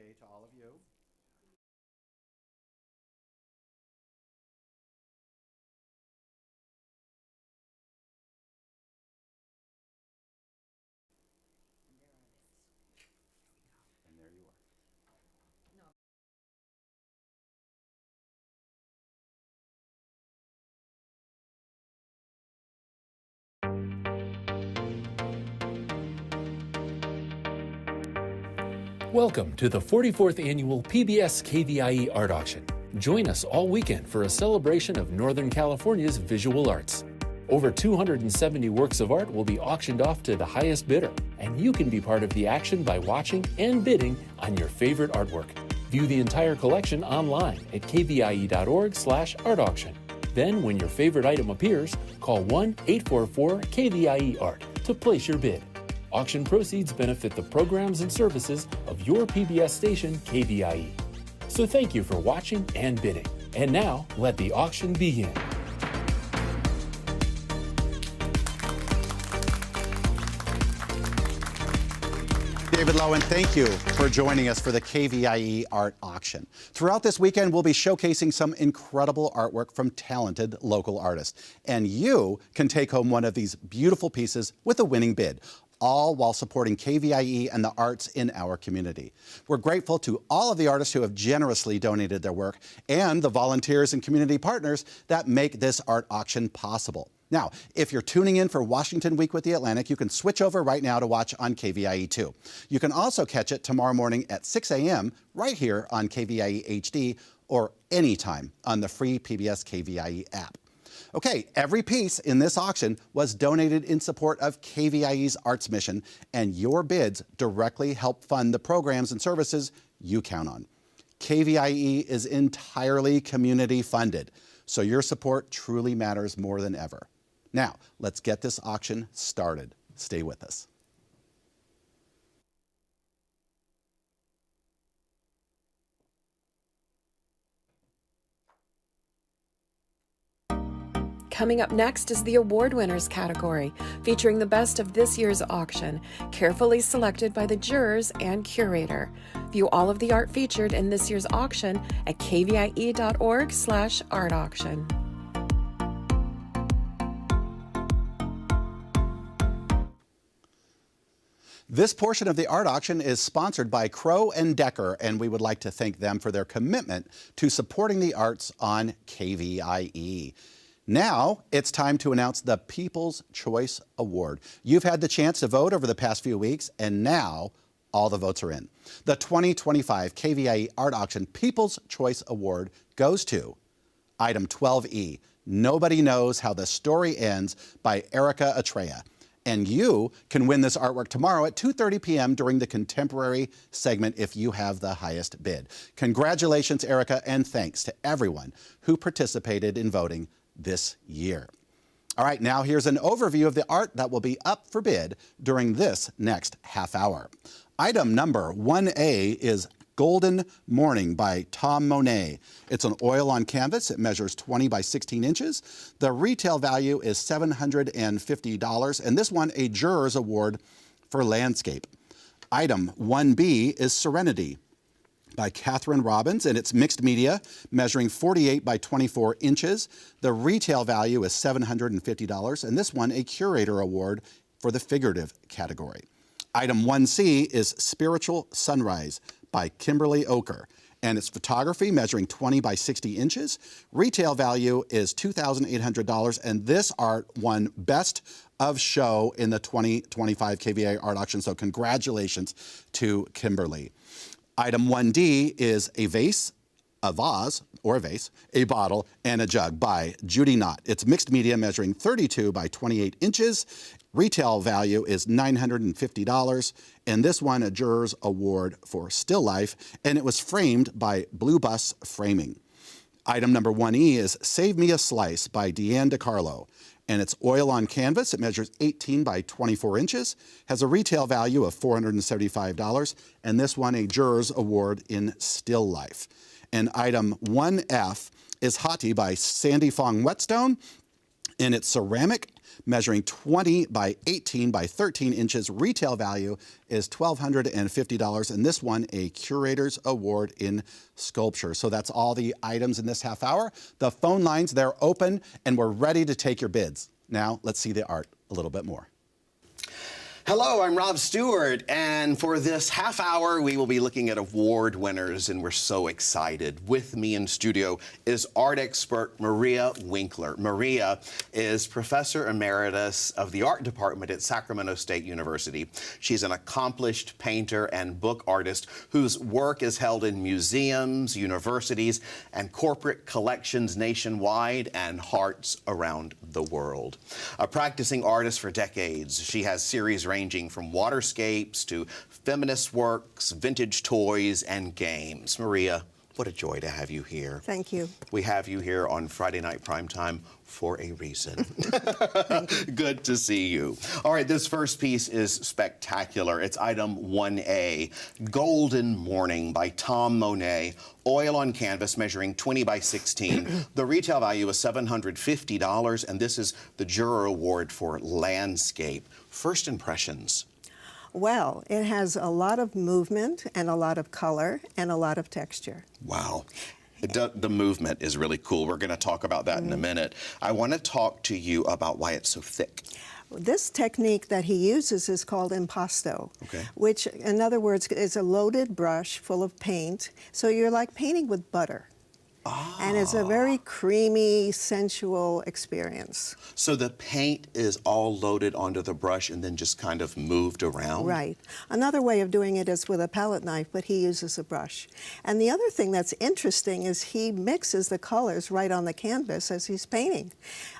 say to all of you, and there you are. Welcome to the 44th Annual PBS KVIE Art Auction. Join us all weekend for a celebration of Northern California's visual arts. Over 270 works of art will be auctioned off to the highest bidder, and you can be part of the action by watching and bidding on your favorite artwork. View the entire collection online at kvie.org/art auction. Then, when your favorite item appears, call 1-844-KVIE-ART to place your bid. Auction proceeds benefit the programs and services of your PBS station, KVIE. So thank you for watching and bidding. And now, let the auction begin. David Lowen, thank you for joining us for the KVIE Art Auction. Throughout this weekend, we'll be showcasing some incredible artwork from talented local artists. And you can take home one of these beautiful pieces with a winning bid, all while supporting KVIE and the arts in our community. We're grateful to all of the artists who have generously donated their work and the volunteers and community partners that make this art auction possible. Now, if you're tuning in for Washington Week with the Atlantic, you can switch over right now to watch on KVIE2. You can also catch it tomorrow morning at 6 a.m. right here on KVIE HD or anytime on the free PBS KVIE app. Okay, every piece in this auction was donated in support of KVIE's arts mission, and your bids directly help fund the programs and services you count on. KVIE is entirely community funded, so your support truly matters more than ever. Now, let's get this auction started. Stay with us. Coming up next is the award winners category, featuring the best of this year's auction, carefully selected by the jurors and curator. View all of the art featured in this year's auction at kvie.org/art auction. This portion of the art auction is sponsored by Crow and Decker, and we would like to thank them for their commitment to supporting the arts on KVIE. Now, it's time to announce the People's Choice Award. You've had the chance to vote over the past few weeks, and now all the votes are in. The 2025 KVIE Art Auction People's Choice Award goes to item 12E, Nobody Knows How the Story Ends by Erica Atreya. And you can win this artwork tomorrow at 2:30 p.m. during the contemporary segment if you have the highest bid. Congratulations, Erica, and thanks to everyone who participated in voting this year. All right, now here's an overview of the art that will be up for bid during this next half hour. Item number 1A is Golden Morning by Tom Monet. It's an oil on canvas. It measures 20 by 16 inches. The retail value is $750, and this won a Juror's Award for Landscape. Item 1B is Serenity by Catherine Robbins, and it's mixed media, measuring 48 by 24 inches. The retail value is $750, and this won a Curator Award for the figurative category. Item 1C is Spiritual Sunrise by Kimberly Oker, and it's photography measuring 20 by 60 inches. Retail value is $2,800, and this art won Best of Show in the 2025 KVIE Art Auction, so congratulations to Kimberly. Item 1D is a vase, a vase, a bottle, and a jug by Judy Knott. It's mixed media measuring 32 by 28 inches. Retail value is $950, and this won a Juror's Award for Still Life, and it was framed by Blue Bus Framing. Item number 1E is Save Me a Slice by Deanne DiCarlo, and it's oil on canvas. It measures 18 by 24 inches, has a retail value of $475, and this won a Juror's Award in Still Life. And item 1F is Hati by Sandy Fong Whetstone, and it's ceramic, measuring 20 by 18 by 13 inches. Retail value is $1,250, and this won a Curator's Award in Sculpture. So that's all the items in this half hour. The phone lines, they're open, and we're ready to take your bids. Now, let's see the art a little bit more. Hello, I'm Rob Stewart, and for this half hour, we will be looking at award winners, and we're so excited. With me in studio is art expert Maria Winkler. Maria is Professor Emeritus of the Art Department at Sacramento State University. She's an accomplished painter and book artist whose work is held in museums, universities, and corporate collections nationwide and hearts around the world. A practicing artist for decades, she has series ranging from waterscapes to feminist works, vintage toys, and games. Maria, what a joy to have you here. Thank you. We have you here on Friday Night Primetime for a reason. Good to see you. All right, this first piece is spectacular. It's item 1A, Golden Morning by Tom Monet, oil on canvas measuring 20 by 16. The retail value is $750, and this is the Juror Award for Landscape. First impressions. Well, it has a lot of movement and a lot of color and a lot of texture. Wow. The movement is really cool. We're going to talk about that in a minute. I want to talk to you about why it's so thick. This technique that he uses is called impasto, Okay. which, in other words, is a loaded brush full of paint. So you're like painting with butter. And it's a very creamy, sensual experience. So the paint is all loaded onto the brush and then just kind of moved around? Right. Another way of doing it is with a palette knife, but he uses a brush. And the other thing that's interesting is he mixes the colors right on the canvas as he's painting.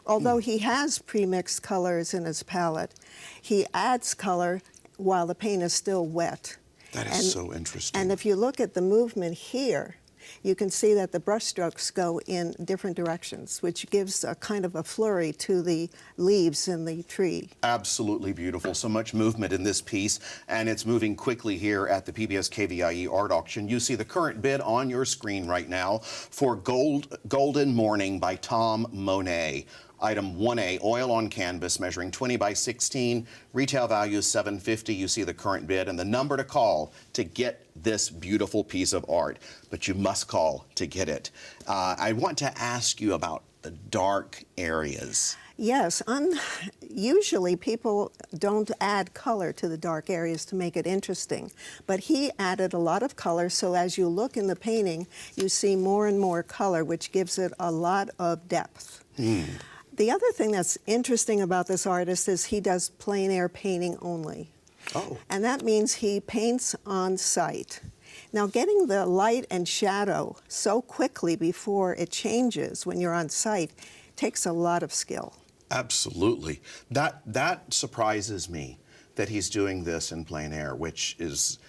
Although he has pre-mixed colors in his palette, he adds color while the paint is still wet. That is so interesting. And if you look at the movement here, you can see that the brush strokes go in different directions, which gives a kind of a flurry to the leaves in the tree. Absolutely beautiful. So much movement in this piece, and it's moving quickly here at the PBS KVIE art auction. You see the current bid on your screen right now for Golden Morning by Tom Monet. Item 1A, oil on canvas measuring 20 by 16. Retail value is $750. You see the current bid and the number to call to get this beautiful piece of art. But you must call to get it. I want to ask you about the dark areas. Yes, usually people don't add color to the dark areas to make it interesting, but he added a lot of color, so as you look in the painting, you see more and more color, which gives it a lot of depth. The other thing that's interesting about this artist is he does plein air painting only. Oh. And that means he paints on site. Now, getting the light and shadow so quickly before it changes when you're on site takes a lot of skill. Absolutely. That surprises me that he's doing this in plein air, which is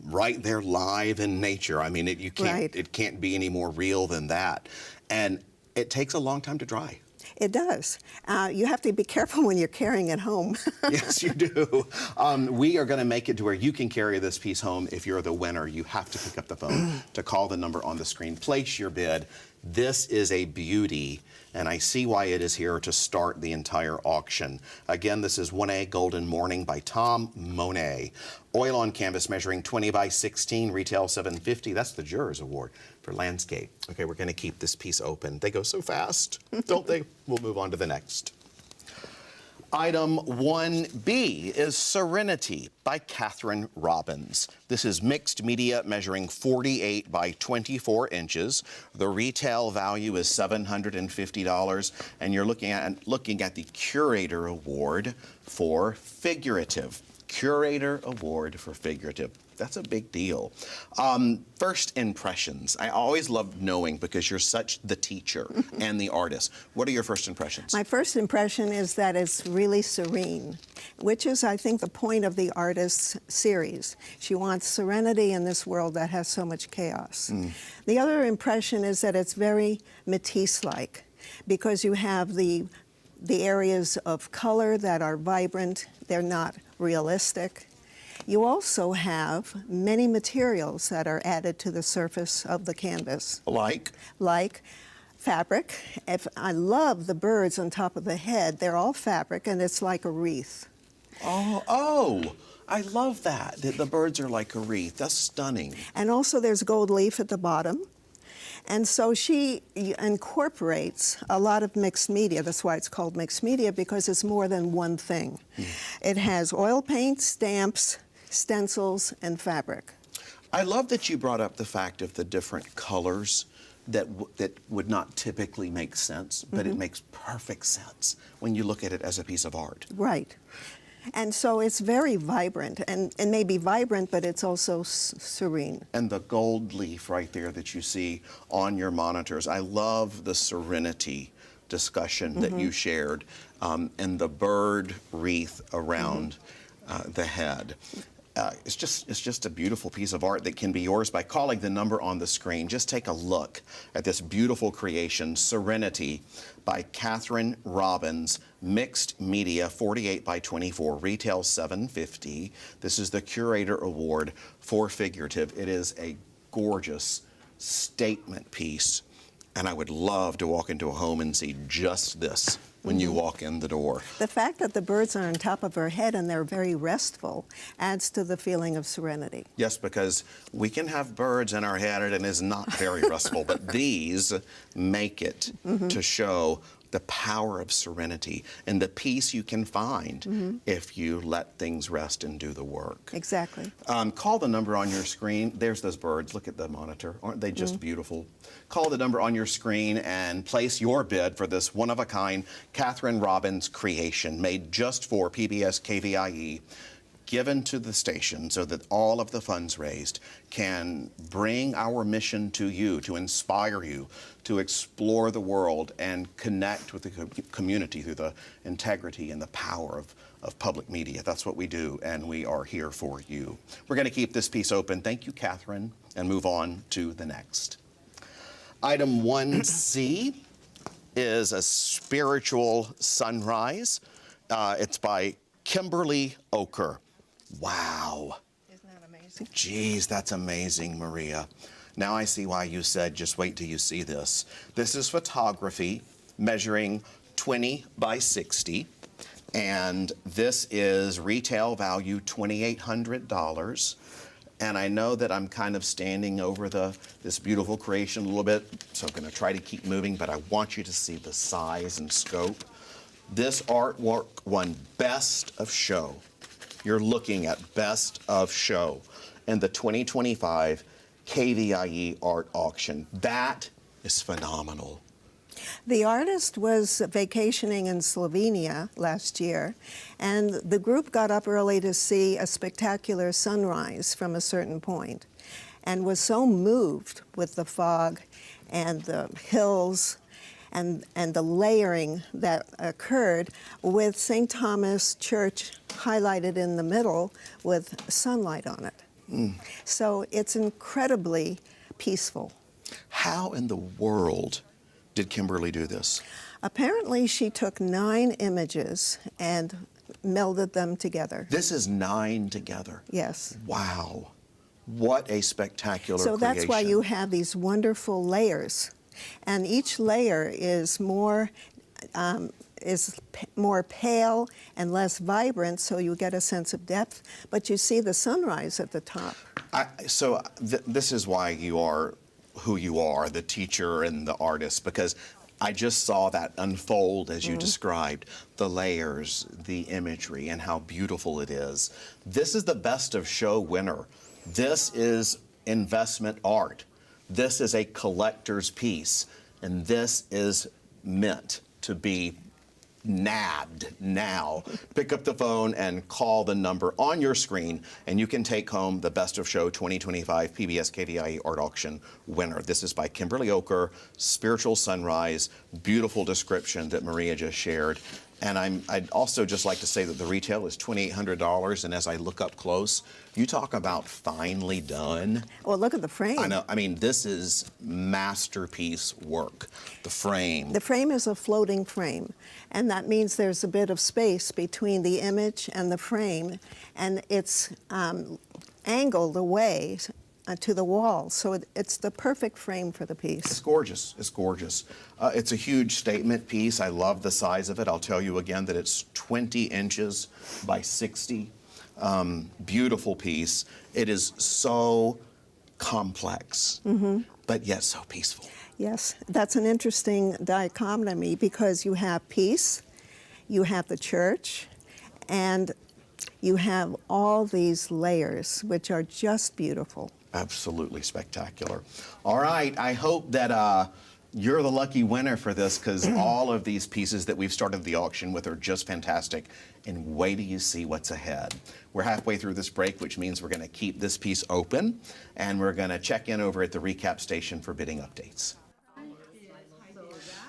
right there live in nature. I mean, it can't be any more real than that. And it takes a long time to dry. It does. You have to be careful when you're carrying it home. Yes, you do. We are going to make it to where you can carry this piece home. If you're the winner, you have to pick up the phone to call the number on the screen. Place your bid. This is a beauty, and I see why it is here to start the entire auction. Again, this is 1A Golden Morning by Tom Monet. Oil on canvas measuring 20 by 16, retail $750. That's the Jurors Award for Landscape. Okay, we're going to keep this piece open. They go so fast, don't they? We'll move on to the next. Item 1B is Serenity by Catherine Robbins. This is mixed media measuring 48 by 24 inches. The retail value is $750, and you're looking at the Curator Award for Figurative. Curator Award for Figurative. That's a big deal. First impressions. I always love knowing, because you're such the teacher and the artist. What are your first impressions? My first impression is that it's really serene, which is, I think, the point of the artist's series. She wants serenity in this world that has so much chaos. The other impression is that it's very Matisse-like, because you have the areas of color that are vibrant. They're not realistic. You also have many materials that are added to the surface of the canvas. Like? Like Fabric. I love the birds on top of the head. They're all fabric, and it's like a wreath. Oh, I love that. The birds are like a wreath. That's stunning. And also there's gold leaf at the bottom. And so she incorporates a lot of mixed media. That's why it's called mixed media, because it's more than one thing. It has oil paint, stamps, stencils, and fabric. I love that you brought up the fact of the different colors that would not typically make sense, but it makes perfect sense when you look at it as a piece of art. Right. And so it's very vibrant, and may be vibrant, but it's also serene. And the gold leaf right there that you see on your monitors. I love the serenity discussion that you shared, and the bird wreath around the head. It's just a beautiful piece of art that can be yours by calling the number on the screen. Just take a look at this beautiful creation, Serenity, by Catherine Robbins, mixed media, 48 by 24, retail $750. This is the Curator Award for Figurative. It is a gorgeous statement piece, and I would love to walk into a home and see just this when you walk in the door. The fact that the birds are on top of her head and they're very restful adds to the feeling of serenity. Yes, because we can have birds in our head and it is not very restful, but these make it to show the power of serenity and the peace you can find if you let things rest and do the work. Exactly. Call the number on your screen. There's those birds. Look at the monitor. Aren't they just beautiful? Call the number on your screen and place your bid for this one-of-a-kind Catherine Robbins creation made just for PBS KVIE, given to the station so that all of the funds raised can bring our mission to you, to inspire you, to explore the world and connect with the community through the integrity and the power of public media. That's what we do, and we are here for you. We're going to keep this piece open. Thank you, Catherine, and move on to the next. Item 1C is a spiritual sunrise. It's by Kimberly Oker. Wow. Isn't that amazing? Geez, that's amazing, Maria. Now I see why you said just wait till you see this. This is photography measuring 20 by 60, and this is retail value $2,800. And I know that I'm kind of standing over this beautiful creation a little bit, so I'm going to try to keep moving, but I want you to see the size and scope. This artwork won Best of Show. You're looking at Best of Show in the 2025 KVIE Art Auction. That is phenomenal. The artist was vacationing in Slovenia last year, and the group got up early to see a spectacular sunrise from a certain point, and was so moved with the fog and the hills and the layering that occurred with St. Thomas Church highlighted in the middle with sunlight on it. So it's incredibly peaceful. How in the world did Kimberly do this? Apparently she took 9 images and melded them together. This is 9 together. Yes. Wow. What a spectacular So creation. that's why you have these wonderful layers. And each layer is more pale and less vibrant, so you get a sense of depth, but you see the sunrise at the top. This is why you are who you are, the teacher and the artist, because I just saw that unfold as you described, the layers, the imagery, and how beautiful it is. This is the Best of Show winner. This is investment art. This is a collector's piece, and this is meant to be nabbed now. Pick up the phone and call the number on your screen, and you can take home the Best of Show 2025 PBS KVIE Art Auction winner. This is by Kimberly Oker, Spiritual Sunrise, beautiful description that Maria just shared. And I'd also just like to say that the retail is $2,800, and as I look up close, you talk about finely done. Well, look at the frame. I know. I mean, this is masterpiece work. The frame. The frame is a floating frame, and that means there's a bit of space between the image and the frame, and it's angled away to the wall. So it's the perfect frame for the piece. It's gorgeous. It's gorgeous. It's a huge statement piece. I love the size of it. I'll tell you again that it's 20 inches by 60. Beautiful piece. It is so complex, but yet so peaceful. Yes, that's an interesting dichotomy because you have peace, you have the church, and you have all these layers, which are just beautiful. Absolutely spectacular. All right, I hope that you're the lucky winner for this, because all of these pieces that we've started the auction with are just fantastic. And wait till you see what's ahead. We're halfway through this break, which means we're going to keep this piece open, and we're going to check in over at the recap station for bidding updates.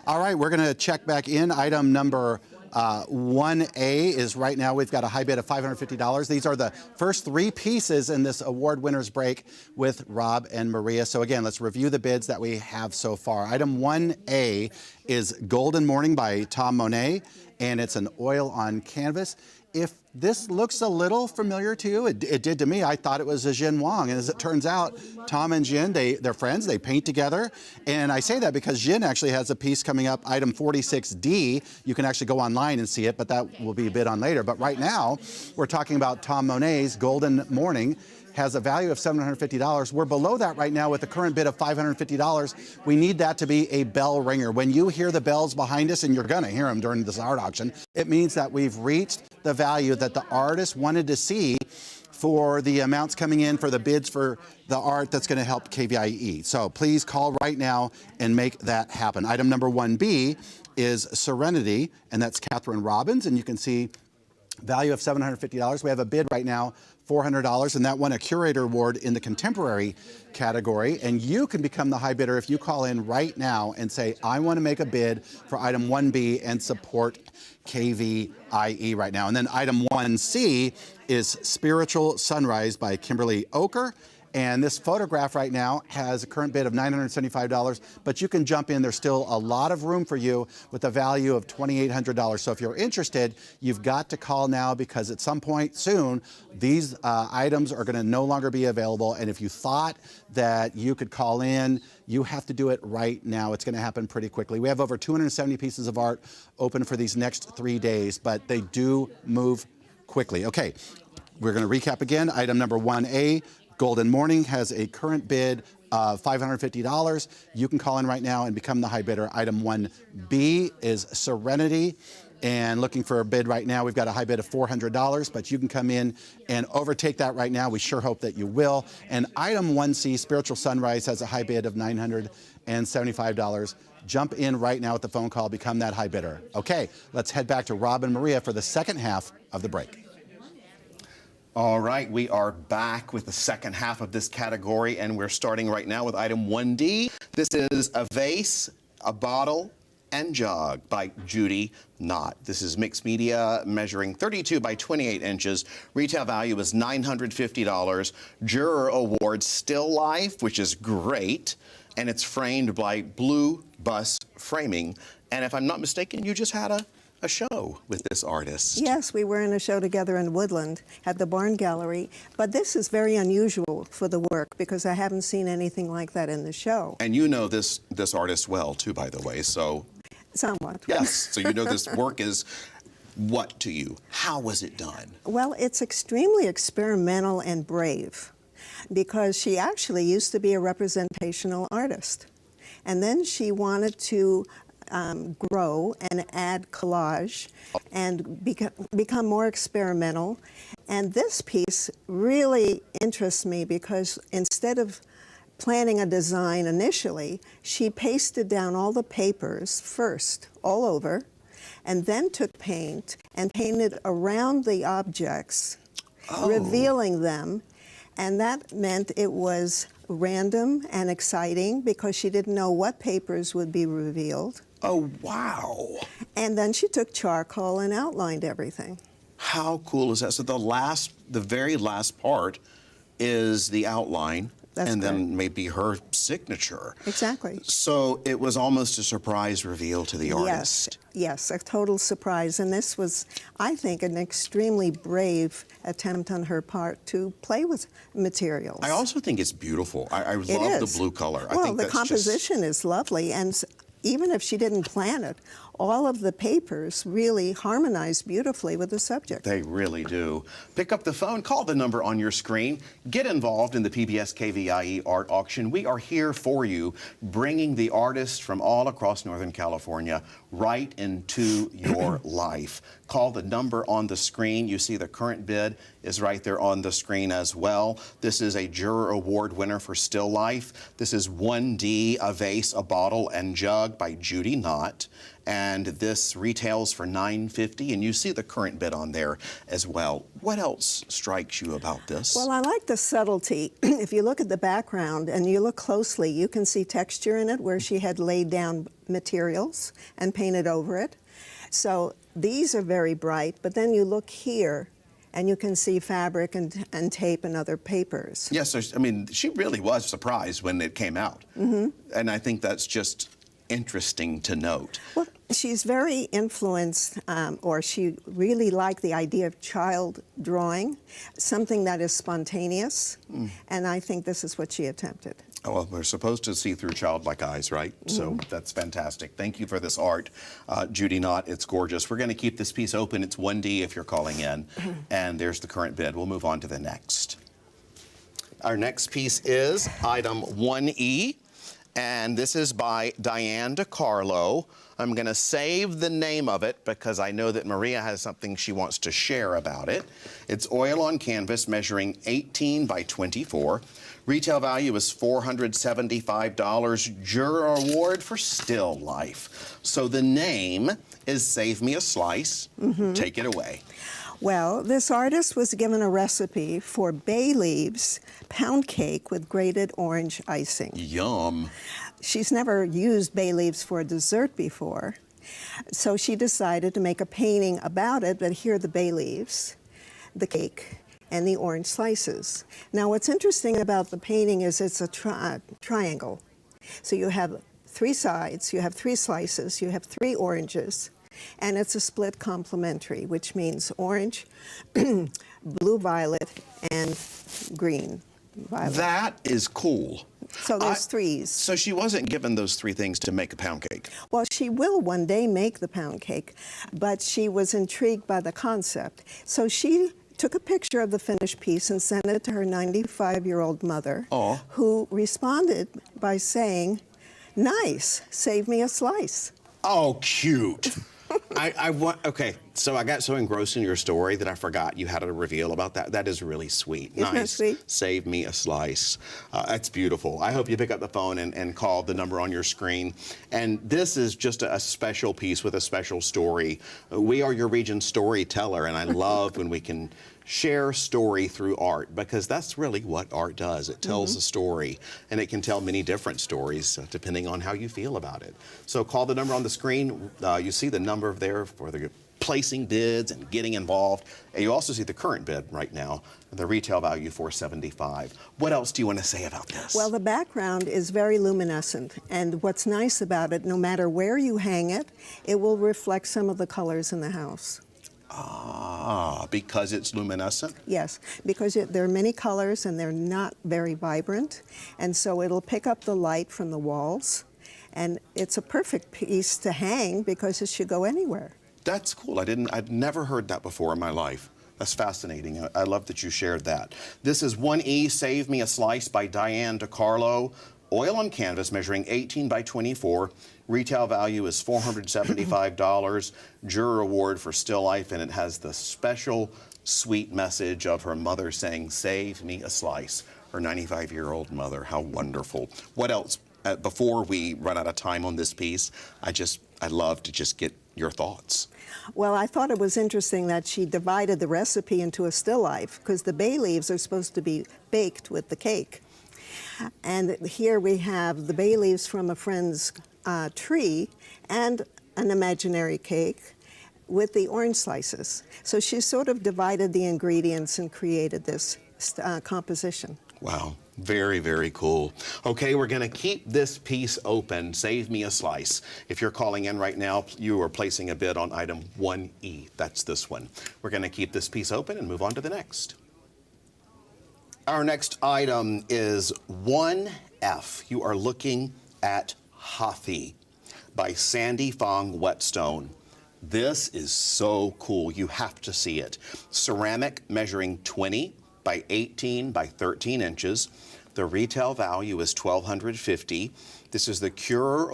All right, we're going to check back in. Item number 1A is right now, we've got a high bid of $550. These are the first three pieces in this award winners break with Rob and Maria. So again, let's review the bids that we have so far. Item 1A is Golden Morning by Tom Monet, and it's an oil on canvas. If this looks a little familiar to you, it did to me. I thought it was a Jin Wong, and as it turns out, Tom and Jin, they're friends, they paint together. And I say that because Jin actually has a piece coming up, item 46D. You can actually go online and see it, but that will be bid on later. But right now, we're talking about Tom Monet's Golden Morning. Has a value of $750. We're below that right now with the current bid of $550. We need that to be a bell ringer. When you hear the bells behind us, and you're gonna hear them during this art auction, it means that we've reached the value that the artist wanted to see for the amounts coming in for the bids for the art that's gonna help KVIE. So please call right now and make that happen. Item number 1B is Serenity, and that's Catherine Robbins, and you can see value of $750. We have a bid right now, $400, and that won a Curator Award in the Contemporary category. And you can become the high bidder if you call in right now and say, I want to make a bid for item 1B and support KVIE right now. And then item 1C is Spiritual Sunrise by Kimberly Oker. And this photograph right now has a current bid of $975, but you can jump in. There's still a lot of room for you with a value of $2,800. So if you're interested, you've got to call now, because at some point soon, these items are going to no longer be available. And if you thought that you could call in, you have to do it right now. It's going to happen pretty quickly. We have over 270 pieces of art open for these next 3 days, but they do move quickly. Okay, we're going to recap again. Item number 1A, Golden Morning, has a current bid of $550. You can call in right now and become the high bidder. Item 1B is Serenity, and looking for a bid right now. We've got a high bid of $400, but you can come in and overtake that right now. We sure hope that you will. And item 1C, Spiritual Sunrise, has a high bid of $975. Jump in right now with the phone call, become that high bidder. Okay, let's head back to Rob and Maria for the second half of the break. All right, we are back with the second half of this category, and we're starting right now with item 1D. This is A Vase, A Bottle, and Jug by Judy Knott. This is mixed media, measuring 32 by 28 inches. Retail value is $950. Juror award Still Life, which is great, and it's framed by Blue Bus Framing. And if I'm not mistaken, you just had a show with this artist. Yes, we were in a show together in Woodland at the Barn Gallery, but this is very unusual for the work because I haven't seen anything like that in the show. And you know this artist well too, by the way, so. Somewhat. Yes, so you know this work is what to you? How was it done? Well, it's extremely experimental and brave because she actually used to be a representational artist. And then she wanted to grow and add collage and become more experimental. And this piece really interests me because instead of planning a design initially, she pasted down all the papers first, all over, and then took paint and painted around the objects, revealing them. And that meant it was random and exciting because she didn't know what papers would be revealed. Oh, wow. And then she took charcoal and outlined everything. How cool is that? So the very last part is the outline, That's and correct. then maybe her signature. Exactly. So it was almost a surprise reveal to the artist. Yes, a total surprise. And this was, I think, an extremely brave attempt on her part to play with materials. I also think it's beautiful. I love the is. blue color. I Well, think the that's composition is lovely, and even if she didn't plan it, all of the papers really harmonize beautifully with the subject. They really do. Pick up the phone, call the number on your screen, get involved in the PBS KVIE art auction. We are here for you, bringing the artists from all across Northern California right into your life. Call the number on the screen. You see the current bid is right there on the screen as well. This is a Juror Award winner for Still Life. This is 1D, a vase, a bottle, and jug by Judy Knott. And this retails for $9.50, and you see the current bid on there as well. What else strikes you about this? Well, I like the subtlety. If you look at the background and you look closely, you can see texture in it where she had laid down materials and painted over it. So these are very bright, but then you look here and you can see fabric and tape and other papers. Yes, so, I mean, she really was surprised when it came out. And I think that's just interesting to note. Well, she's very influenced, or she really liked the idea of child drawing, something that is spontaneous, and I think this is what she attempted. Oh, well, we're supposed to see through childlike eyes, right? So that's fantastic. Thank you for this art, Judy Knott. It's gorgeous. We're going to keep this piece open. It's 1D if you're calling in, and there's the current bid. We'll move on to the next. Our next piece is item 1E. And this is by Diane DiCarlo. I'm going to save the name of it because I know that Maria has something she wants to share about it. It's oil on canvas measuring 18 by 24. Retail value is $475. Juror Award for Still Life. So the name is Save Me a Slice. Take it away. Well, this artist was given a recipe for bay leaves pound cake with grated orange icing. Yum. She's never used bay leaves for a dessert before, so she decided to make a painting about it, but here are the bay leaves, the cake, and the orange slices. Now, what's interesting about the painting is it's a triangle. So you have 3 sides, you have 3 slices, you have 3 oranges, and it's a split complementary, which means orange, blue violet, and green violet. That is cool. So there's 3s. So she wasn't given those 3 things to make a pound cake. Well, she will one day make the pound cake, but she was intrigued by the concept. So she took a picture of the finished piece and sent it to her 95-year-old mother, who responded by saying, "Nice, save me a slice." Oh, cute. Okay, so I got so engrossed in your story that I forgot you had a reveal about that. That is really sweet. Isn't that sweet? Save me a slice. That's beautiful. I hope you pick up the phone and call the number on your screen. And this is just a special piece with a special story. We are your region's storyteller, and I love when we can share story through art, because that's really what art does. It tells a story, and it can tell many different stories depending on how you feel about it. So call the number on the screen. You see the number there for the placing bids and getting involved. And you also see the current bid right now, the retail value $475. What else do you want to say about this? Well, the background is very luminescent, and what's nice about it, no matter where you hang it, it will reflect some of the colors in the house. Ah, because it's luminescent? Yes, because there are many colors and they're not very vibrant, and so it'll pick up the light from the walls, and it's a perfect piece to hang because it should go anywhere. That's cool. I'd never heard that before in my life. That's fascinating. I love that you shared that. This is 1E, Save Me a Slice by Diane DiCarlo. Oil on canvas measuring 18 by 24. Retail value is $475. Juror Award for Still Life, and it has the special sweet message of her mother saying, "Save me a slice." Her 95-year-old mother. How wonderful. What else? Before we run out of time on this piece, I'd love to just get your thoughts. Well, I thought it was interesting that she divided the recipe into a still life, because the bay leaves are supposed to be baked with the cake. And here we have the bay leaves from a friend's tree and an imaginary cake with the orange slices. So she sort of divided the ingredients and created this composition. Wow, Very, very cool. Okay, we're going to keep this piece open. Save me a slice. If you're calling in right now, you are placing a bid on item 1E. That's this one. We're going to keep this piece open and move on to the next. Our next item is 1F. You are looking at Hathi by Sandy Fong Whetstone. This is so cool. You have to see it. Ceramic measuring 20 by 18 by 13 inches. The retail value is $1,250. This is the Curator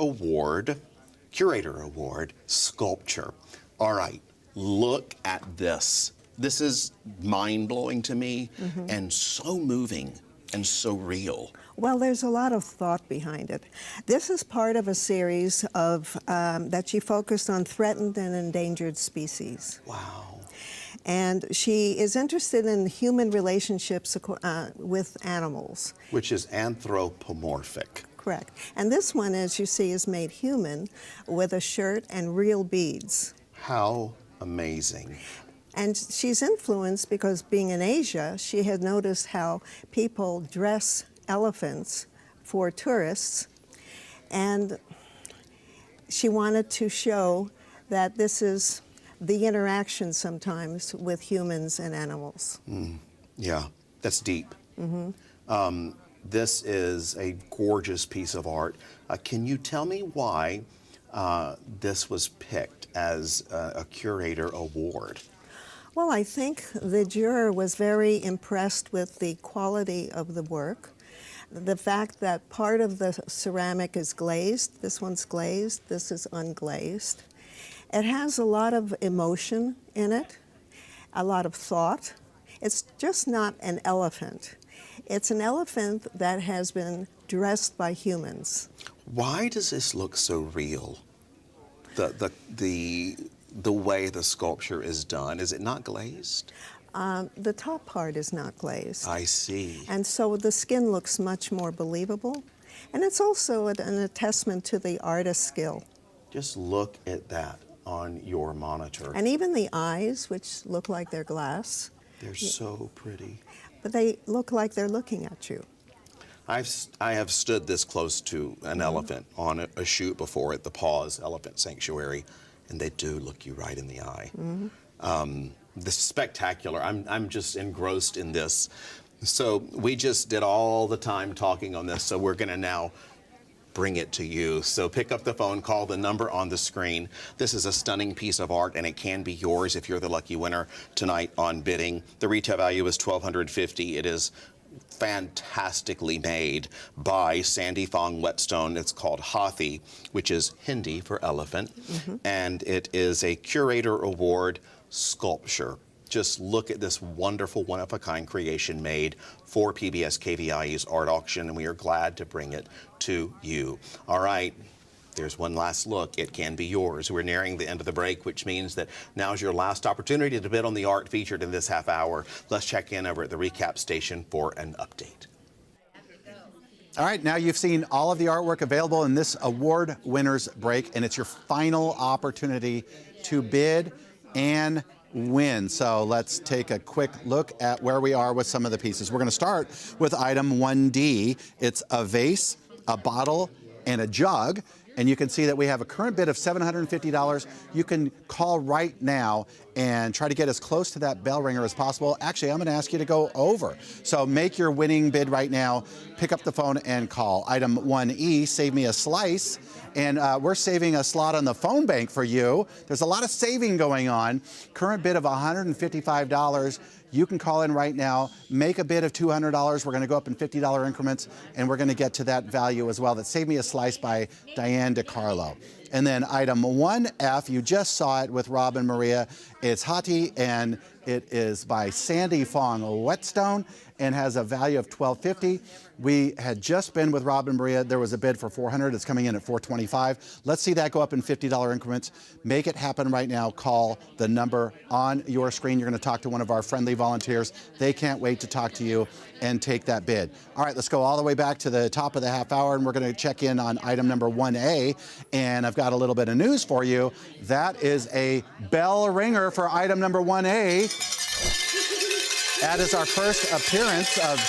Award sculpture. All right, look at this. This is mind-blowing to me and so moving and so real. Well, there's a lot of thought behind it. This is part of a series of that she focused on threatened and endangered species. Wow. And she is interested in human relationships with animals. Which is anthropomorphic. Correct. And this one, as you see, is made human with a shirt and real beads. How amazing. And she's influenced because being in Asia, she had noticed how people dress elephants for tourists. And she wanted to show that this is the interaction sometimes with humans and animals. Yeah, that's deep. This is a gorgeous piece of art. Can you tell me why this was picked as a Curator Award? Well, I think the juror was very impressed with the quality of the work. The fact that part of the ceramic is glazed, this one's glazed, this is unglazed. It has a lot of emotion in it, a lot of thought. It's just not an elephant. It's an elephant that has been dressed by humans. Why does this look so real? The way the sculpture is done, is it not glazed? The top part is not glazed. I see. And so the skin looks much more believable. And it's also an attestament to the artist's skill. Just look at that on your monitor. And even the eyes, which look like they're glass, They're so pretty. but they look like they're looking at you. I have stood this close to an elephant on a shoot before at the Paws Elephant Sanctuary, and they do look you right in the eye. This is spectacular. I'm just engrossed in this. So we just did all the time talking on this, so we're going to now bring it to you. So pick up the phone, call the number on the screen. This is a stunning piece of art, and it can be yours if you're the lucky winner tonight on bidding. The retail value is $1,250. It is fantastically made by Sandy Fong Whetstone. It's called Hathi, which is Hindi for elephant, and it is a Curator Award sculpture. Just look at this wonderful one-of-a-kind creation made for PBS KVIE's art auction, and we are glad to bring it to you. All right. There's one last look. It can be yours. We're nearing the end of the break, which means that now's your last opportunity to bid on the art featured in this half hour. Let's check in over at the recap station for an update. All right, now you've seen all of the artwork available in this award winners break, and it's your final opportunity to bid and win. So let's take a quick look at where we are with some of the pieces. We're going to start with item 1D. It's a vase, a bottle, and a jug. And you can see that we have a current bid of $750. You can call right now and try to get as close to that bell ringer as possible. Actually, I'm going to ask you to go over. So make your winning bid right now. Pick up the phone and call. Item 1E, save me a slice. And we're saving a slot on the phone bank for you. There's a lot of saving going on. Current bid of $155. You can call in right now, make a bid of $200. We're going to go up in $50 increments, and we're going to get to that value as well. That's Save Me a Slice by Diane DiCarlo. And then item 1F, you just saw it with Rob and Maria. It's Hathi, and it is by Sandy Fong Whetstone and has a value of $1,250. We had just been with Rob and Maria. There was a bid for $400. It's coming in at $425. Let's see that go up in $50 increments. Make it happen right now. Call the number on your screen. You're going to talk to one of our friendly volunteers. They can't wait to talk to you and take that bid. All right, let's go all the way back to the top of the half hour, and we're going to check in on item number 1A. And I've got a little bit of news for you. That is a bell ringer for item number 1A. That is our first appearance of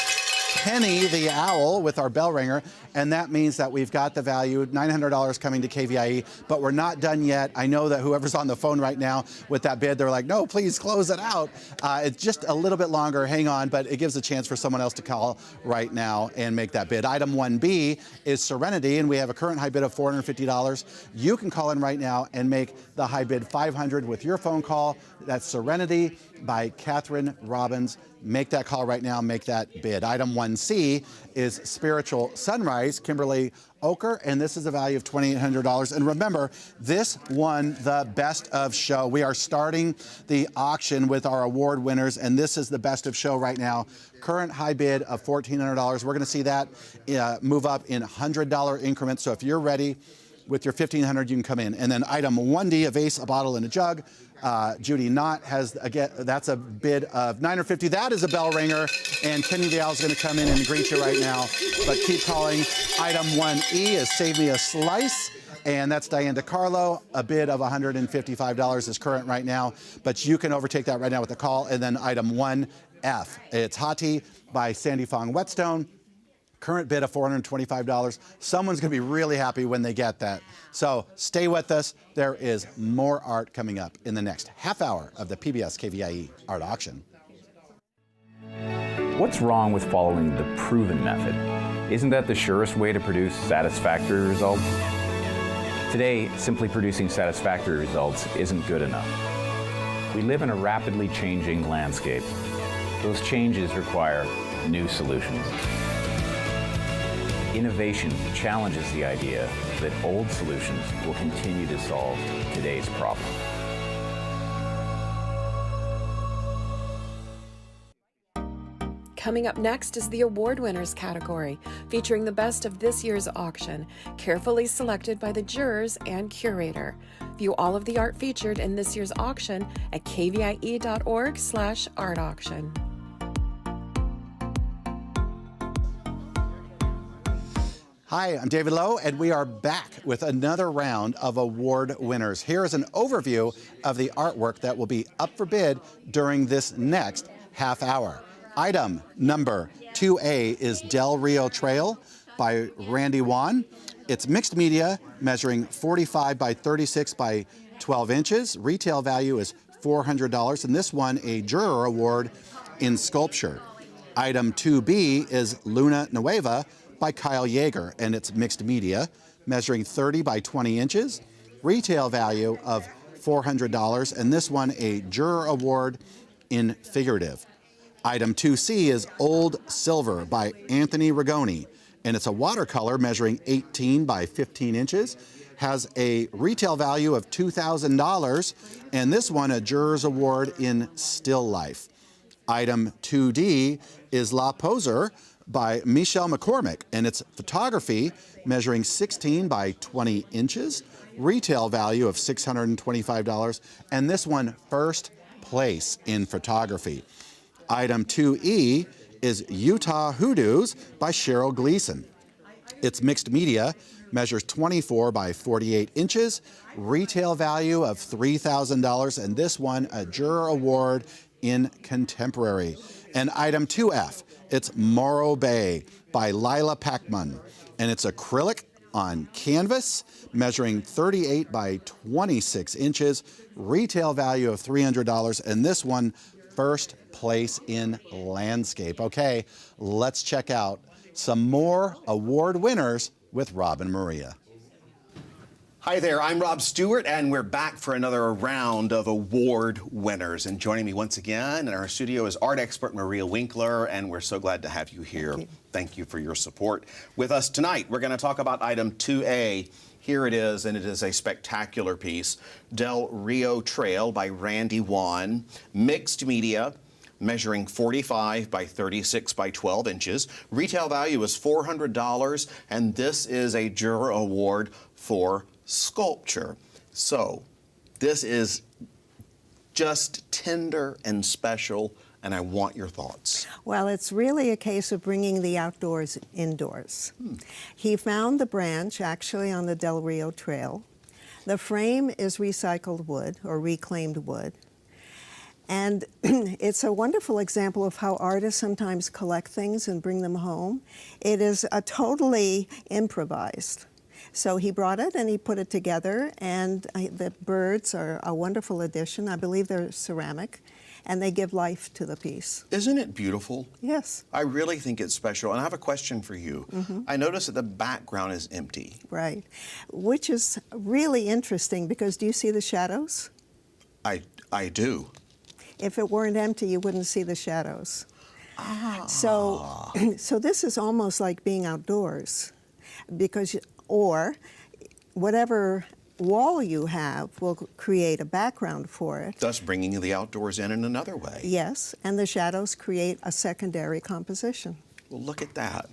Kenny the Owl with our bell ringer, and that means that we've got the value, $900 coming to KVIE, but we're not done yet. I know that whoever's on the phone right now with that bid, they're like, no, please close it out. It's just a little bit longer, hang on, but it gives a chance for someone else to call right now and make that bid. Item 1B is Serenity, and we have a current high bid of $450. You can call in right now and make the high bid $500 with your phone call. That's Serenity by Catherine Robbins. Make that call right now, make that bid. Item 1C is Spiritual Sunrise, Kimberly Oker, and this is a value of $2,800. And remember, this won the Best of Show. We are starting the auction with our award winners, and this is the Best of Show right now. Current high bid of $1,400. We're going to see that move up in $100 increments. So if you're ready with your $1,500, you can come in. And then item 1D, a vase, a bottle, and a jug. Judy Knott has, again, that's a bid of $950. That is a bell ringer, and Kenny the Owl is going to come in and greet you right now. But keep calling. Item 1E is Save Me a Slice, and that's Diane DiCarlo. A bid of $155 is current right now, but you can overtake that right now with a call. And then item 1F, it's Hati by Sandy Fong Whetstone. Current bid of $425. Someone's going to be really happy when they get that. So stay with us. There is more art coming up in the next half hour of the PBS KVIE Art Auction. What's wrong with following the proven method? Isn't that the surest way to produce satisfactory results? Today, simply producing satisfactory results isn't good enough. We live in a rapidly changing landscape. Those changes require new solutions. Innovation challenges the idea that old solutions will continue to solve today's problem. Coming up next is the award winners category, featuring the best of this year's auction, carefully selected by the jurors and curator. View all of the art featured in this year's auction at kvie.org/art auction. Hi, I'm David Lowe, and we are back with another round of award winners. Here is an overview of the artwork that will be up for bid during this next half hour. Item number 2A is Del Rio Trail by Randy Wan. It's mixed media, measuring 45 by 36 by 12 inches. Retail value is $400, and this won a juror award in sculpture. Item 2B is Luna Nueva by Kyle Yeager, and it's mixed media, measuring 30 by 20 inches. Retail value of $400, and this won a juror award in figurative. Item 2C is Old Silver by Anthony Rigoni, and it's a watercolor measuring 18 by 15 inches, has a retail value of $2,000, and this won a juror's award in still life. Item 2D is La Poser by Michelle McCormick, and it's photography measuring 16 by 20 inches, retail value of $625, and this won first place in photography. Item 2E is Utah Hoodoos by Cheryl Gleason. It's mixed media, measures 24 by 48 inches, retail value of $3,000, and this won a juror award in contemporary. And item 2F, it's Morro Bay by Lila Packman, and it's acrylic on canvas, measuring 38 by 26 inches, retail value of $300, and this one first place in landscape. Okay, let's check out some more award winners with Rob and Maria. Hi there, I'm Rob Stewart, and we're back for another round of award winners. And joining me once again in our studio is art expert Maria Winkler, and we're so glad to have you here. Thank you for your support. With us tonight, we're going to talk about item 2A. Here it is, and it is a spectacular piece. Del Rio Trail by Randy Wan, mixed media, measuring 45 by 36 by 12 inches. Retail value is $400, and this is a juror award for sculpture. So this is just tender and special, and I want your thoughts. Well, it's really a case of bringing the outdoors indoors. He found the branch actually on the Del Rio Trail. The frame is recycled wood or reclaimed wood. And it's a wonderful example of how artists sometimes collect things and bring them home. It is a totally improvised. So he brought it and he put it together, and the birds are a wonderful addition. I believe they're ceramic, and they give life to the piece. Isn't it beautiful? Yes. I really think it's special. And I have a question for you. Mm-hmm. I notice that the background is empty. Right. Which is really interesting because do you see the shadows? I do. If it weren't empty, you wouldn't see the shadows. So this is almost like being outdoors, because or whatever wall you have will create a background for it. Thus bringing the outdoors in another way. Yes, and the shadows create a secondary composition. Well, look at that.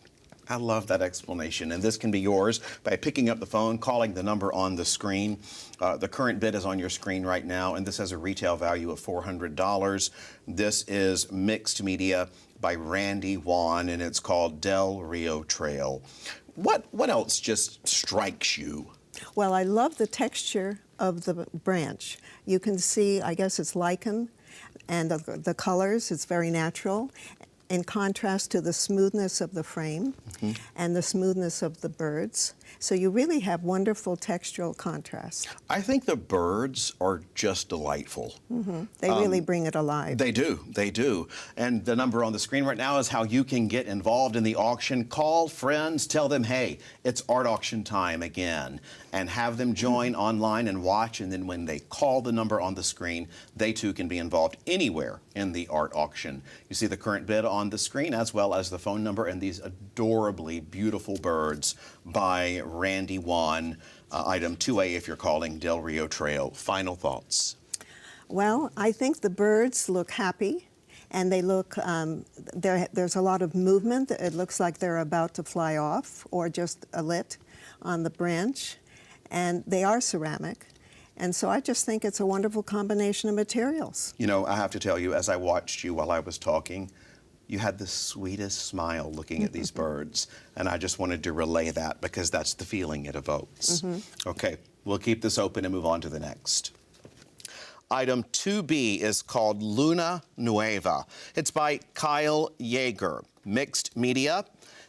I love that explanation. And this can be yours by picking up the phone, calling the number on the screen. The current bid is on your screen right now, and this has a retail value of $400. This is mixed media by Randy Juan, and it's called Del Rio Trail. What else just strikes you? Well, I love the texture of the branch. You can see, I guess it's lichen, and the colors, it's very natural, in contrast to the smoothness of the frame and the smoothness of the birds. So you really have wonderful textural contrast. I think the birds are just delightful. They really bring it alive. They do. And the number on the screen right now is how you can get involved in the auction. Call friends, tell them, hey, it's art auction time again, and have them join online and watch, and then when they call the number on the screen, they too can be involved anywhere in the art auction. You see the current bid on the screen as well as the phone number and these adorably beautiful birds by Randy Juan. Item 2A if you're calling Del Rio Trail. Final thoughts? Well, I think the birds look happy, and they look, there's a lot of movement. It looks like they're about to fly off or just lit on the branch, and they are ceramic. And so I just think it's a wonderful combination of materials. You know, I have to tell you, as I watched you while I was talking, you had the sweetest smile looking at these birds, and I just wanted to relay that because that's the feeling it evokes. Okay, we'll keep this open and move on to the next. Item 2B is called Luna Nueva. It's by Kyle Yeager, mixed media,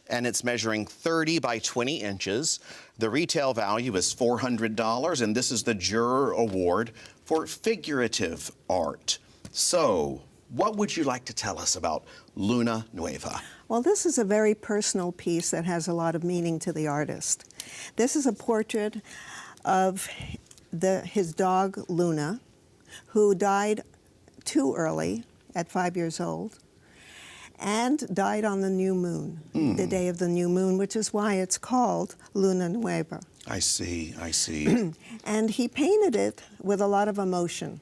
and it's measuring 30 by 20 inches. The retail value is $400, and this is the Juror Award for Figurative Art. So, what would you like to tell us about Luna Nueva? Well, this is a very personal piece that has a lot of meaning to the artist. This is a portrait of his dog, Luna, who died too early at 5 years old, and died on the new moon, the day of the new moon, which is why it's called Luna Nueva. I see. And he painted it with a lot of emotion.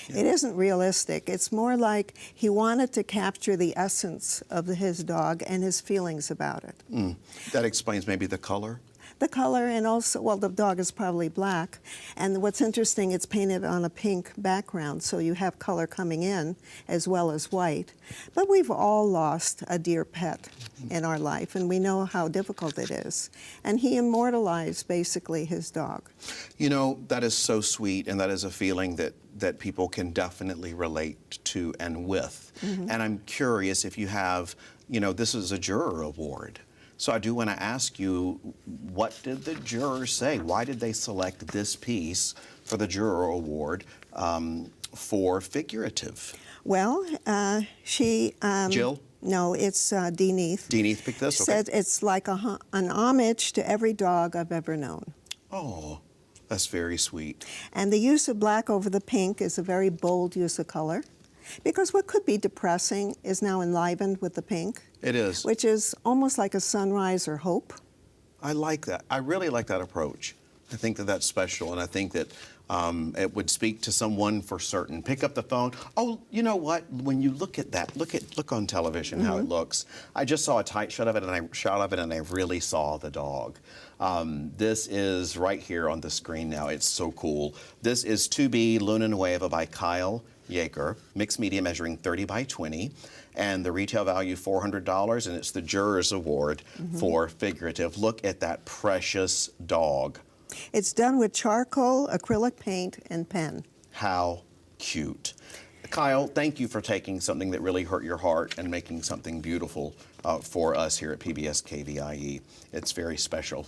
It isn't realistic. It's more like he wanted to capture the essence of his dog and his feelings about it. That explains maybe the color? The color, and also, well, the dog is probably black. And what's interesting, it's painted on a pink background, so you have color coming in as well as white. But we've all lost a dear pet in our life, and we know how difficult it is. And he immortalized, basically, his dog. You know, that is so sweet, and that is a feeling that people can definitely relate to and with. And I'm curious if you have, you know, this is a Juror Award. So I do want to ask you, what did the jurors say? Why did they select this piece for the Juror Award for figurative? Well, she... Jill? No, it's Dee Neath. Dee Neath picked this? Said it's like an homage to every dog I've ever known. Oh, that's very sweet. And the use of black over the pink is a very bold use of color, because what could be depressing is now enlivened with the pink. It is. Which is almost like a sunrise or hope. I like that. I really like that approach. I think that that's special, and I think that it would speak to someone for certain. Pick up the phone. Oh, you know what? When you look at that, look on television how it looks. I just saw a tight shot of it, and I really saw the dog. This is right here on the screen now. It's so cool. This is 2B Luna Nueva by Kyle Yeager, mixed media measuring 30 by 20, and the retail value $400, and it's the Jurors Award for figurative. Look at that precious dog. It's done with charcoal, acrylic paint, and pen. How cute. Kyle, thank you for taking something that really hurt your heart and making something beautiful for us here at PBS KVIE. It's very special.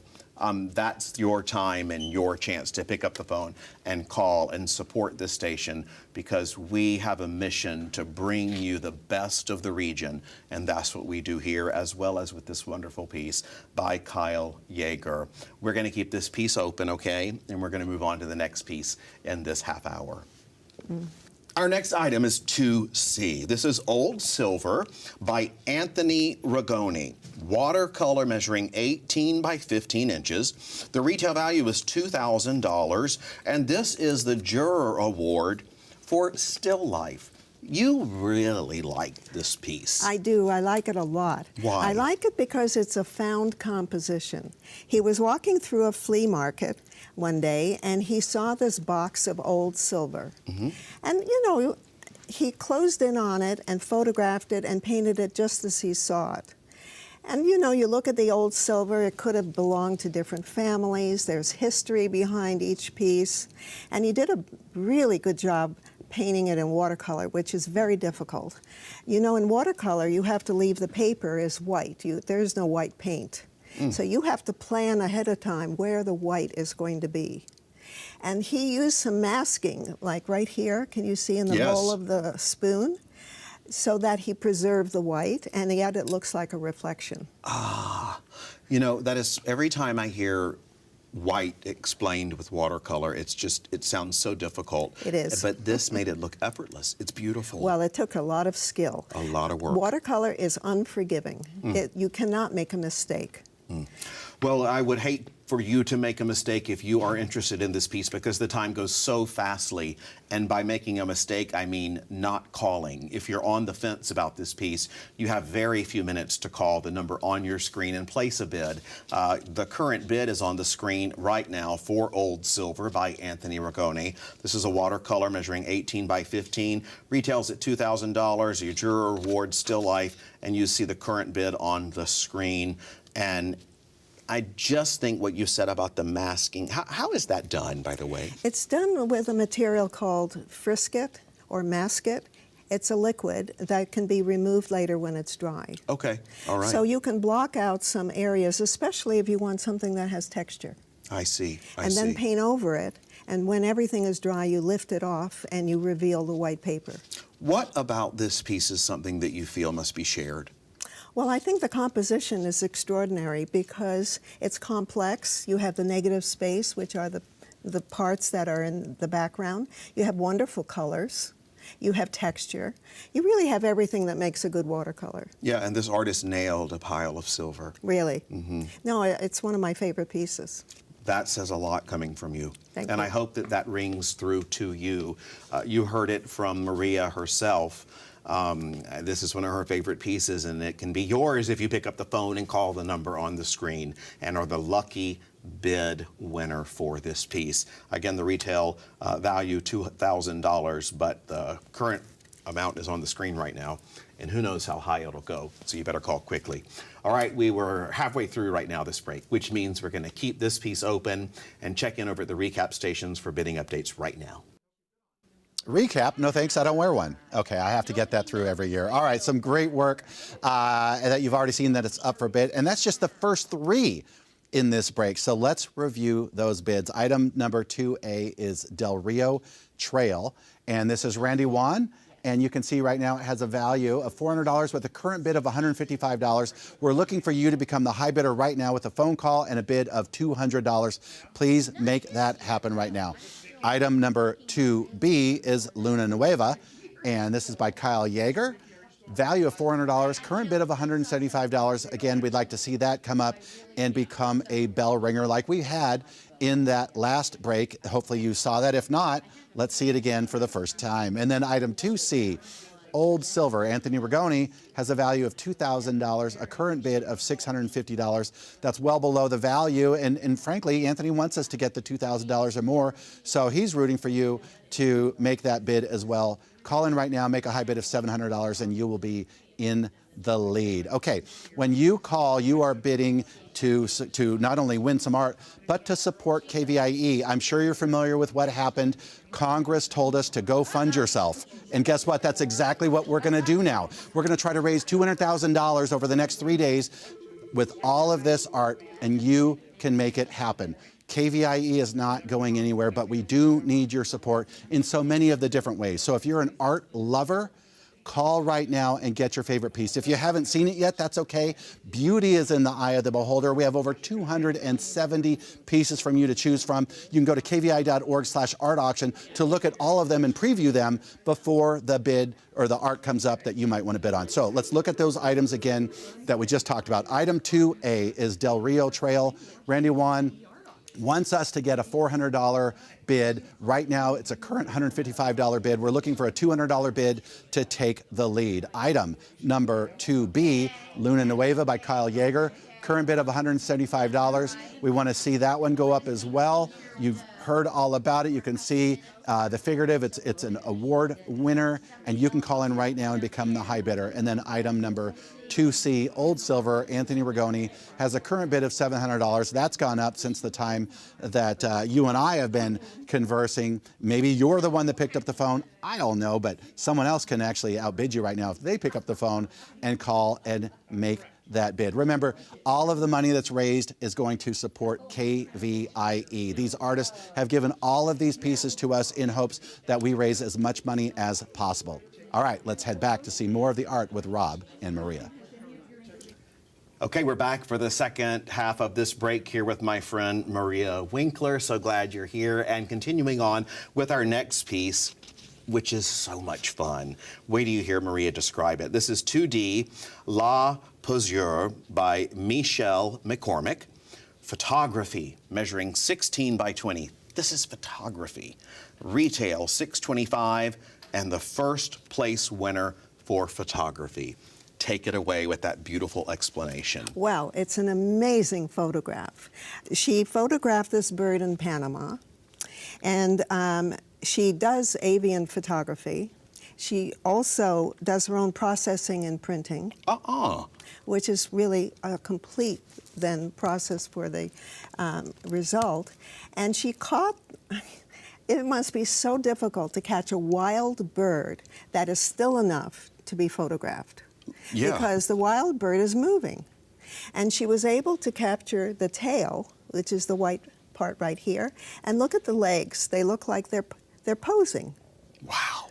That's your time and your chance to pick up the phone and call and support this station, because we have a mission to bring you the best of the region, and that's what we do here, as well as with this wonderful piece by Kyle Yeager. We're going to keep this piece open, okay? And we're going to move on to the next piece in this half hour. Our next item is 2C. This is Old Silver by Anthony Ragoni. Watercolor measuring 18 by 15 inches. The retail value is $2,000, and this is the Juror Award for Still Life. You really like this piece. I do. I like it a lot. Why? I like it because it's a found composition. He was walking through a flea market one day, and he saw this box of old silver. And, you know, he closed in on it and photographed it and painted it just as he saw it. And, you know, you look at the old silver, it could have belonged to different families. There's history behind each piece. And he did a really good job painting it in watercolor, which is very difficult. You know, in watercolor, you have to leave the paper as white. There's no white paint. So you have to plan ahead of time where the white is going to be. And he used some masking, like right here, can you see in the bowl of the spoon? So that he preserved the white, and yet it looks like a reflection. Ah, you know, that is, every time I hear white explained with watercolor, it's just, it sounds so difficult. It is. But this made it look effortless. It's beautiful. Well, it took a lot of skill. A lot of work. Watercolor is unforgiving. You cannot make a mistake. Well, I would hate for you to make a mistake if you are interested in this piece, because the time goes so fastly. And by making a mistake, I mean not calling. If you're on the fence about this piece, you have very few minutes to call the number on your screen and place a bid. The current bid is on the screen right now for Old Silver by Anthony Ragoni. This is a watercolor measuring 18 by 15, retails at $2,000, your Juror Award Still Life, and you see the current bid on the screen. And I just think what you said about the masking, how is that done, by the way? It's done with a material called frisket or masket. It's a liquid that can be removed later when it's dry. Okay, all right. So you can block out some areas, especially if you want something that has texture. I see, and then paint over it, and when everything is dry, you lift it off and you reveal the white paper. What about this piece is something that you feel must be shared? Well, I think the composition is extraordinary because it's complex. You have the negative space, which are the parts that are in the background. You have wonderful colors. You have texture. You really have everything that makes a good watercolor. Yeah, and this artist nailed a pile of silver. Really? No, it's one of my favorite pieces. That says a lot coming from you. Thank and you. I hope that that rings through to you. You heard it from Maria herself. This is one of her favorite pieces, and it can be yours if you pick up the phone and call the number on the screen and are the lucky bid winner for this piece. Again, the retail value $2,000, but the current amount is on the screen right now, and who knows how high it'll go, so you better call quickly. All right, we were halfway through right now this break, which means we're going to keep this piece open and check in over at the recap stations for bidding updates right now. Recap? No thanks, I don't wear one. Okay, I have to get that through every year. All right, some great work that you've already seen that it's up for bid, and that's just the first three in this break. So let's review those bids. Item number 2A is Del Rio Trail, and this is Randy Wan. And you can see right now it has a value of $400 with a current bid of $155. We're looking for you to become the high bidder right now with a phone call and a bid of $200. Please make that happen right now. Item number 2B is Luna Nueva, and this is by Kyle Yeager. Value of $400, current bid of $175. Again, we'd like to see that come up and become a bell ringer like we had in that last break. Hopefully you saw that. If not, let's see it again for the first time. And then item 2C, Old Silver, Anthony Ragoni, has a value of $2,000, a current bid of $650. That's well below the value, and frankly, Anthony wants us to get the $2,000 or more, so he's rooting for you to make that bid as well. Call in right now, make a high bid of $700, and you will be in the lead. Okay, when you call, you are bidding to not only win some art, but to support KVIE. I'm sure you're familiar with what happened. Congress told us to go fund yourself. And guess what? That's exactly what we're going to do now. We're going to try to raise $200,000 over the next 3 days with all of this art, and you can make it happen. KVIE is not going anywhere, but we do need your support in so many of the different ways. So if you're an art lover, call right now and get your favorite piece. If you haven't seen it yet, that's okay. Beauty is in the eye of the beholder. We have over 270 pieces from you to choose from. You can go to kvie.org/art auction to look at all of them and preview them before the bid or the art comes up that you might want to bid on. So let's look at those items again that we just talked about. Item 2A is Del Rio Trail. Randy Juan wants us to get a $400 bid. Right now, it's a current $155 bid. We're looking for a $200 bid to take the lead. Item number 2B, Luna Nueva by Kyle Yeager. Current bid of $175. We want to see that one go up as well. You've heard all about it. You can see the figurative. It's an award winner, and you can call in right now and become the high bidder. And then item number 2C, Old Silver, Anthony Rigoni, has a current bid of $700. That's gone up since the time that you and I have been conversing. Maybe you're the one that picked up the phone. I don't know, but someone else can actually outbid you right now if they pick up the phone and call and make that bid. Remember, all of the money that's raised is going to support KVIE. These artists have given all of these pieces to us in hopes that we raise as much money as possible. All right, let's head back to see more of the art with Rob and Maria. Okay, we're back for the second half of this break here with my friend Maria Winkler. So glad you're here, and continuing on with our next piece, which is so much fun. Wait till you hear Maria describe it. This is 2D La Posure by Michelle McCormick. Photography, measuring 16 by 20. This is photography. Retail, $625, and the first place winner for photography. Take it away with that beautiful explanation. Well, it's an amazing photograph. She photographed this bird in Panama, and she does avian photography. She also does her own processing and printing, which is really a complete then process for the result. And she caught, it must be so difficult to catch a wild bird that is still enough to be photographed. Yeah. Because the wild bird is moving. And she was able to capture the tail, which is the white part right here, and look at the legs. They look like they're posing. Wow.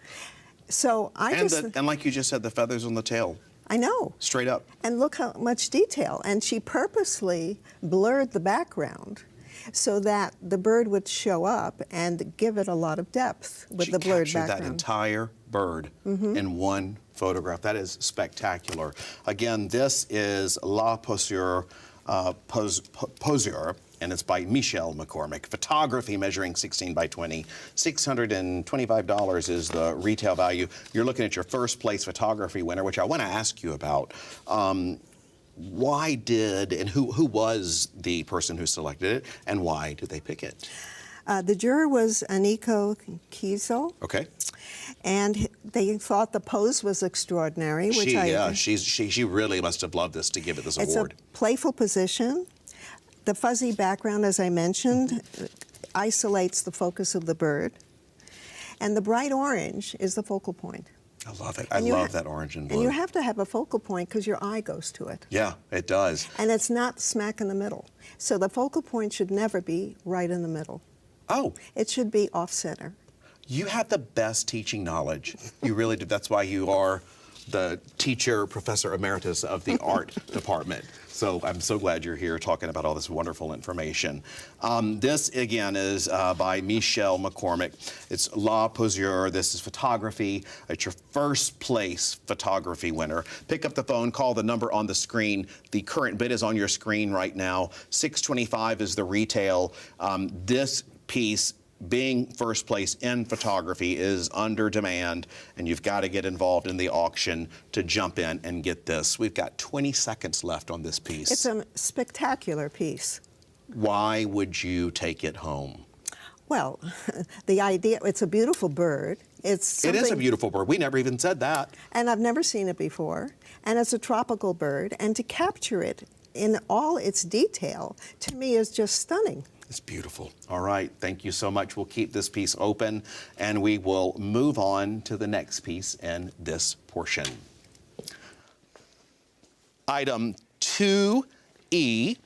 So and like you just said, the feathers on the tail. I know. Straight up. And look how much detail. And she purposely blurred the background so that the bird would show up and give it a lot of depth with the blurred background. She captured that entire bird in one photograph. That is spectacular. Again, this is La Posure, Posure, and it's by Michelle McCormick. Photography, measuring 16 by 20. $625 is the retail value. You're looking at your first place photography winner, which I want to ask you about. Why did, and who was the person who selected it, and why did they pick it? The juror was Aniko Kiesel. Okay. And they thought the pose was extraordinary, which she really must have loved this to give it this award. It's a playful position. The fuzzy background, as I mentioned, isolates the focus of the bird. And the bright orange is the focal point. I love it. I love that orange and blue. And you have to have a focal point because your eye goes to it. Yeah, it does. And it's not smack in the middle. So the focal point should never be right in the middle. Oh. It should be off-center. You have the best teaching knowledge. You really do. That's why you are the teacher, professor emeritus of the art department. So I'm so glad you're here talking about all this wonderful information. This, again, is by Michelle McCormick. It's La Posure. This is photography. It's your first place photography winner. Pick up the phone, call the number on the screen. The current bid is on your screen right now. $625 is the retail. This piece, being first place in photography, is under demand, and you've got to get involved in the auction to jump in and get this. We've got 20 seconds left on this piece. It's a spectacular piece. Why would you take it home? Well, the idea, it's a beautiful bird. It is a beautiful bird. We never even said that. And I've never seen it before. And it's a tropical bird. And to capture it in all its detail, to me is just stunning. It's beautiful. All right, thank you so much. We'll keep this piece open and we will move on to the next piece in this portion. Item 2E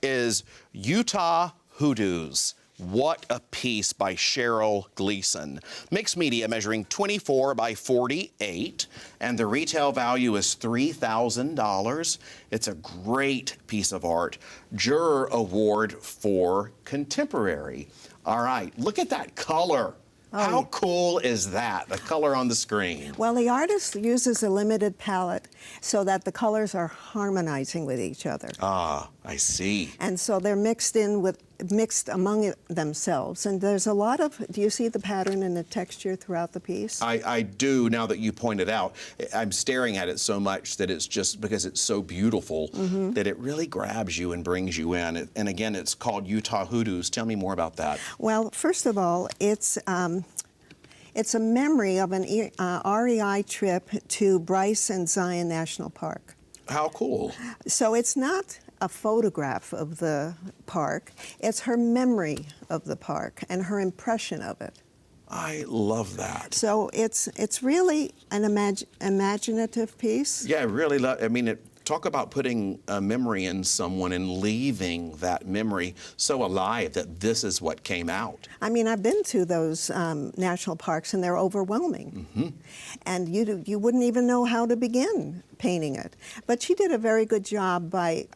is Utah Hoodoos. What a Piece by Cheryl Gleason. Mixed media measuring 24 by 48, and the retail value is $3,000. It's a great piece of art. Juror Award for Contemporary. All right, look at that color. How cool is that, the color on the screen? Well, the artist uses a limited palette so that the colors are harmonizing with each other. Ah, I see. And so they're mixed among themselves. And there's a lot of, do you see the pattern and the texture throughout the piece? I do, now that you pointed out. I'm staring at it so much that it's just because it's so beautiful that it really grabs you and brings you in. And again, it's called Utah Hoodoos. Tell me more about that. Well, first of all, it's a memory of an REI trip to Bryce and Zion National Park. How cool. So it's not a photograph of the park, it's her memory of the park and her impression of it. I love that. So it's really an imaginative piece. Yeah, I really love, I mean, talk about putting a memory in someone and leaving that memory so alive that this is what came out. I mean, I've been to those national parks and they're overwhelming. And you wouldn't even know how to begin painting it. But she did a very good job by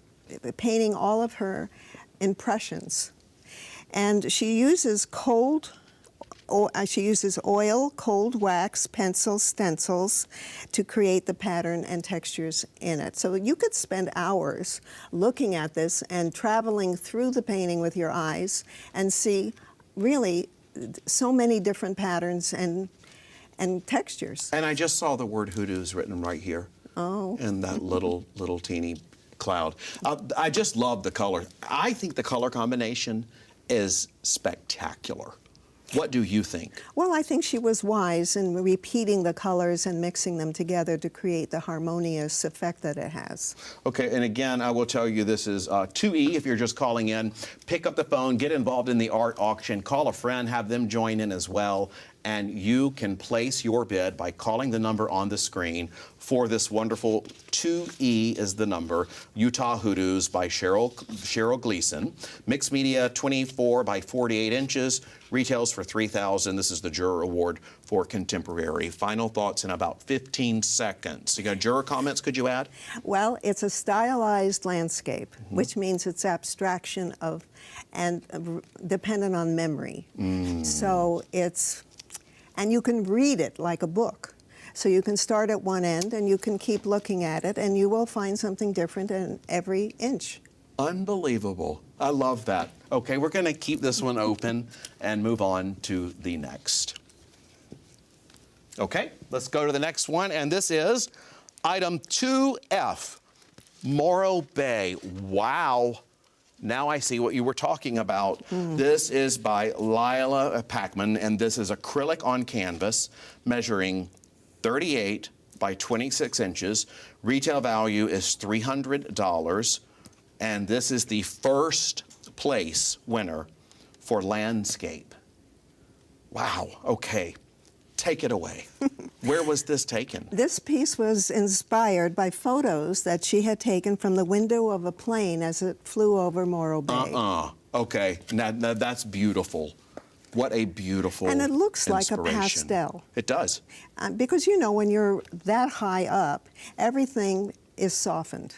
painting all of her impressions. And she uses oil, cold wax, pencils, stencils to create the pattern and textures in it. So you could spend hours looking at this and traveling through the painting with your eyes and see really so many different patterns and textures. And I just saw the word hoodoos written right here. Oh. In that little teeny cloud. I just love the color. I think the color combination is spectacular. What do you think? Well, I think she was wise in repeating the colors and mixing them together to create the harmonious effect that it has. Okay, and again, I will tell you this is 2E if you're just calling in. Pick up the phone, get involved in the art auction, call a friend, have them join in as well, and you can place your bid by calling the number on the screen for this wonderful 2E is the number, Utah Hoodoos by Cheryl Gleason. Mixed media, 24 by 48 inches, retails for $3,000. This is the Juror Award for Contemporary. Final thoughts in about 15 seconds. You got juror comments, could you add? Well, it's a stylized landscape, which means it's abstraction of and dependent on memory. So and you can read it like a book. So you can start at one end and you can keep looking at it and you will find something different in every inch. Unbelievable. I love that. Okay, we're going to keep this one open and move on to the next. Okay, let's go to the next one, and this is item 2F, Morro Bay. Wow. Now I see what you were talking about. This is by Lila Packman, and this is acrylic on canvas measuring 38 by 26 inches. Retail value is $300, and this is the first place winner for landscape. Wow, okay, take it away. Where was this taken? This piece was inspired by photos that she had taken from the window of a plane as it flew over Morro Bay. Okay, now that's beautiful. What a beautiful And it looks like a inspiration. pastel. It does. Because, you know, when you're that high up, everything is softened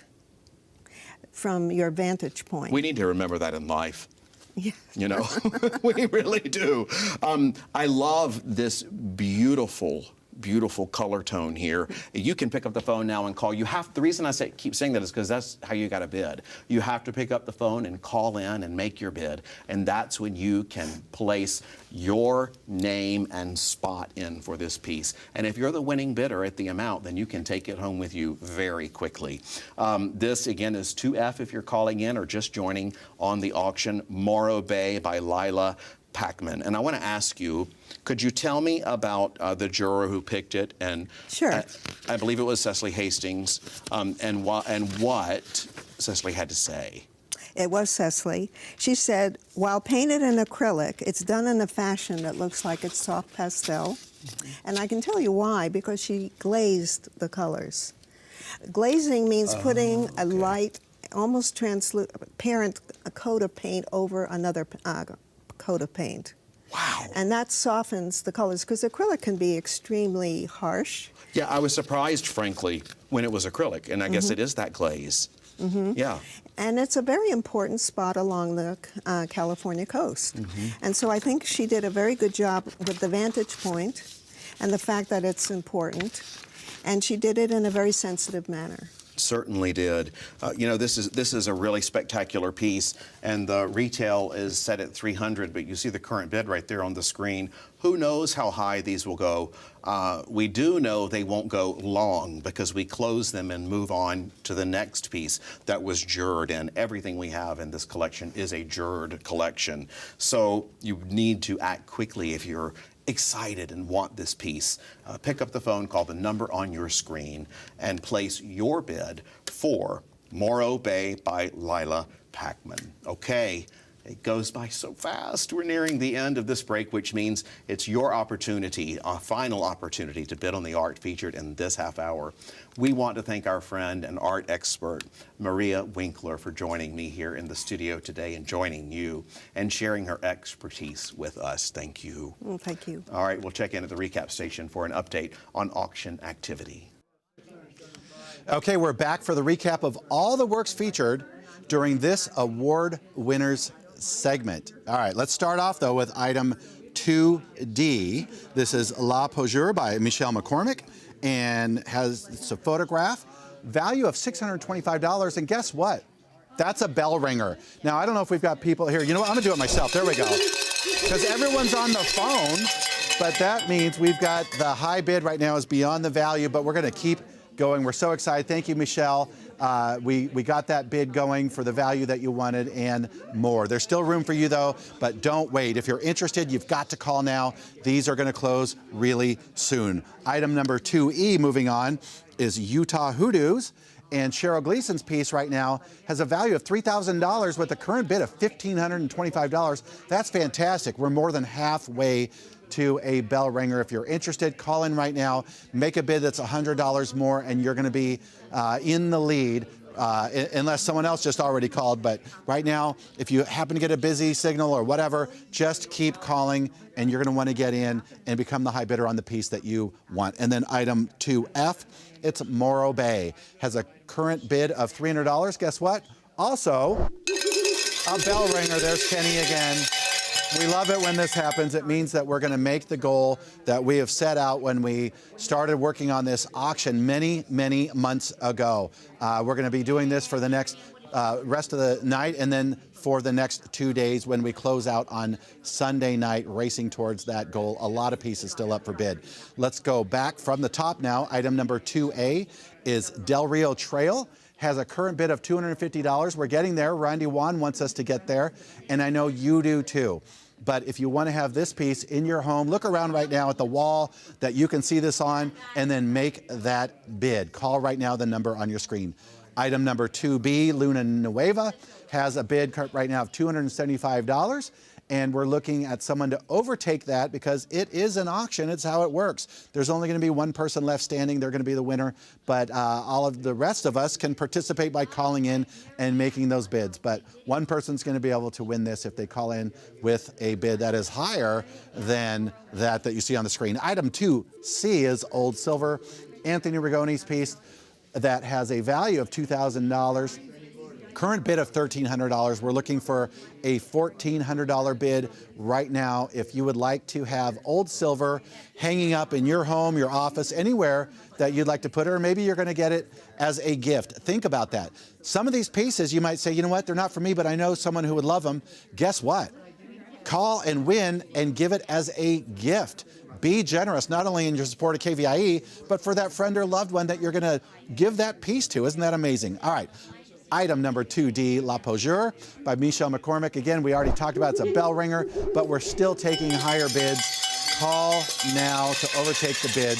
from your vantage point. We need to remember that in life. Yeah. You know, we really do. I love this beautiful color tone here. You can pick up the phone now and call. The reason I keep saying that is because that's how you got to bid. You have to pick up the phone and call in and make your bid, and that's when you can place your name and spot in for this piece. And if you're the winning bidder at the amount, then you can take it home with you very quickly. This again is 2F if you're calling in or just joining on the auction. Morro Bay by Lila Packman. And I want to ask you, could you tell me about the juror who picked it? And Sure. I believe it was Cecily Hastings. And what Cecily had to say. It was Cecily. She said, while painted in acrylic, it's done in a fashion that looks like it's soft pastel. And I can tell you why, because she glazed the colors. Glazing means putting a light, almost transparent coat of paint over another coat of paint. Wow. And that softens the colors, because acrylic can be extremely harsh. Yeah, I was surprised, frankly, when it was acrylic, and I guess it is that glaze. Yeah. And it's a very important spot along the California coast. And so I think she did a very good job with the vantage point and the fact that it's important. And she did it in a very sensitive manner. Certainly did. You know, this is a really spectacular piece, and the retail is set at $300, but you see the current bid right there on the screen. Who knows how high these will go? We do know they won't go long, because we close them and move on to the next piece that was jeweled, and everything we have in this collection is a jeweled collection. So you need to act quickly if you're excited and want this piece. Pick up the phone, call the number on your screen, and place your bid for Morro Bay by Lila Packman. Okay, it goes by so fast. We're nearing the end of this break, which means it's your opportunity, a final opportunity, to bid on the art featured in this half hour. We want to thank our friend and art expert, Maria Winkler, for joining me here in the studio today and joining you and sharing her expertise with us. Thank you. Well, thank you. All right, we'll check in at the recap station for an update on auction activity. Okay, we're back for the recap of all the works featured during this award winners segment. All right, let's start off though with item 2D. This is La Posure by Michelle McCormick, and it's a photograph, value of $625, and guess what? That's a bell ringer. Now, I don't know if we've got people here. You know what, I'm gonna do it myself. There we go. Because everyone's on the phone, but that means we've got the high bid right now is beyond the value, but we're gonna keep going. We're so excited. Thank you, Michelle. We got that bid going for the value that you wanted and more. There's still room for you though, but don't wait. If you're interested, you've got to call now. These are going to close really soon. Item number 2E, moving on, is Utah Hoodoos. And Cheryl Gleason's piece right now has a value of $3,000 with a current bid of $1,525. That's fantastic. We're more than halfway to a bell ringer. If you're interested, call in right now, make a bid that's $100 more, and you're going to be in the lead, unless someone else just already called. But right now, if you happen to get a busy signal or whatever, just keep calling, and you're going to want to get in and become the high bidder on the piece that you want. And then item 2F, it's Morro Bay. Has a current bid of $300. Guess what? Also, a bell ringer. There's Kenny again. We love it when this happens. It means that we're going to make the goal that we have set out when we started working on this auction many, many months ago. We're going to be doing this for the next rest of the night, and then for the next 2 days when we close out on Sunday night, racing towards that goal. A lot of pieces still up for bid. Let's go back from the top now. Item number 2A is Del Rio Trail. Has a current bid of $250. We're getting there. Randy Wan wants us to get there, and I know you do too. But if you want to have this piece in your home, look around right now at the wall that you can see this on, and then make that bid. Call right now the number on your screen. Item number 2B, Luna Nueva, has a bid right now of $275. And we're looking at someone to overtake that because it is an auction. It's how it works. There's only going to be one person left standing. They're going to be the winner. But all of the rest of us can participate by calling in and making those bids. But one person's going to be able to win this if they call in with a bid that is higher than that you see on the screen. Item 2C is Old Silver, Anthony Rigoni's piece that has a value of $2,000. Current bid of $1,300. We're looking for a $1,400 bid right now. If you would like to have Old Silver hanging up in your home, your office, anywhere that you'd like to put it, or maybe you're going to get it as a gift. Think about that. Some of these pieces you might say, you know what, they're not for me, but I know someone who would love them. Guess what? Call and win and give it as a gift. Be generous, not only in your support of KVIE, but for that friend or loved one that you're going to give that piece to. Isn't that amazing? All right. Item number 2D, La Posure by Michelle McCormick. Again, we already talked about it's a bell ringer, but we're still taking higher bids. Call now to overtake the bid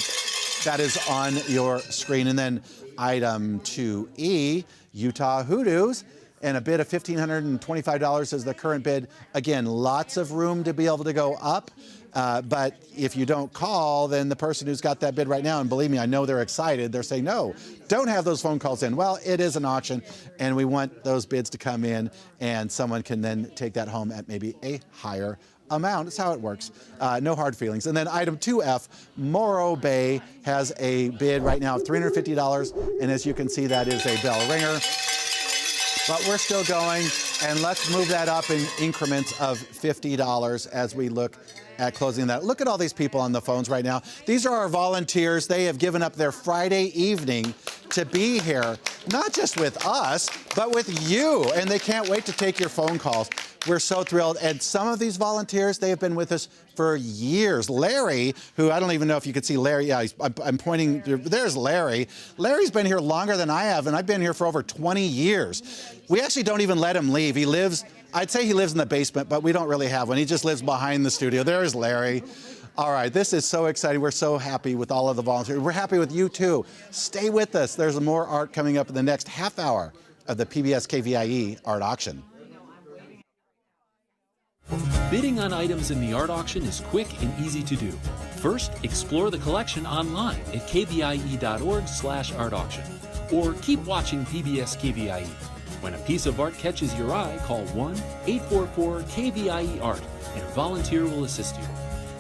that is on your screen. And then item 2E, Utah Hoodoos, and a bid of $1,525 is the current bid. Again, lots of room to be able to go up. But if you don't call, then the person who's got that bid right now, and believe me, I know they're excited, they're saying, no, don't have those phone calls in. Well, it is an auction, and we want those bids to come in, and someone can then take that home at maybe a higher amount. That's how it works. No hard feelings. And then item 2F, Morro Bay has a bid right now of $350, and as you can see, that is a bell ringer. But we're still going, and let's move that up in increments of $50 as we look at closing that. Look at all these people on the phones right now. These are our volunteers. They have given up their Friday evening to be here, not just with us, but with you, and they can't wait to take your phone calls. We're so thrilled, and some of these volunteers, they have been with us for years. Larry, who I don't even know if you could see Larry. Yeah, I'm pointing, there's Larry. Larry's been here longer than I have, and I've been here for over 20 years. We actually don't even let him leave. He lives, I'd say he lives in the basement, but we don't really have one. He just lives behind the studio. There's Larry. All right, this is so exciting. We're so happy with all of the volunteers. We're happy with you too. Stay with us. There's more art coming up in the next half hour of the PBS KVIE art auction. Bidding on items in the art auction is quick and easy to do. First, explore the collection online at kvie.org/art auction, or keep watching PBS KVIE. When a piece of art catches your eye, call 1-844-KVIE-ART and a volunteer will assist you.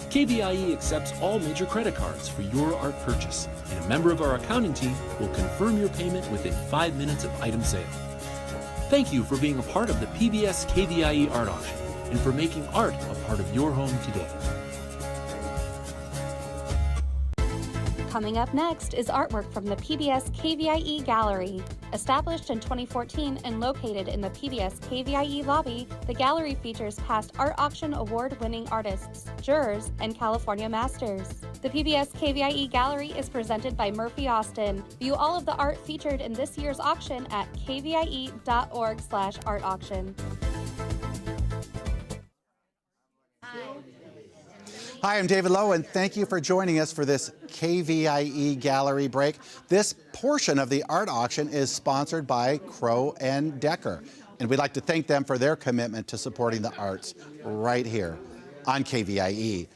KVIE accepts all major credit cards for your art purchase, and a member of our accounting team will confirm your payment within 5 minutes of item sale. Thank you for being a part of the PBS KVIE art auction and for making art a part of your home today. Coming up next is artwork from the PBS KVIE Gallery. Established in 2014 and located in the PBS KVIE lobby, the gallery features past art auction award-winning artists, jurors, and California masters. The PBS KVIE Gallery is presented by Murphy Austin. View all of the art featured in this year's auction at kvie.org/art auction. Hi, I'm David Lowe, and thank you for joining us for this KVIE Gallery break. This portion of the art auction is sponsored by Crow and Decker, and we'd like to thank them for their commitment to supporting the arts right here on KVIE.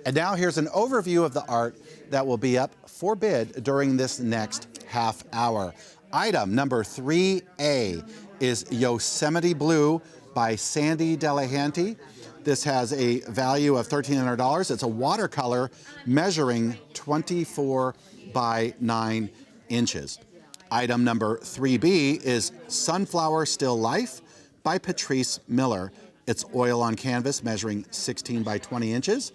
And now here's an overview of the art that will be up for bid during this next half hour. Item number 3A is Yosemite Blue by Sandy Delahanty. This has a value of $1,300. It's a watercolor measuring 24 by 9 inches. Item number 3B is Sunflower Still Life by Patrice Miller. It's oil on canvas measuring 16 by 20 inches.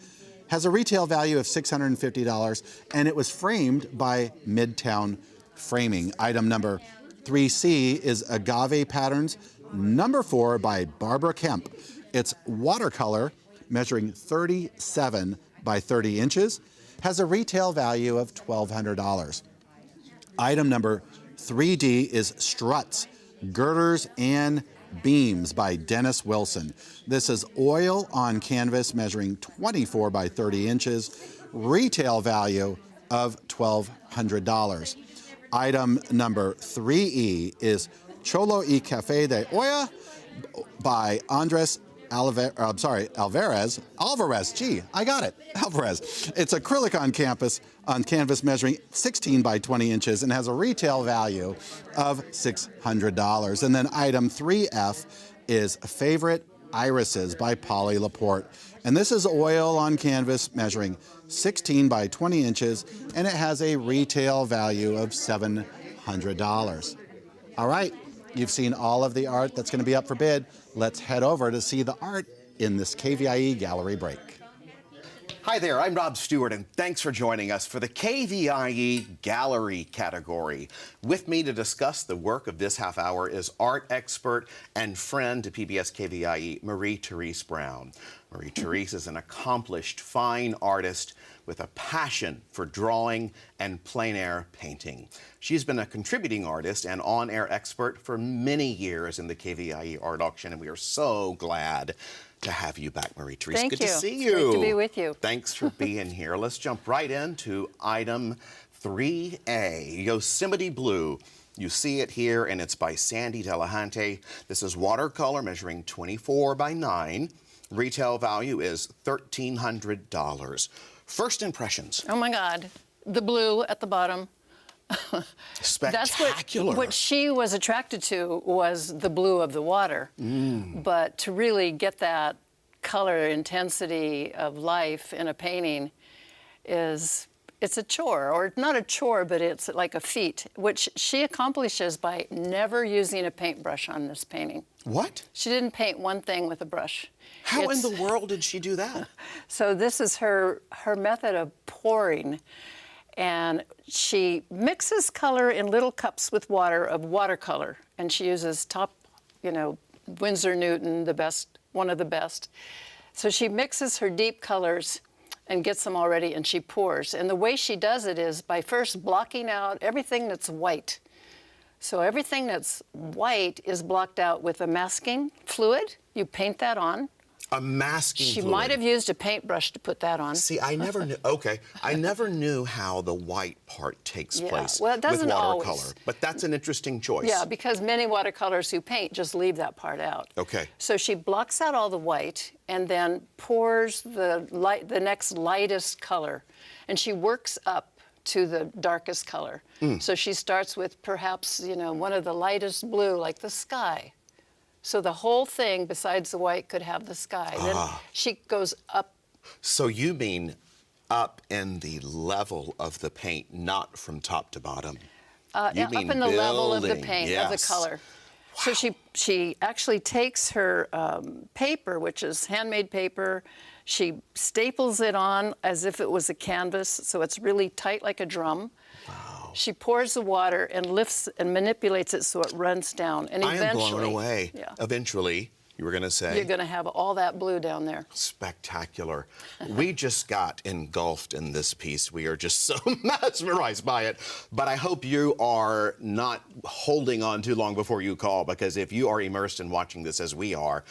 Has a retail value of $650, and it was framed by Midtown Framing. Item number 3C is Agave Patterns number 4 by Barbara Kemp. It's watercolor measuring 37 by 30 inches, has a retail value of $1,200. Item number 3D is Struts, Girders and Beams by Dennis Wilson. This is oil on canvas measuring 24 by 30 inches, retail value of $1,200. Item number 3E is Cholo y Café de Olla by Andres Alvarez. Gee, I got it. Alvarez. It's acrylic on canvas measuring 16 by 20 inches and has a retail value of $600. And then item 3F is Favorite Irises by Polly Laporte. And this is oil on canvas measuring 16 by 20 inches, and it has a retail value of $700. All right. You've seen all of the art that's going to be up for bid. Let's head over to see the art in this KVIE Gallery break. Hi there, I'm Rob Stewart, and thanks for joining us for the KVIE Gallery category. With me to discuss the work of this half hour is art expert and friend to PBS KVIE, Marie-Therese Brown. Marie-Therese is an accomplished, fine artist with a passion for drawing and plein air painting. She's been a contributing artist and on-air expert for many years in the KVIE art auction, and we are so glad to have you back, Marie-Therese. Thank Good you. to see you. Great to be with you. Thanks for being here. Let's jump right into item 3A, Yosemite Blue. You see it here, and it's by Sandy Delahante. This is watercolor measuring 24 by 9. Retail value is $1,300. First impressions. Oh my God, the blue at the bottom. Spectacular. That's what she was attracted to, was the blue of the water. But to really get that color intensity of life in a painting it's a chore, or not a chore, but it's like a feat, which she accomplishes by never using a paintbrush on this painting. What? She didn't paint one thing with a brush. How in the world did she do that? So this is her method of pouring. And she mixes color in little cups with water of watercolor. And she uses top, Winsor Newton, one of the best. So she mixes her deep colors and gets them all ready, and she pours. And the way she does it is by first blocking out everything that's white. So everything that's white is blocked out with a masking fluid. You paint that on. A masking She fluid. might have used a paintbrush to put that on. See, I never knew. Okay, I never knew how the white part takes place well, it doesn't with watercolor. always. But that's an interesting choice. Yeah, because many watercolors who paint just leave that part out. Okay. So she blocks out all the white and then pours the next lightest color, and she works up to the darkest color. So she starts with perhaps one of the lightest blue, like the sky. So the whole thing, besides the white, could have the sky. Then she goes up. So you mean up in the level of the paint, not from top to bottom? You Up mean in the level of the building, paint, of the yes. color. So she actually takes her paper, which is handmade paper, she staples it on as if it was a canvas, so it's really tight like a drum. Wow. She pours the water and lifts and manipulates it so it runs down. And I eventually, am blown away. Yeah, Eventually, you were going to say? you're going to have all that blue down there. Spectacular. We just got engulfed in this piece. We are just so mesmerized by it. But I hope you are not holding on too long before you call, because if you are immersed in watching this as we are,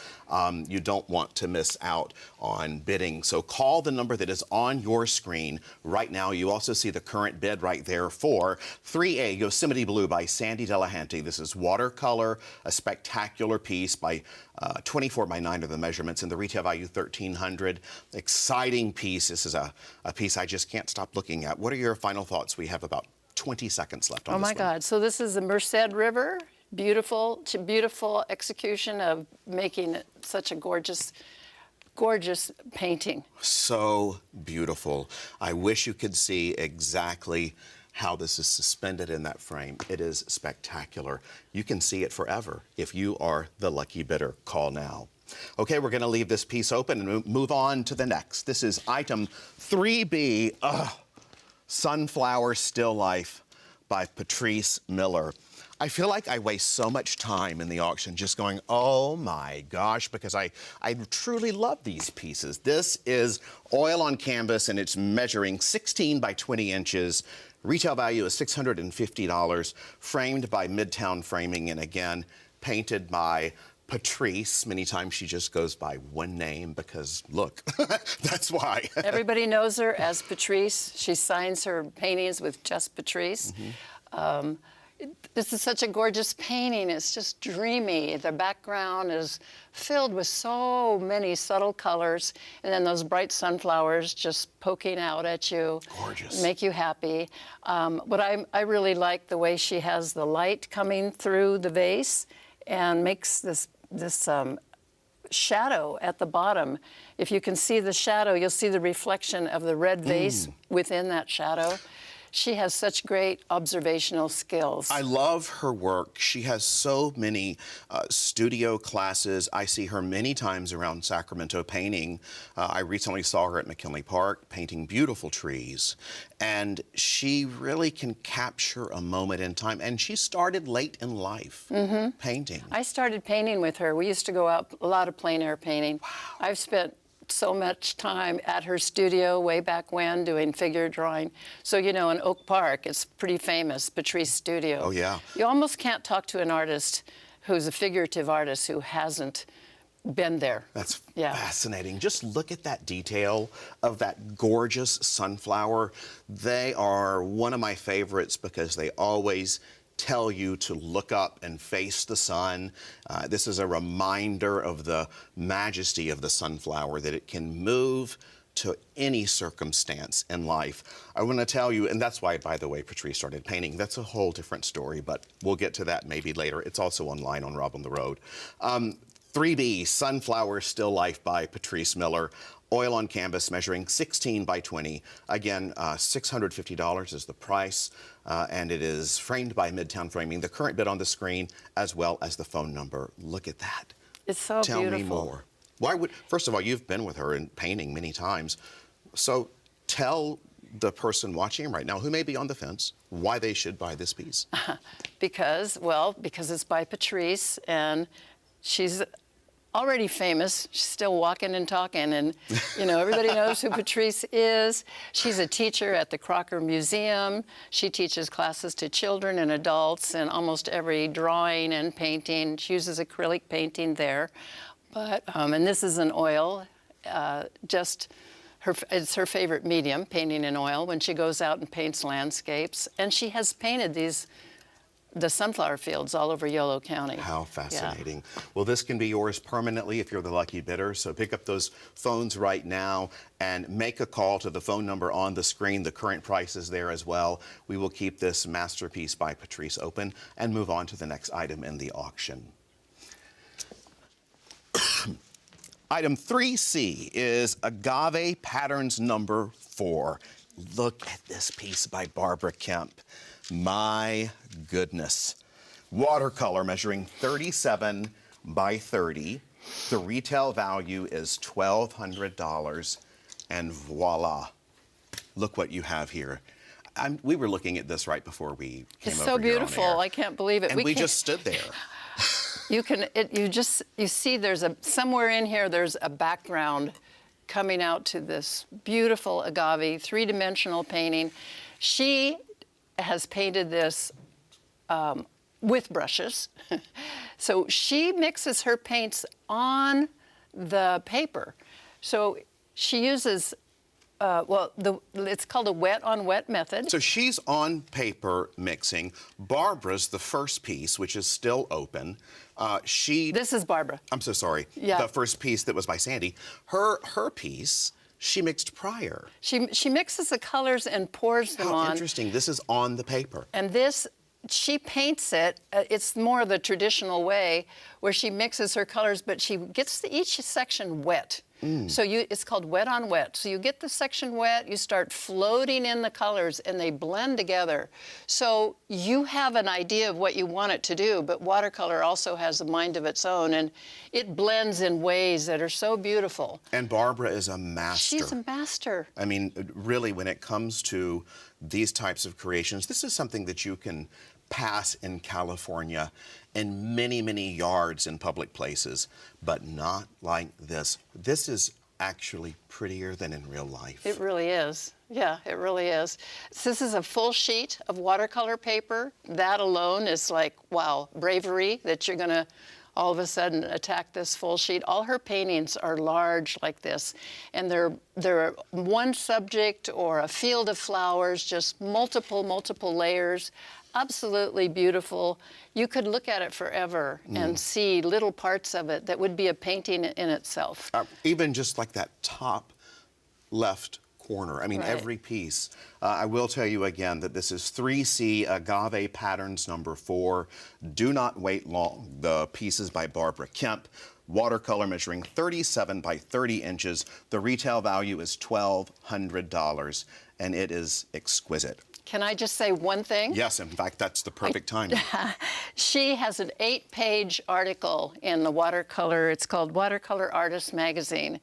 you don't want to miss out on bidding. So call the number that is on your screen right now. You also see the current bid right there for 3A Yosemite Blue by Sandy Delahante. This is watercolor, a spectacular piece by 24 by 9 are the measurements, and the retail value $1,300. Exciting piece. This is a piece I just can't stop looking at. What are your final thoughts? We have about 20 seconds left on Oh this my one. God. So this is the Merced River. Beautiful execution of making it such a gorgeous painting. So beautiful. I wish you could see exactly how this is suspended in that frame. It is spectacular. You can see it forever if you are the lucky bidder. Call now. Okay, we're going to leave this piece open and move on to the next. This is item 3B, Sunflower Still Life by Patrice Miller. I feel like I waste so much time in the auction just going, oh my gosh, because I truly love these pieces. This is oil on canvas, and it's measuring 16 by 20 inches. Retail value is $650, framed by Midtown Framing, and again, painted by Patrice. Many times she just goes by one name because, look, that's why. Everybody knows her as Patrice. She signs her paintings with just Patrice. This is such a gorgeous painting. It's just dreamy. The background is filled with so many subtle colors, and then those bright sunflowers just poking out at you. Gorgeous. Make you happy. But I really like the way she has the light coming through the vase and makes this shadow at the bottom. If you can see the shadow, you'll see the reflection of the red vase within that shadow. She has such great observational skills. I love her work. She has so many studio classes. I see her many times around Sacramento painting. I recently saw her at McKinley Park painting beautiful trees. And she really can capture a moment in time. And she started late in life painting. I started painting with her. We used to go out a lot of plein air painting. Wow. I've spent so much time at her studio way back when doing figure drawing. So, in Oak Park, it's pretty famous, Patrice Studio. Oh, yeah. You almost can't talk to an artist who's a figurative artist who hasn't been there. That's fascinating. Just look at that detail of that gorgeous sunflower. They are one of my favorites because they always tell you to look up and face the sun. This is a reminder of the majesty of the sunflower, that it can move to any circumstance in life. I want to tell you, and that's why, by the way, Patrice started painting. That's a whole different story, but we'll get to that maybe later. It's also online on Rob on the Road. 3B, Sunflower Still Life by Patrice Miller. Oil on canvas measuring 16 by 20. Again, $650 is the price, and it is framed by Midtown Framing. The current bid on the screen, as well as the phone number. Look at that. It's so Tell beautiful. me more. Why would, first of all, you've been with her in painting many times. So tell the person watching right now who may be on the fence why they should buy this piece. Because it's by Patrice, and she's already famous. She's still walking and talking, and everybody knows who Patrice is. She's a teacher at the Crocker Museum. She teaches classes to children and adults in almost every drawing and painting. She uses acrylic painting there. But, and this is an oil, it's her favorite medium, painting in oil, when she goes out and paints landscapes. And she has painted the sunflower fields all over Yolo County. How fascinating. Yeah. Well, this can be yours permanently if you're the lucky bidder. So pick up those phones right now and make a call to the phone number on the screen. The current price is there as well. We will keep this masterpiece by Patrice open and move on to the next item in the auction. Item 3C is Agave Patterns number 4. Look at this piece by Barbara Kemp. My goodness. Watercolor measuring 37 by 30. The retail value is $1,200. And voila. Look what you have here. We were looking at this right before we came it's over so here on beautiful. air. I can't believe it. And we just stood there. You see there's somewhere in here there's a background coming out to this beautiful agave, three-dimensional painting. She has painted this with brushes. So she mixes her paints on the paper. So she uses it's called a wet-on-wet method. So she's on paper mixing. Barbara's the first piece, which is still open. This is Barbara. I'm so sorry. Yeah. The first piece that was by Sandy. Her piece, she mixed prior. She mixes the colors and pours them on. How interesting. This is on the paper. And this, she paints it. It's more the traditional way where she mixes her colors, but she gets each section wet. So it's called wet on wet. So you get the section wet, you start floating in the colors, and they blend together. So you have an idea of what you want it to do, but watercolor also has a mind of its own, and it blends in ways that are so beautiful. And Barbara is a master. She's a master. I mean, really, when it comes to these types of creations, this is something that you can pass in California in many, many yards in public places, but not like this. This is actually prettier than in real life. It really is. Yeah, it really is. So this is a full sheet of watercolor paper. That alone is like, wow, bravery that you're going to all of a sudden attack this full sheet. All her paintings are large like this, and they're one subject or a field of flowers, just multiple layers. Absolutely beautiful. You could look at it forever and see little parts of it that would be a painting in itself. Even just like that top left corner. I mean, Right. every piece. I will tell you again that this is 3C Agave Patterns number 4. Do not wait long. The piece is by Barbara Kemp. Watercolor measuring 37 by 30 inches. The retail value is $1,200, and it is exquisite. Can I just say one thing? Yes, in fact, that's the perfect time. She has an 8-page article in the watercolor. It's called Watercolor Artist Magazine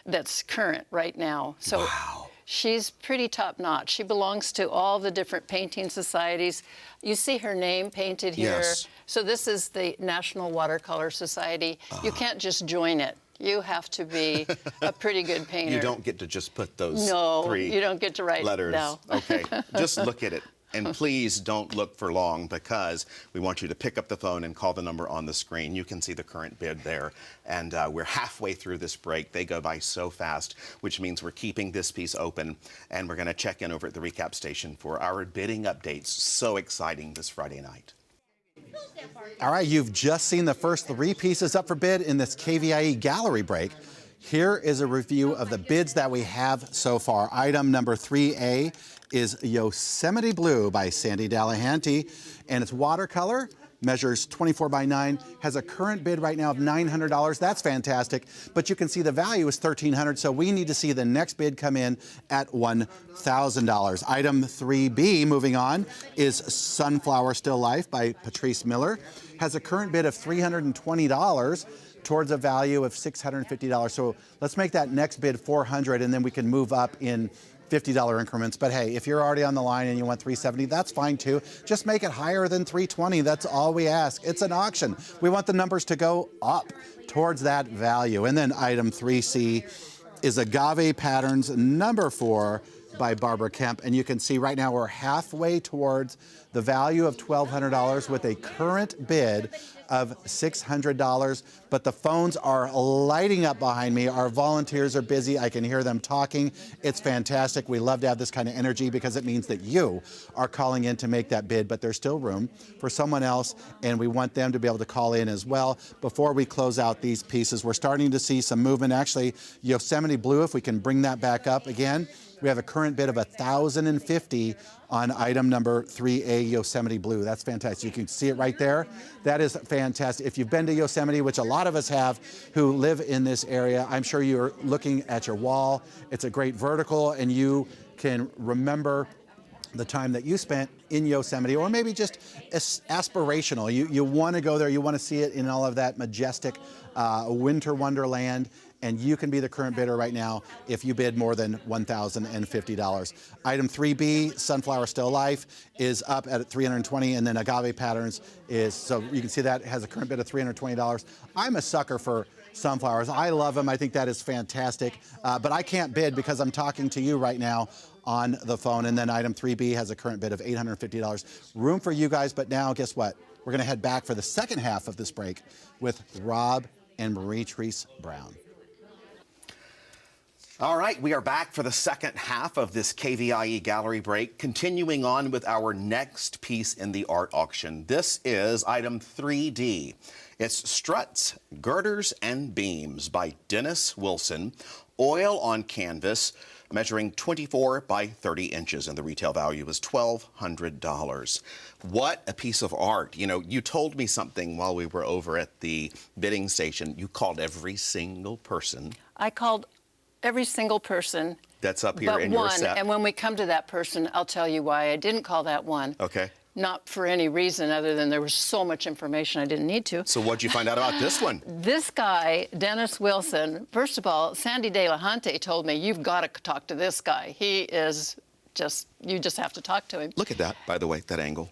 that's current right now. So Wow. She's pretty top-notch. She belongs to all the different painting societies. You see her name painted here. Yes. So this is the National Watercolor Society. You can't just join it. You have to be a pretty good painter. You don't get to just put those No, three you don't get to write letters. no. Okay, just look at it. And please don't look for long, because we want you to pick up the phone and call the number on the screen. You can see the current bid there. And we're halfway through this break. They go by so fast, which means we're keeping this piece open. And we're going to check in over at the recap station for our bidding updates. So exciting this Friday night. All right, you've just seen the first 3 pieces up for bid in this KVIE gallery break. Here is a review of the bids that we have so far. Item number 3A is Yosemite Blue by Sandy Delahanty, and it's watercolor, measures 24 by 9, has a current bid right now of $900. That's fantastic, but you can see the value is $1,300, so we need to see the next bid come in at $1,000. Item 3B, moving on, is Sunflower Still Life by Patrice Miller, has a current bid of $320 towards a value of $650. So let's make that next bid $400, and then we can move up in $50 increments. But hey, if you're already on the line and you want $370, that's fine too. Just make it higher than $320. That's all we ask. It's an auction. We want the numbers to go up towards that value. And then item 3C is Agave Patterns number 4 by Barbara Kemp. And you can see right now we're halfway towards the value of $1,200 with a current bid of $600, but the phones are lighting up behind me. Our volunteers are busy. I can hear them talking. It's fantastic. We love to have this kind of energy because it means that you are calling in to make that bid, but there's still room for someone else, and we want them to be able to call in as well. Before we close out these pieces, we're starting to see some movement. Actually, Yosemite Blue, if we can bring that back up again, we have a current bid of $1,050 on item number 3A, Yosemite Blue. That's fantastic. You can see it right there. That is fantastic. If you've been to Yosemite, which a lot of us have who live in this area, I'm sure you're looking at your wall. It's a great vertical, and you can remember the time that you spent in Yosemite, or maybe just aspirational. You want to go there, you want to see it in all of that majestic winter wonderland, and you can be the current bidder right now if you bid more than $1,050. Item 3B, Sunflower Still Life, is up at $320, and then Agave Patterns is, so you can see that has a current bid of $320. I'm a sucker for sunflowers. I love them. I think that is fantastic, but I can't bid because I'm talking to you right now on the phone. And then item 3B has a current bid of $850. Room for you guys, but now guess what? We're gonna head back for the second half of this break with Rob and Marie-Therese Brown. All right, we are back for the second half of this KVIE gallery break, continuing on with our next piece in the art auction. This is item 3D. It's Struts, Girders, and Beams by Dennis Wilson, oil on canvas, measuring 24 by 30 inches, and the retail value is $1,200. What a piece of art. You know, you told me something while we were over at the bidding station. You called every single person. I called every single person. That's up here but in one, your set. and when we come to that person, I'll tell you why I didn't call that one. Okay. Not for any reason other than there was so much information I didn't need to. So what'd you find out about this one? This guy, Dennis Wilson, first of all, Sandy Delahanty told me, you've got to talk to this guy. He is just, you just have to talk to him. Look at that, by the way, that angle.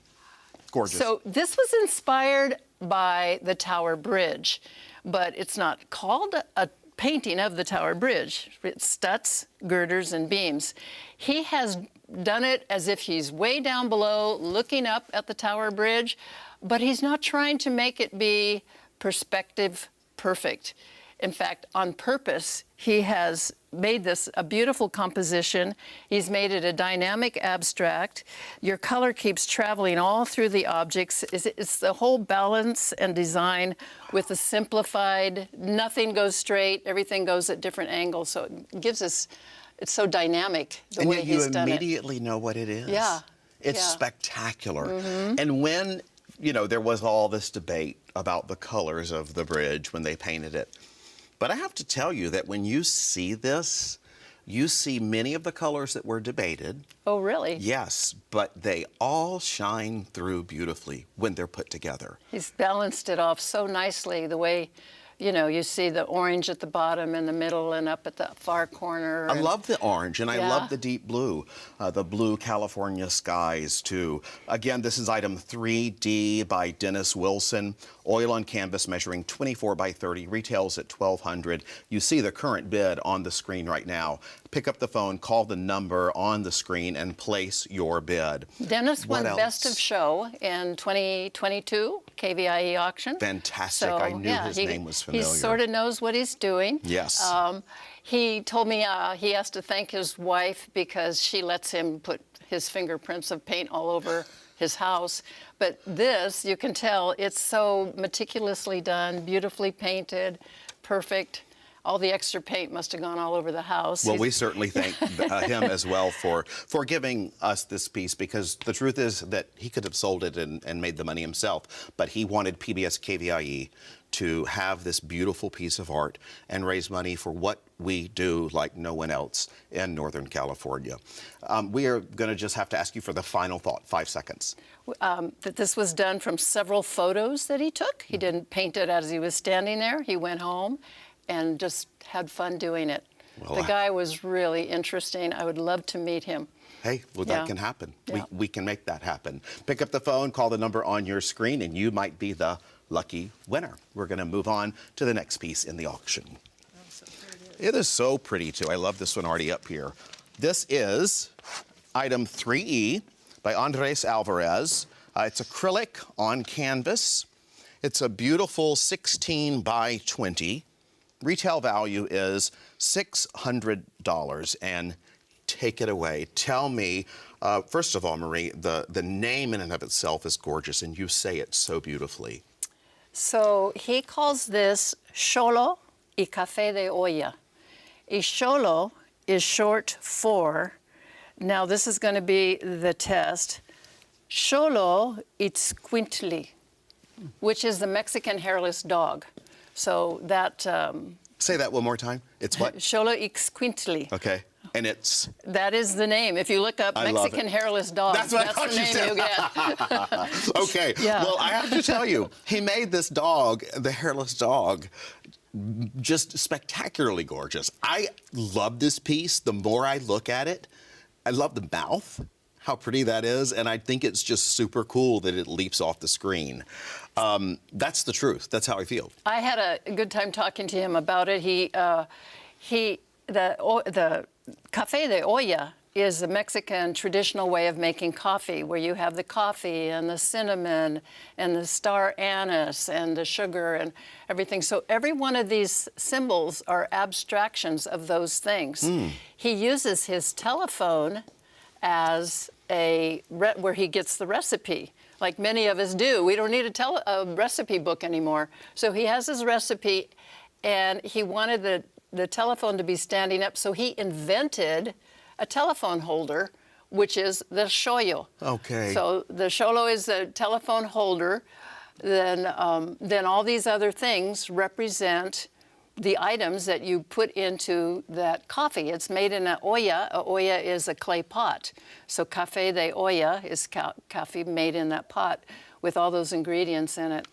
Gorgeous. So this was inspired by the Tower Bridge, but it's not called a painting of the Tower Bridge. It's Struts, Girders, and Beams. He has done it as if he's way down below looking up at the Tower Bridge, but he's not trying to make it be perspective perfect. In fact, on purpose, he has made this a beautiful composition. He's made it a dynamic abstract. Your color keeps traveling all through the objects. It's the whole balance and design with the simplified, nothing goes straight, everything goes at different angles. So it gives us, it's so dynamic the way he's done it. And you immediately know what it is. Yeah. It's spectacular. Mm-hmm. And when, you know, there was all this debate about the colors of the bridge when they painted it, but I have to tell you that when you see this, you see many of the colors that were debated. Oh, really? Yes, but they all shine through beautifully when they're put together. He's balanced it off so nicely, the way, you know, you see the orange at the bottom and the middle and up at the far corner. I love the orange, and I Yeah. love the deep blue, the blue California skies, too. Again, this is item 3D by Dennis Wilson. Oil on canvas measuring 24 by 30, retails at $1,200. You see the current bid on the screen right now. Pick up the phone, call the number on the screen, and place your bid. Dennis What won else? Best of Show in 2022 KVIE auction. Fantastic. So, I knew yeah, his name was familiar. He sort of knows what he's doing. Yes. He told me he has to thank his wife because she lets him put his fingerprints of paint all over his house. But this, you can tell, it's so meticulously done, beautifully painted, perfect. All the extra paint must have gone all over the house. Well, we certainly thank him as well for giving us this piece, because the truth is that he could have sold it and made the money himself, but he wanted PBS KVIE to have this beautiful piece of art and raise money for what we do like no one else in Northern California. We are going to just have to ask you for the final thought, 5 seconds. That this was done from several photos that he took. He didn't paint it as he was standing there. He went home and just had fun doing it. Well, the guy was really interesting. I would love to meet him. Hey, well, Yeah. that can happen. Yeah. We can make that happen. Pick up the phone, call the number on your screen, and you might be the lucky winner. We're going to move on to the next piece in the auction. It is so pretty, too. I love this one already up here. This is item 3E by Andres Alvarez. It's acrylic on canvas. It's a beautiful 16 by 20. Retail value is $600, and take it away. Tell me, first of all, Marie, the name in and of itself is gorgeous, and you say it so beautifully. So he calls this Xolo y Café de Olla. Y Xolo is short for, now this is going to be the test, Xolo Itzcuintli, which is the Mexican hairless dog. So that... Say that one more time. It's what? Xolo Itzcuintli. Okay. And it's... That is the name. If you look up I love Mexican it. hairless dog, That's what I thought the you name said. you get. Okay. Yeah. Well, I have to tell you, he made this dog, the hairless dog, just spectacularly gorgeous. I love this piece. The more I look at it, I love the mouth, how pretty that is, and I think it's just super cool that it leaps off the screen. That's the truth. That's how I feel. I had a good time talking to him about it. The Café de Olla is a Mexican traditional way of making coffee, where you have the coffee and the cinnamon and the star anise and the sugar and everything. So every one of these symbols are abstractions of those things. He uses his telephone as where he gets the recipe, like many of us do. We don't need a recipe book anymore. So he has his recipe, and he wanted the telephone to be standing up, so he invented a telephone holder, which is the xollo. Okay. So the xollo is the telephone holder. Then all these other things represent the items that you put into that coffee. It's made in an olla. A olla is a clay pot. So café de olla is coffee made in that pot with all those ingredients in it.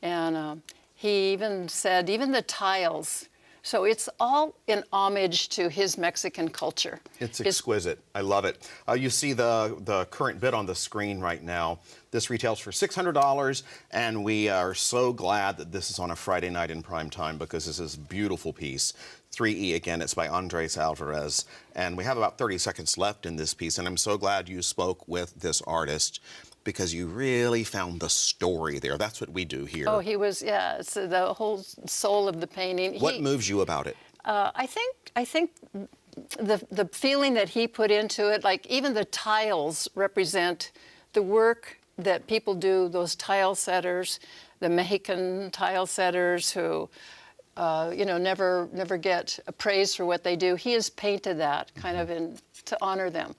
And he even said, even the tiles. So it's all in homage to his Mexican culture. It's exquisite. I love it. You see the current bid on the screen right now. This retails for $600, and we are so glad that this is on a Friday night in prime time, because this is a beautiful piece. 3E, again, it's by Andres Alvarez, and we have about 30 seconds left in this piece, and I'm so glad you spoke with this artist, because you really found the story there. That's what we do here. Oh, he was, yeah, it's the whole soul of the painting. What moves you about it? I think the feeling that he put into it, like even the tiles represent the work that people do, those tile setters, the Mexican tile setters who, never get praise for what they do. He has painted that kind of to honor them.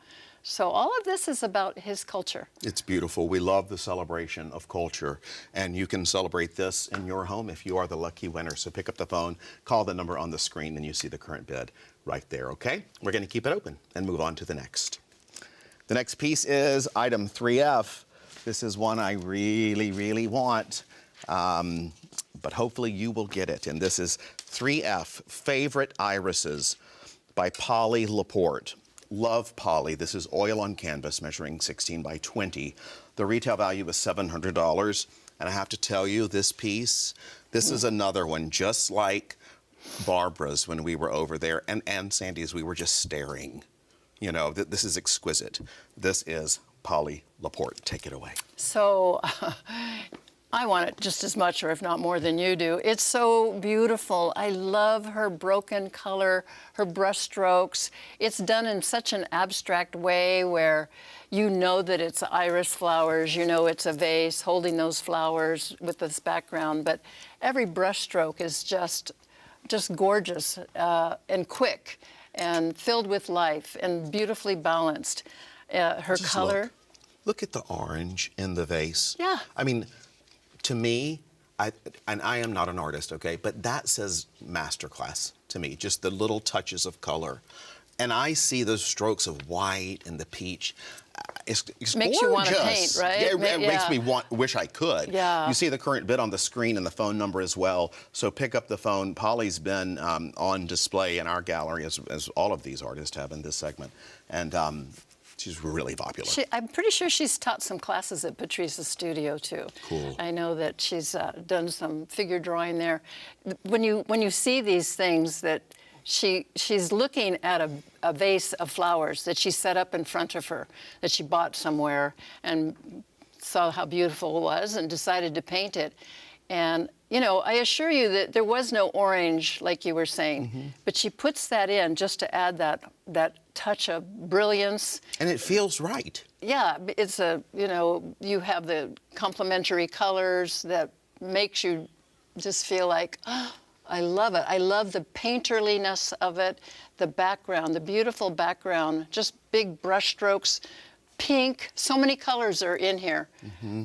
So all of this is about his culture. It's beautiful. We love the celebration of culture, and you can celebrate this in your home if you are the lucky winner. So pick up the phone, call the number on the screen, and you see the current bid right there, okay? We're going to keep it open and move on to the next. The next piece is item 3F. This is one I really, really want, but hopefully you will get it. And this is 3F, Favorite Irises by Polly Laporte. Love Polly. This is oil on canvas measuring 16 by 20. The retail value is $700. And I have to tell you, this piece, this is another one, just like Barbara's when we were over there, and Sandy's, we were just staring. You know, this is exquisite. This is Polly Laporte. Take it away. So I want it just as much, or if not more than you do. It's so beautiful. I love her broken color, her brush strokes. It's done in such an abstract way where you know that it's iris flowers, you know it's a vase holding those flowers with this background, but every brush stroke is just gorgeous and quick and filled with life and beautifully balanced. Her Just color. Look at the orange in the vase. Yeah. I mean, to me, and I am not an artist, okay, but that says masterclass to me, just the little touches of color. And I see those strokes of white and the peach. It's Makes you want to gorgeous. paint, right? Yeah, it makes me wish I could. Yeah. You see the current bid on the screen and the phone number as well. So pick up the phone. Polly's been on display in our gallery, as all of these artists have in this segment. And she's really popular. I'm pretty sure she's taught some classes at Patrice's studio too. Cool. I know that she's done some figure drawing there. When you see these things that she's looking at a vase of flowers that she set up in front of her, that she bought somewhere and saw how beautiful it was and decided to paint it. And, you know, I assure you that there was no orange, like you were saying, but she puts that in just to add that touch of brilliance. And it feels right. Yeah, it's you have the complementary colors that makes you just feel like, oh, I love it. I love the painterliness of it, the background, the beautiful background, just big brush strokes. Pink, so many colors are in here.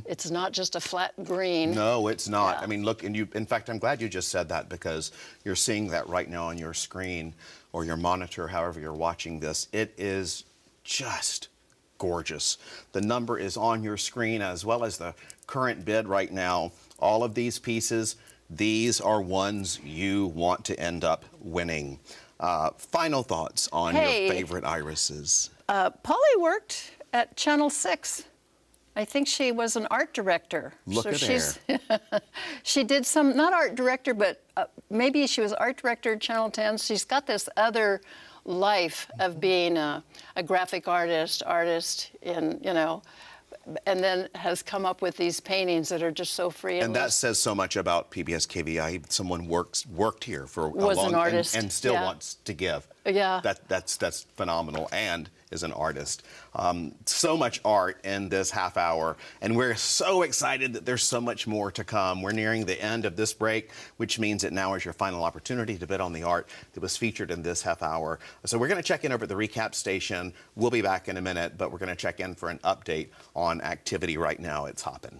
It's not just a flat green. No, it's not. Yeah. I mean, look, and in fact, I'm glad you just said that because you're seeing that right now on your screen or your monitor, however you're watching this. It is just gorgeous. The number is on your screen as well as the current bid right now. All of these pieces, these are ones you want to end up winning. Final thoughts on your favorite irises? Polly worked at Channel 6. I think she was an art director. Look at there. She did some, not art director, but maybe she was art director at Channel 10. She's got this other life of being a graphic artist in, and then has come up with these paintings that are just so free. And that says so much about PBS KVIE. Someone worked here for a was long an artist. And still wants to give. Yeah. That's phenomenal, and is an artist. So much art in this half hour, and we're so excited that there's so much more to come. We're nearing the end of this break, which means that now is your final opportunity to bid on the art that was featured in this half hour. So we're going to check in over at the recap station. We'll be back in a minute, but we're going to check in for an update on activity right now. It's hopping.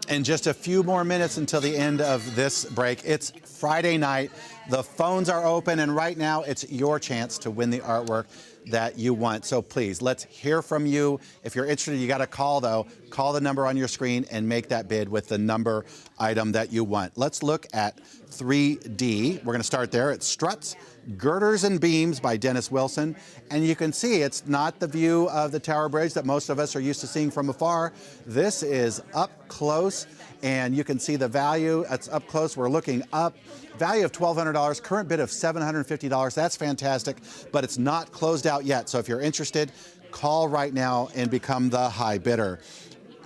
In just a few more minutes until the end of this break. It's Friday night. The phones are open, and right now it's your chance to win the artwork that you want. So please, let's hear from you. If you're interested, you got to call, though. Call the number on your screen and make that bid with the number item that you want. Let's look at 3D. We're going to start there. It's Struts, Girders and Beams by Dennis Wilson. And you can see it's not the view of the Tower Bridge that most of us are used to seeing from afar. This is up close, and you can see the value. It's up close. We're looking up. Value of $1,200, current bid of $750. That's fantastic, but it's not closed out yet. So if you're interested, call right now and become the high bidder.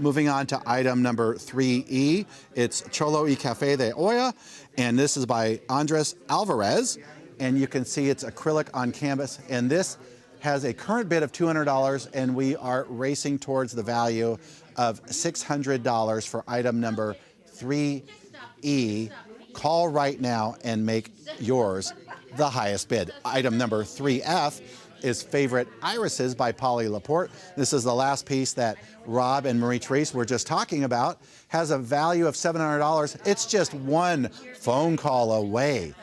Moving on to item number 3E, it's Cholo y Café de Olla, and this is by Andres Alvarez. And you can see it's acrylic on canvas, and this has a current bid of $200, and we are racing towards the value of $600 for item number 3E. Call right now and make yours the highest bid. Item number 3F is Favorite Irises by Polly Laporte. This is the last piece that Rob and Marie-Therese were just talking about. Has a value of $700. It's just one phone call away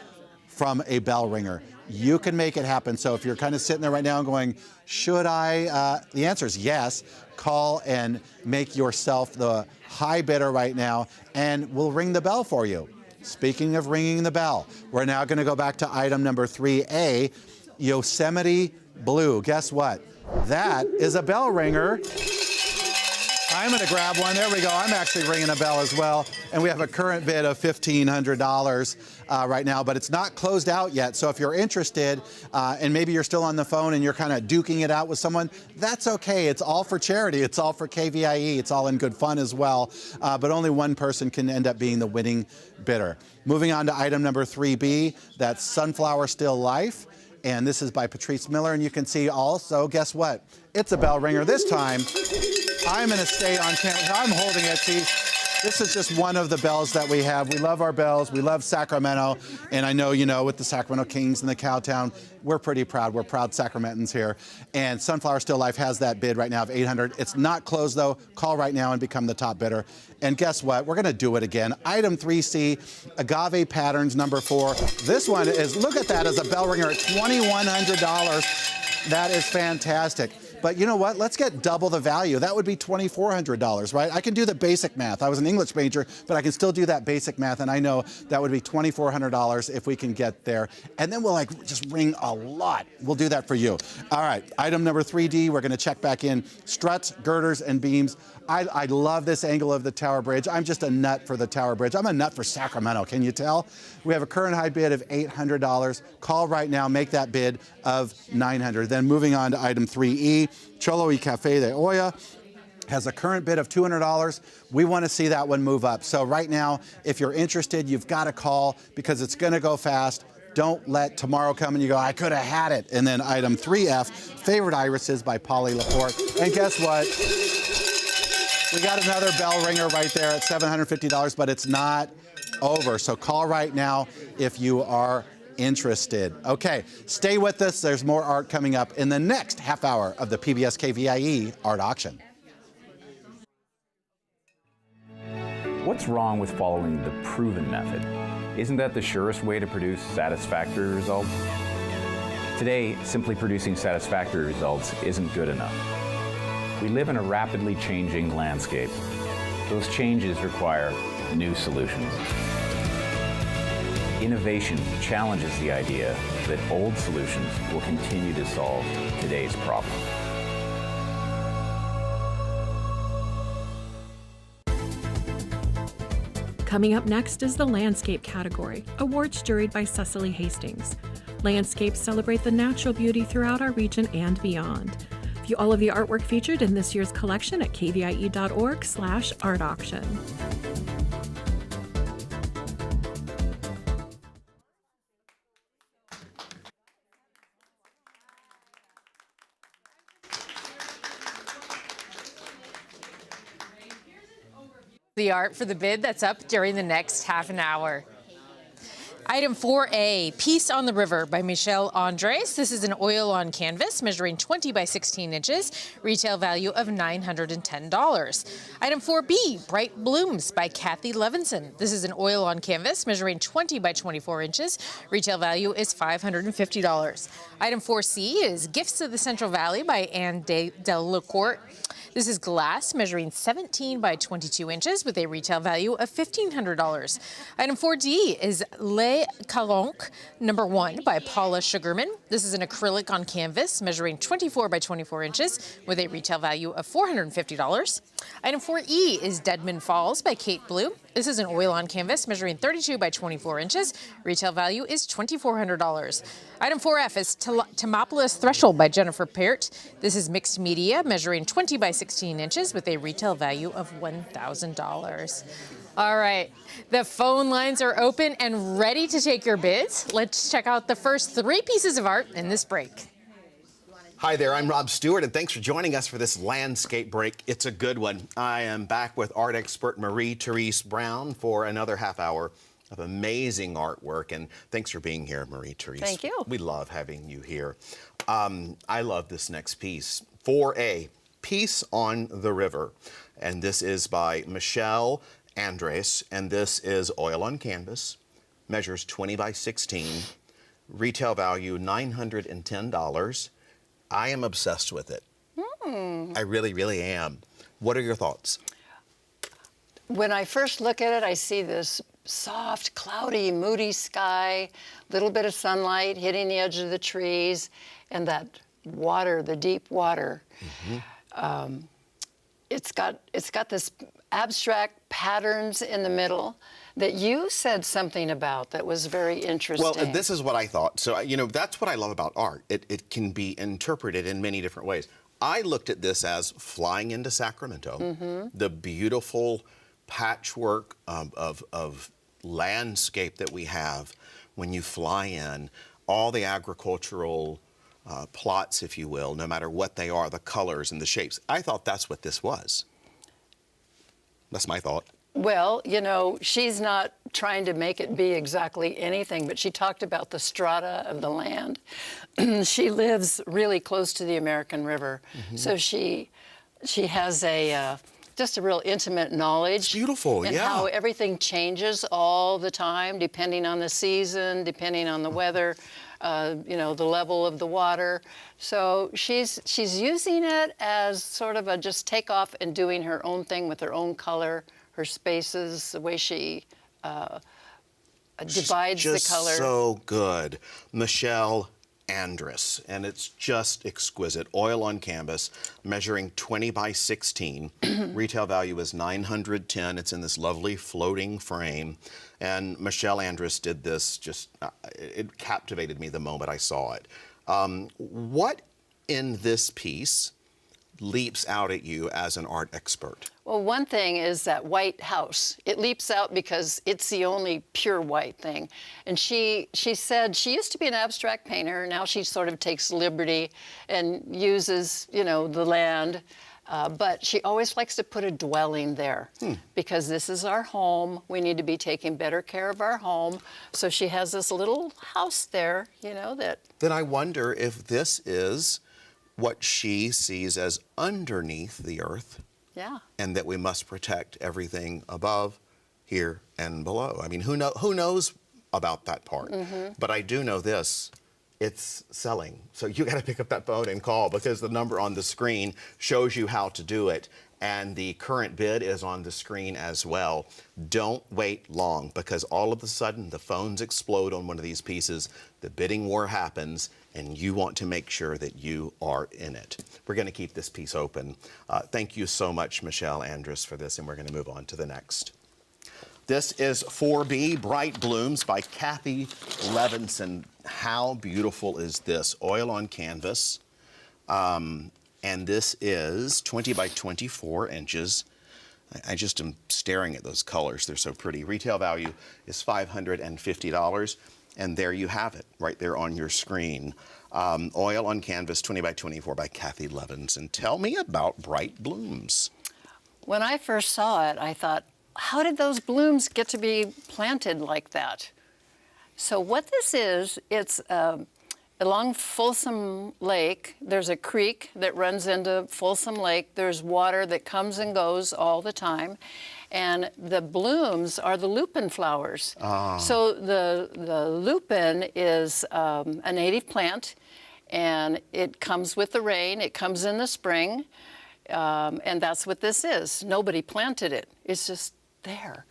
from a bell ringer. You can make it happen. So if you're kind of sitting there right now and going, should I? The answer is yes. Call and make yourself the high bidder right now, and we'll ring the bell for you. Speaking of ringing the bell, we're now going to go back to item number 3A, Yosemite Blue. Guess what? That is a bell ringer. I'm going to grab one. There we go. I'm actually ringing a bell as well. And we have a current bid of $1,500 right now, but it's not closed out yet. So if you're interested and maybe you're still on the phone and you're kind of duking it out with someone, that's okay. It's all for charity. It's all for KVIE. It's all in good fun as well. But only one person can end up being the winning bidder. Moving on to item number 3B, that's Sunflower Still Life. And this is by Patrice Miller. And you can see also, guess what? It's a bell ringer this time. I'm going to stay on camera. I'm holding it. See, this is just one of the bells that we have. We love our bells. We love Sacramento. And I know, you know, with the Sacramento Kings and the Cowtown, we're pretty proud. We're proud Sacramentans here. And Sunflower Still Life has that bid right now of $800. It's not closed, though. Call right now and become the top bidder. And guess what? We're going to do it again. Item 3C, Agave Patterns number 4. This one is, look at that, as a bell ringer at $2,100. That is fantastic. But you know what? Let's get double the value. That would be $2,400, right? I can do the basic math. I was an English major, but I can still do that basic math, and I know that would be $2,400 if we can get there. And then we'll like just ring a lot. We'll do that for you. All right, item number 3D, we're gonna check back in. Struts, girders, and beams. I love this angle of the Tower Bridge. I'm just a nut for the Tower Bridge. I'm a nut for Sacramento, can you tell? We have a current high bid of $800. Call right now, make that bid of $900. Then moving on to item 3E, Cholo y Café de Olla has a current bid of $200. We want to see that one move up. So right now, if you're interested, you've got to call because it's going to go fast. Don't let tomorrow come and you go, I could have had it. And then item 3F, Favorite Irises by Polly Laporte. And guess what? We got another bell ringer right there at $750, but it's not over. So call right now if you are interested. Okay, stay with us. There's more art coming up in the next half hour of the PBS KVIE Art Auction. What's wrong with following the proven method? Isn't that the surest way to produce satisfactory results? Today, simply producing satisfactory results isn't good enough. We live in a rapidly changing landscape. Those changes require new solutions. Innovation challenges the idea that old solutions will continue to solve today's problem. Coming up next is the Landscape category, awards juried by Cecily Hastings. Landscapes celebrate the natural beauty throughout our region and beyond. View all of the artwork featured in this year's collection at kvie.org/art auction. The art for the bid that's up during the next half an hour. Item 4A, Peace on the River by Michelle Andres. This is an oil on canvas measuring 20 by 16 inches, retail value of $910. Item 4B, Bright Blooms by Kathy Levinson. This is an oil on canvas measuring 20 by 24 inches, retail value is $550. Item 4C is Gifts of the Central Valley by Anne Delacourt. This is glass measuring 17 by 22 inches with a retail value of $1,500. Item 4D is Les Calanques number 1 by Paula Sugarman. This is an acrylic on canvas measuring 24 by 24 inches with a retail value of $450. Item 4E is Deadman Falls by Kate Blue. This is an oil on canvas measuring 32 by 24 inches. Retail value is $2,400. Item 4F is Thermopolis Threshold by Jennifer Peart. This is mixed media measuring 20 by 16 inches with a retail value of $1,000. All right, the phone lines are open and ready to take your bids. Let's check out the first 3 pieces of art in this break. Hi there, I'm Rob Stewart, and thanks for joining us for this landscape break. It's a good one. I am back with art expert Marie-Therese Brown for another half hour of amazing artwork, and thanks for being here, Marie-Therese. Thank you. We love having you here. I love this next piece, 4A, Peace on the River, and this is by Michelle Andres, and this is oil on canvas, measures 20 by 16, retail value $910. I am obsessed with it. I really, really am. What are your thoughts? When I first look at it, I see this soft, cloudy, moody sky, little bit of sunlight hitting the edge of the trees, and that water, the deep water. it's got this abstract patterns in the middle that you said something about that was very interesting. Well, this is what I thought. So, that's what I love about art. It can be interpreted in many different ways. I looked at this as flying into Sacramento, the beautiful patchwork of landscape that we have when you fly in, all the agricultural plots, if you will, no matter what they are, the colors and the shapes. I thought that's what this was. That's my thought. Well, she's not trying to make it be exactly anything, but she talked about the strata of the land. She lives really close to the American River, so she has just a real intimate knowledge. It's beautiful, and how everything changes all the time, depending on the season, depending on the weather, the level of the water. So she's using it as sort of a just take off and doing her own thing with her own color, her spaces, the way she divides the color. So good. Michelle Andrus, and it's just exquisite. Oil on canvas, measuring 20 by 16. Retail value is $910. It's in this lovely floating frame. And Michelle Andrus did this it captivated me the moment I saw it. What in this piece leaps out at you as an art expert? Well, one thing is that white house. It leaps out because it's the only pure white thing. And she said she used to be an abstract painter. Now she sort of takes liberty and uses, the land. But she always likes to put a dwelling there because this is our home. We need to be taking better care of our home. So she has this little house there, that... Then I wonder if this is what she sees as underneath the earth. Yeah. And that we must protect everything above, here, and below. I mean, who knows about that part? But I do know this. It's selling. So you got to pick up that phone and call because the number on the screen shows you how to do it. And the current bid is on the screen as well. Don't wait long because all of a sudden the phones explode on one of these pieces, the bidding war happens, and you want to make sure that you are in it. We're going to keep this piece open. Thank you so much, Michelle Andrus, for this, and we're going to move on to the next. This is 4B, Bright Blooms by Kathy Levinson. How beautiful is this? Oil on canvas. And this is 20 by 24 inches. I just am staring at those colors. They're so pretty. Retail value is $550. And there you have it, right there on your screen. Oil on canvas, 20 by 24 by Kathy Levinson. Tell me about Bright Blooms. When I first saw it, I thought, how did those blooms get to be planted like that? So what this is, it's along Folsom Lake. There's a creek that runs into Folsom Lake. There's water that comes and goes all the time. And the blooms are the lupin flowers. So the lupin is a native plant, and it comes with the rain. It comes in the spring, and that's what this is. Nobody planted it. It's just there.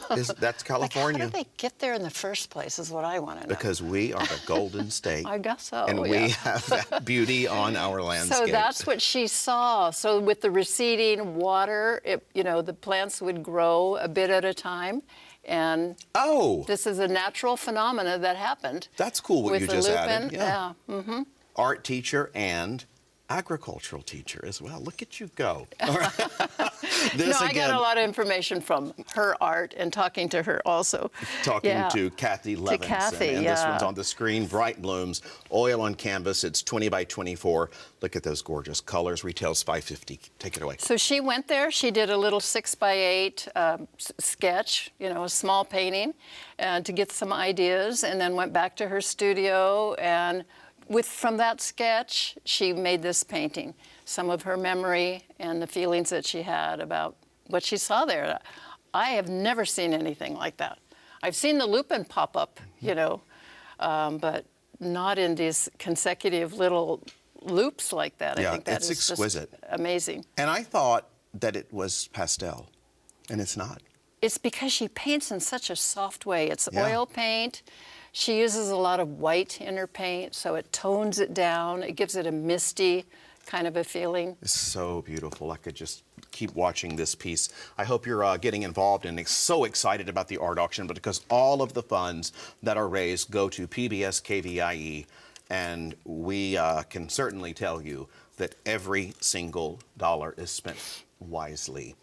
That's California. Like, how did they get there in the first place is what I want to know. Because we are the Golden State. I guess so, and we have that beauty on our landscape. So that's what she saw. So with the receding water, the plants would grow a bit at a time. And this is a natural phenomena that happened. That's cool what you just added. Yeah. Art teacher and agricultural teacher as well. Look at you go. I got a lot of information from her art and talking to her also. Talking to Kathy Levinson. Kathy, and this one's on the screen, Bright Blooms, oil on canvas. It's 20 by 24. Look at those gorgeous colors. Retails $550. Take it away. So she went there. She did a little 6 by 8 sketch, a small painting, to get some ideas, and then went back to her studio and from that sketch, she made this painting, some of her memory and the feelings that she had about what she saw there. I have never seen anything like that. I've seen the lupin pop up, but not in these consecutive little loops like that. I think that is exquisite. Just amazing. And I thought that it was pastel, and it's not. It's because she paints in such a soft way. It's oil paint. She uses a lot of white in her paint, so it tones it down. It gives it a misty kind of a feeling. It's so beautiful. I could just keep watching this piece. I hope you're getting involved and so excited about the art auction, because all of the funds that are raised go to PBS KVIE, and we can certainly tell you that every single dollar is spent wisely.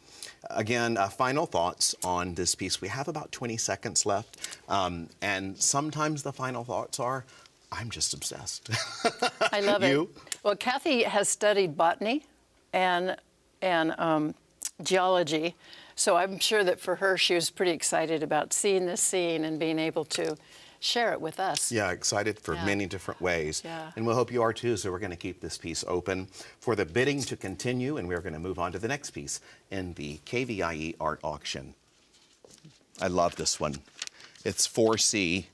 Again, final thoughts on this piece. We have about 20 seconds left, and sometimes the final thoughts are, I'm just obsessed. I love You? it. Well, Kathy has studied botany and geology, so I'm sure that for her, she was pretty excited about seeing this scene and being able to share it with us. Yeah, excited for Yeah. many different ways. Yeah. And we hope you are too, so we're going to keep this piece open for the bidding to continue, and we're going to move on to the next piece in the KVIE art auction. I love this one. It's 4C.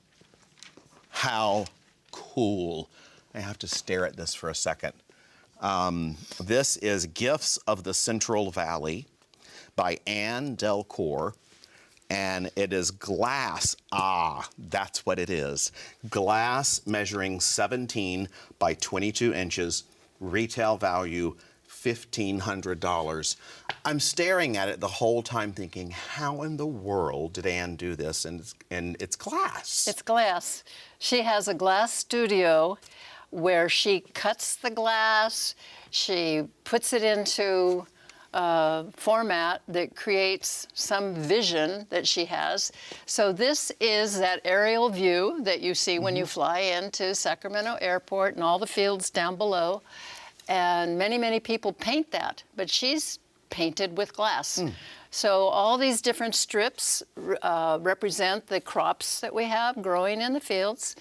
How cool. I have to stare at this for a second. This is Gifts of the Central Valley by Anne Delcourt. And it is glass. Ah, that's what it is. Glass measuring 17 by 22 inches, retail value $1,500. I'm staring at it the whole time thinking, how in the world did Anne do this? And it's glass. It's glass. She has a glass studio where she cuts the glass, she puts it into format that creates some vision that she has. So this is that aerial view that you see when you fly into Sacramento Airport and all the fields down below. And many, many people paint that, but she's painted with glass. So all these different strips represent the crops that we have growing in the fields.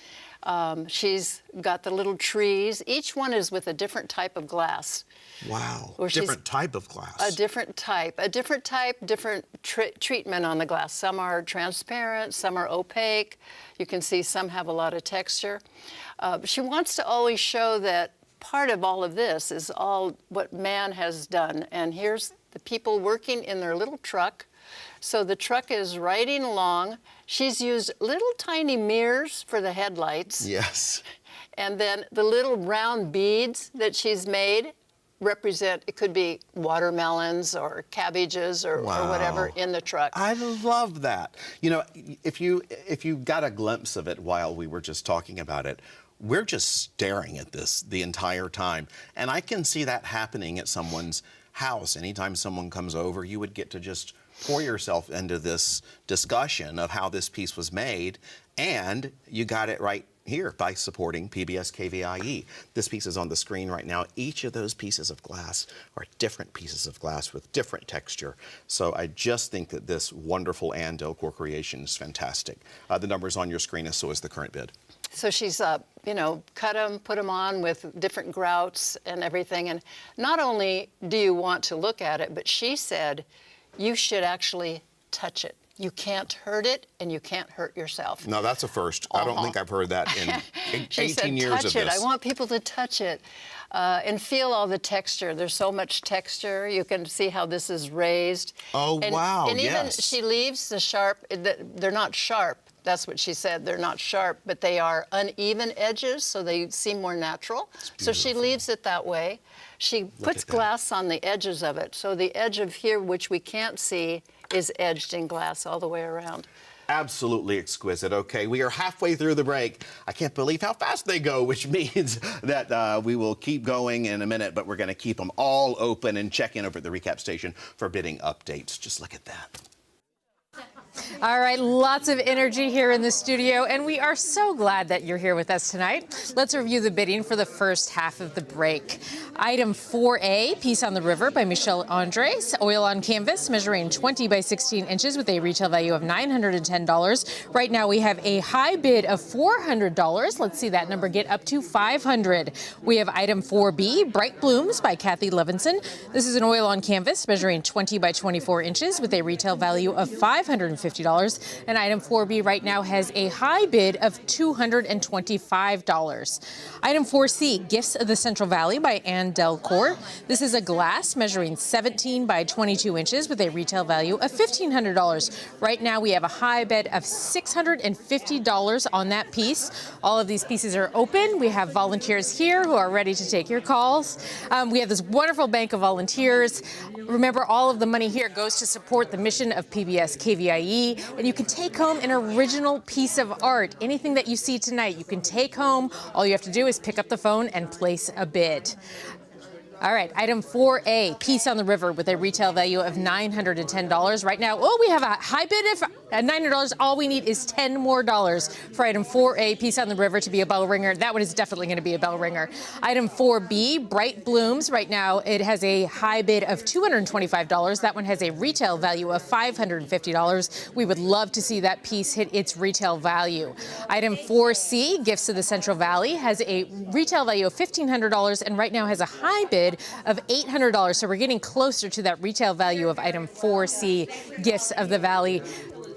She's got the little trees. Each one is with a different type of glass. Wow. Or she's- Different type of glass. A different type, different treatment on the glass. Some are transparent, some are opaque. You can see some have a lot of texture. She wants to always show that part of all of this is all what man has done. And here's the people working in their little truck. So the truck is riding along. She's used little tiny mirrors for the headlights. Yes. And then the little round beads that she's made represent, it could be watermelons or cabbages or whatever in the truck. I love that. You know, if you got a glimpse of it while we were just talking about it, we're just staring at this the entire time. And I can see that happening at someone's house. Anytime someone comes over, you would get to just pour yourself into this discussion of how this piece was made, and you got it right here by supporting PBS KVIE. This piece is on the screen right now. Each of those pieces of glass are different pieces of glass with different texture. So I just think that this wonderful Anne Delcourt creation is fantastic. The number's on your screen, and so is the current bid. So she's, you know, cut them, put them on with different grouts and everything. And not only do you want to look at it, but she said you should actually touch it. You can't hurt it, and you can't hurt yourself. No, that's a first. I don't think I've heard that in 18 years touch of it. this. I want people to touch it and feel all the texture. There's so much texture. You can see how this is raised. Oh, wow, And even yes. she leaves the sharp, they're not sharp. That's what she said. They're not sharp, but they are uneven edges, so they seem more natural. So she leaves it that way. She puts glass on the edges of it. So the edge of here, which we can't see, is edged in glass all the way around. Absolutely exquisite. Okay, we are halfway through the break. I can't believe how fast they go, which means that we will keep going in a minute, but we're going to keep them all open and check in over at the recap station for bidding updates. Just look at that. All right, lots of energy here in the studio, and we are so glad that you're here with us tonight. Let's review the bidding for the first half of the break. Item 4A, Peace on the River by Michelle Andres, oil on canvas measuring 20 by 16 inches with a retail value of $910. Right now we have a high bid of $400. Let's see that number get up to $500. We have item 4B, Bright Blooms by Kathy Levinson. This is an oil on canvas measuring 20 by 24 inches with a retail value of $550. $550. And item 4B right now has a high bid of $225. Item 4C, Gifts of the Central Valley by Ann Delcourt. This is a glass measuring 17 by 22 inches with a retail value of $1,500. Right now we have a high bid of $650 on that piece. All of these pieces are open. We have volunteers here who are ready to take your calls. We have this wonderful bank of volunteers. Remember, all of the money here goes to support the mission of PBS KVIE, and you can take home an original piece of art. Anything that you see tonight, you can take home. All you have to do is pick up the phone and place a bid. All right, item 4A, Peace on the River with a retail value of $910. Right now, we have a high bid of $900. All we need is $10 more for item 4A, Peace on the River, to be a bell ringer. That one is definitely going to be a bell ringer. Item 4B, Bright Blooms. Right now, it has a high bid of $225. That one has a retail value of $550. We would love to see that piece hit its retail value. Item 4C, Gifts of the Central Valley, has a retail value of $1,500 and right now has a high bid of $800. So we're getting closer to that retail value of item 4C, Gifts of the Valley.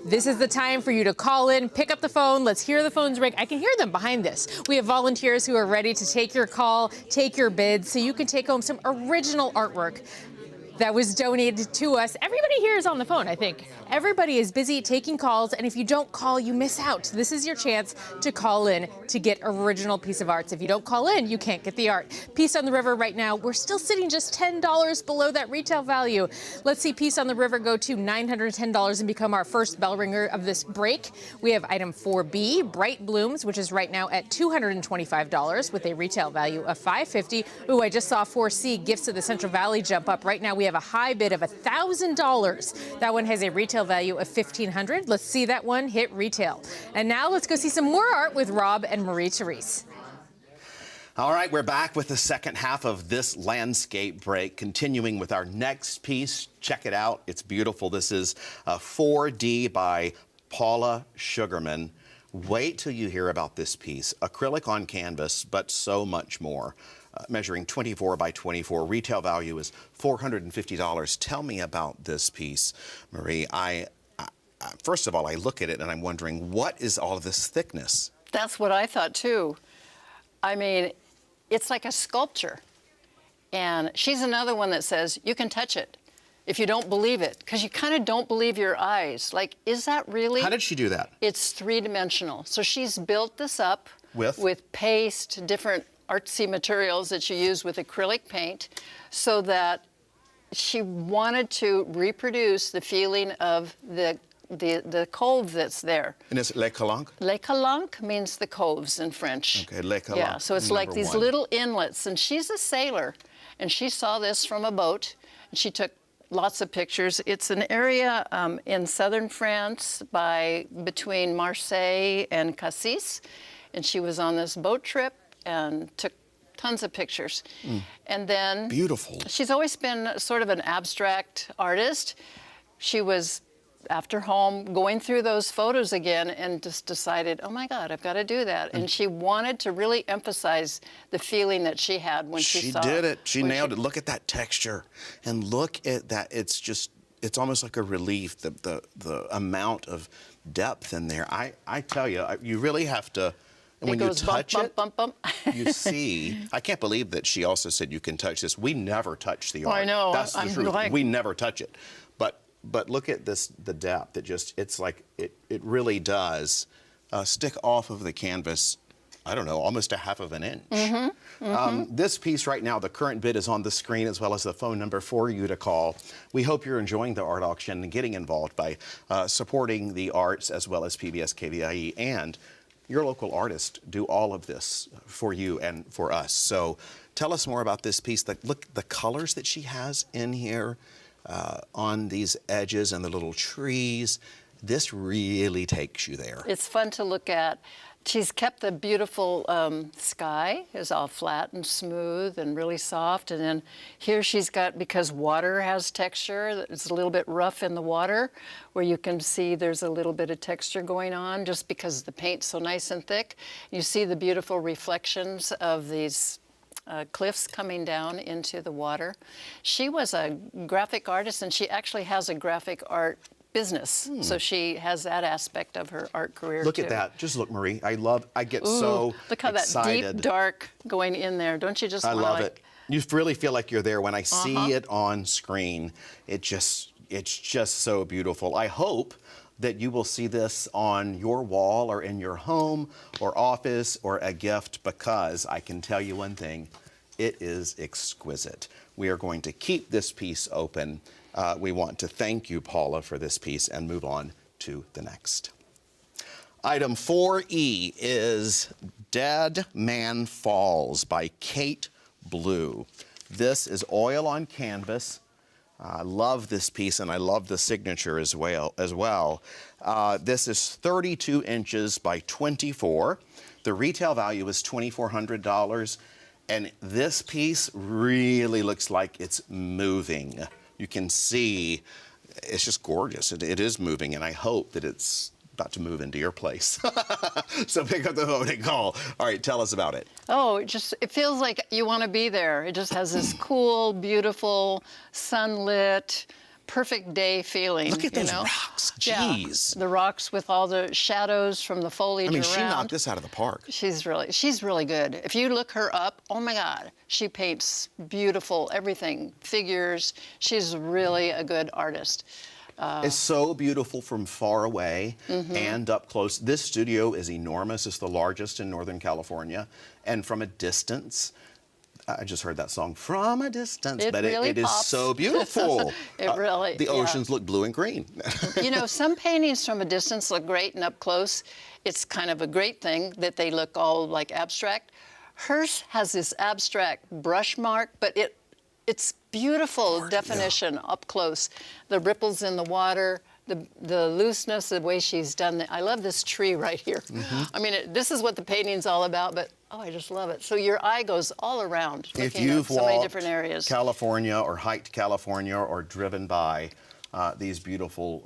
This is the time for you to call in, pick up the phone. Let's hear the phones ring. I can hear them behind this. We have volunteers who are ready to take your call, take your bid, so you can take home some original artwork that was donated to us. Everybody here is on the phone, I think. Everybody is busy taking calls, and if you don't call, you miss out. This is your chance to call in to get original piece of art. If you don't call in, you can't get the art. Peace on the River right now, we're still sitting just $10 below that retail value. Let's see Peace on the River go to $910 and become our first bell ringer of this break. We have item 4B, Bright Blooms, which is right now at $225 with a retail value of $550. Ooh, I just saw 4C, Gifts of the Central Valley, jump up. Right now we have a high bid of $1,000. That one has a retail value of $1,500. Let's see that one hit retail. And now let's go see some more art with Rob and Marie-Therese. All right, we're back with the second half of this landscape break, continuing with our next piece. Check it out. It's beautiful. This is 4D by Paula Sugarman. Wait till you hear about this piece. Acrylic on canvas, but so much more. Measuring 24 by 24. Retail value is $450. Tell me about this piece, Marie. First of all, I look at it and I'm wondering, what is all of this thickness? That's what I thought too. I mean, it's like a sculpture. And she's another one that says, you can touch it if you don't believe it, because you kind of don't believe your eyes. Like, is that really? How did she do that? It's three-dimensional. So she's built this up with paste, different artsy materials that you use with acrylic paint, so that she wanted to reproduce the feeling of the cove that's there. And is it Les Calanques? Les Calanques means the coves in French. Okay, Les Calanques. Yeah, so it's like these little inlets. And she's a sailor, and she saw this from a boat, and she took lots of pictures. It's an area in southern France between Marseille and Cassis, and she was on this boat trip and took tons of pictures. And then beautiful. She's always been sort of an abstract artist. She was, after home, going through those photos again and just decided, oh my God, I've got to do that. And she wanted to really emphasize the feeling that she had when she saw it. She did it. She nailed it. Look at that texture and look at that. It's almost like a relief, the amount of depth in there. I tell you, you really have to. And when goes you touch bump, bump, bump, bump. you see. I can't believe that she also said you can touch this. We never touch the art. I know. That's the truth. We never touch it. But look at this, the depth. It's like it really does stick off of the canvas. I don't know, almost a half of an inch. This piece right now, the current bid is on the screen as well as the phone number for you to call. We hope you're enjoying the art auction and getting involved by supporting the arts as well as PBS KVIE, and your local artists do all of this for you and for us. So tell us more about this piece. Look, the colors that she has in here on these edges and the little trees. This really takes you there. It's fun to look at. She's kept the beautiful sky is all flat and smooth and really soft. And then here she's got, because water has texture, it's a little bit rough in the water, where you can see there's a little bit of texture going on just because the paint's so nice and thick. You see the beautiful reflections of these cliffs coming down into the water. She was a graphic artist, and she actually has a graphic art business. So she has that aspect of her art career Look too. at that. Just look, Marie. I get Ooh, so look how excited. that deep dark going in there. Don't you just I want to love like... it. You really feel like you're there when I see it on screen. It's just so beautiful. I hope that you will see this on your wall or in your home or office or a gift, because I can tell you one thing, it is exquisite. We are going to keep this piece open. We want to thank you, Paula, for this piece and move on to the next. Item 4E is Dead Man Falls by Kate Blue. This is oil on canvas. I love this piece, and I love the signature as well. This is 32 inches by 24. The retail value is $2,400, and this piece really looks like it's moving. You can see it's just gorgeous. It is moving, and I hope that it's about to move into your place. So pick up the phone and call. All right, tell us about it. Oh, it feels like you want to be there. It just has this cool, beautiful, sunlit, perfect day feeling. Look at those you know? rocks. Jeez. Yeah, the rocks with all the shadows from the foliage around. She knocked this out of the park. She's really good. If you look her up, oh my God, she paints beautiful everything, figures. She's really a good artist. It's so beautiful from far away and up close. This studio is enormous. It's the largest in Northern California. And from a distance, I just heard that song, From a Distance, but really it is pops. so beautiful. The oceans look blue and green. You know, some paintings from a distance look great, and up close, it's kind of a great thing that they look all like abstract. Hers has this abstract brush mark, but it's beautiful definition up close. The ripples in the water, the looseness, the way she's done it. I love this tree right here. I mean, this is what the painting's all about, but oh, I just love it. So your eye goes all around, If looking at you've so many walked different areas. California or hiked California or driven by these beautiful,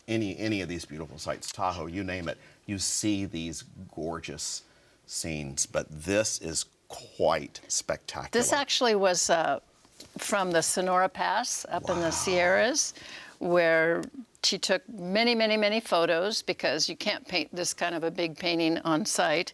any of these beautiful sites, Tahoe, you name it, you see these gorgeous scenes, but this is quite spectacular. This actually was from the Sonora Pass up in the Sierras, where she took many, many, many photos, because you can't paint this kind of a big painting on site.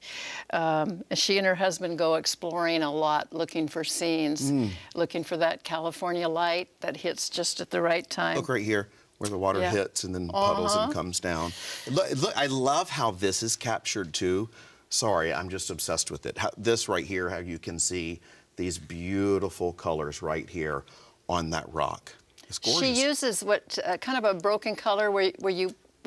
She and her husband go exploring a lot, looking for scenes, looking for that California light that hits just at the right time. Look right here, where the water hits and then puddles and comes down. Look, I love how this is captured too. Sorry, I'm just obsessed with it. This right here, how you can see these beautiful colors right here on that rock. It's gorgeous. She uses what kind of a broken color where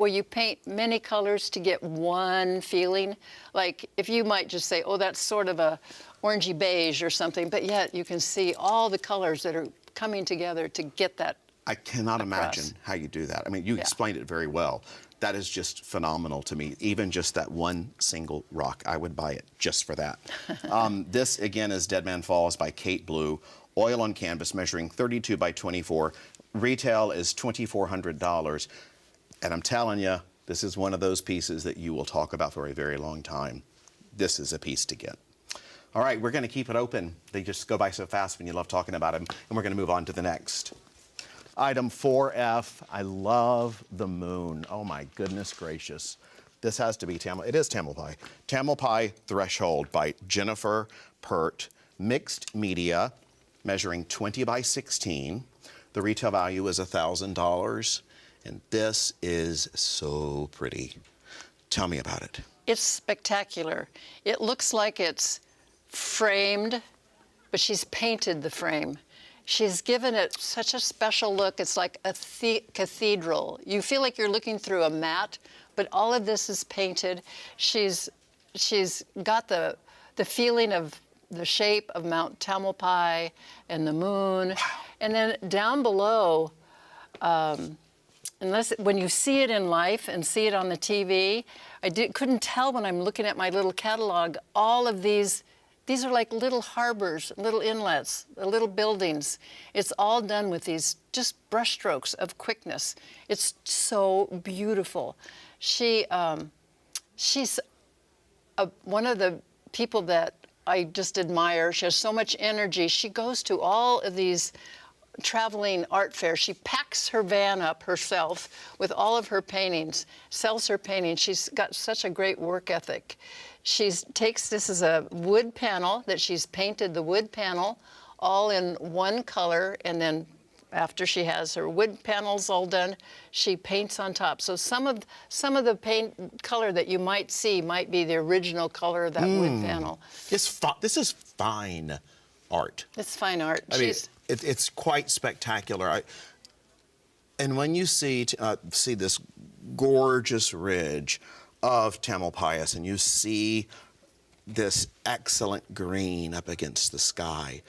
you paint many colors to get one feeling. Like if you might just say, oh, that's sort of a orangey beige or something, but yet you can see all the colors that are coming together to get that. I cannot imagine how you do that. I mean, you explained it very well. That is just phenomenal to me. Even just that one single rock, I would buy it just for that. This, again, is Dead Man Falls by Kate Blue. Oil on canvas, measuring 32 by 24. Retail is $2,400. And I'm telling you, this is one of those pieces that you will talk about for a very long time. This is a piece to get. All right, we're going to keep it open. They just go by so fast when you love talking about them. And we're going to move on to the next. Item 4F, I love the moon. Oh my goodness gracious. This has to be it is Tamalpais. Tamalpais Threshold by Jennifer Pert. Mixed media, measuring 20 by 16. The retail value is $1,000. And this is so pretty. Tell me about it. It's spectacular. It looks like it's framed, but she's painted the frame. She's given it such a special look. It's like a cathedral. You feel like you're looking through a mat, but all of this is painted. She's got the feeling of the shape of Mount Tamalpais and the moon. Wow. And then down below, when you see it in life and see it on the TV, couldn't tell when I'm looking at my little catalog, all of these are like little harbors, little inlets, little buildings. It's all done with these just brushstrokes of quickness. It's so beautiful. She's one of the people that I just admire. She has so much energy. She goes to all of these traveling art fair. She packs her van up herself with all of her paintings, sells her paintings. She's got such a great work ethic. This is a wood panel that she's painted the wood panel all in one color, and then after she has her wood panels all done, she paints on top. So some of the paint color that you might see might be the original color of that wood panel. This is fine art. It's fine art. I mean, it's quite spectacular. And when you see this gorgeous ridge of Tamalpais, and you see this excellent green up against the sky,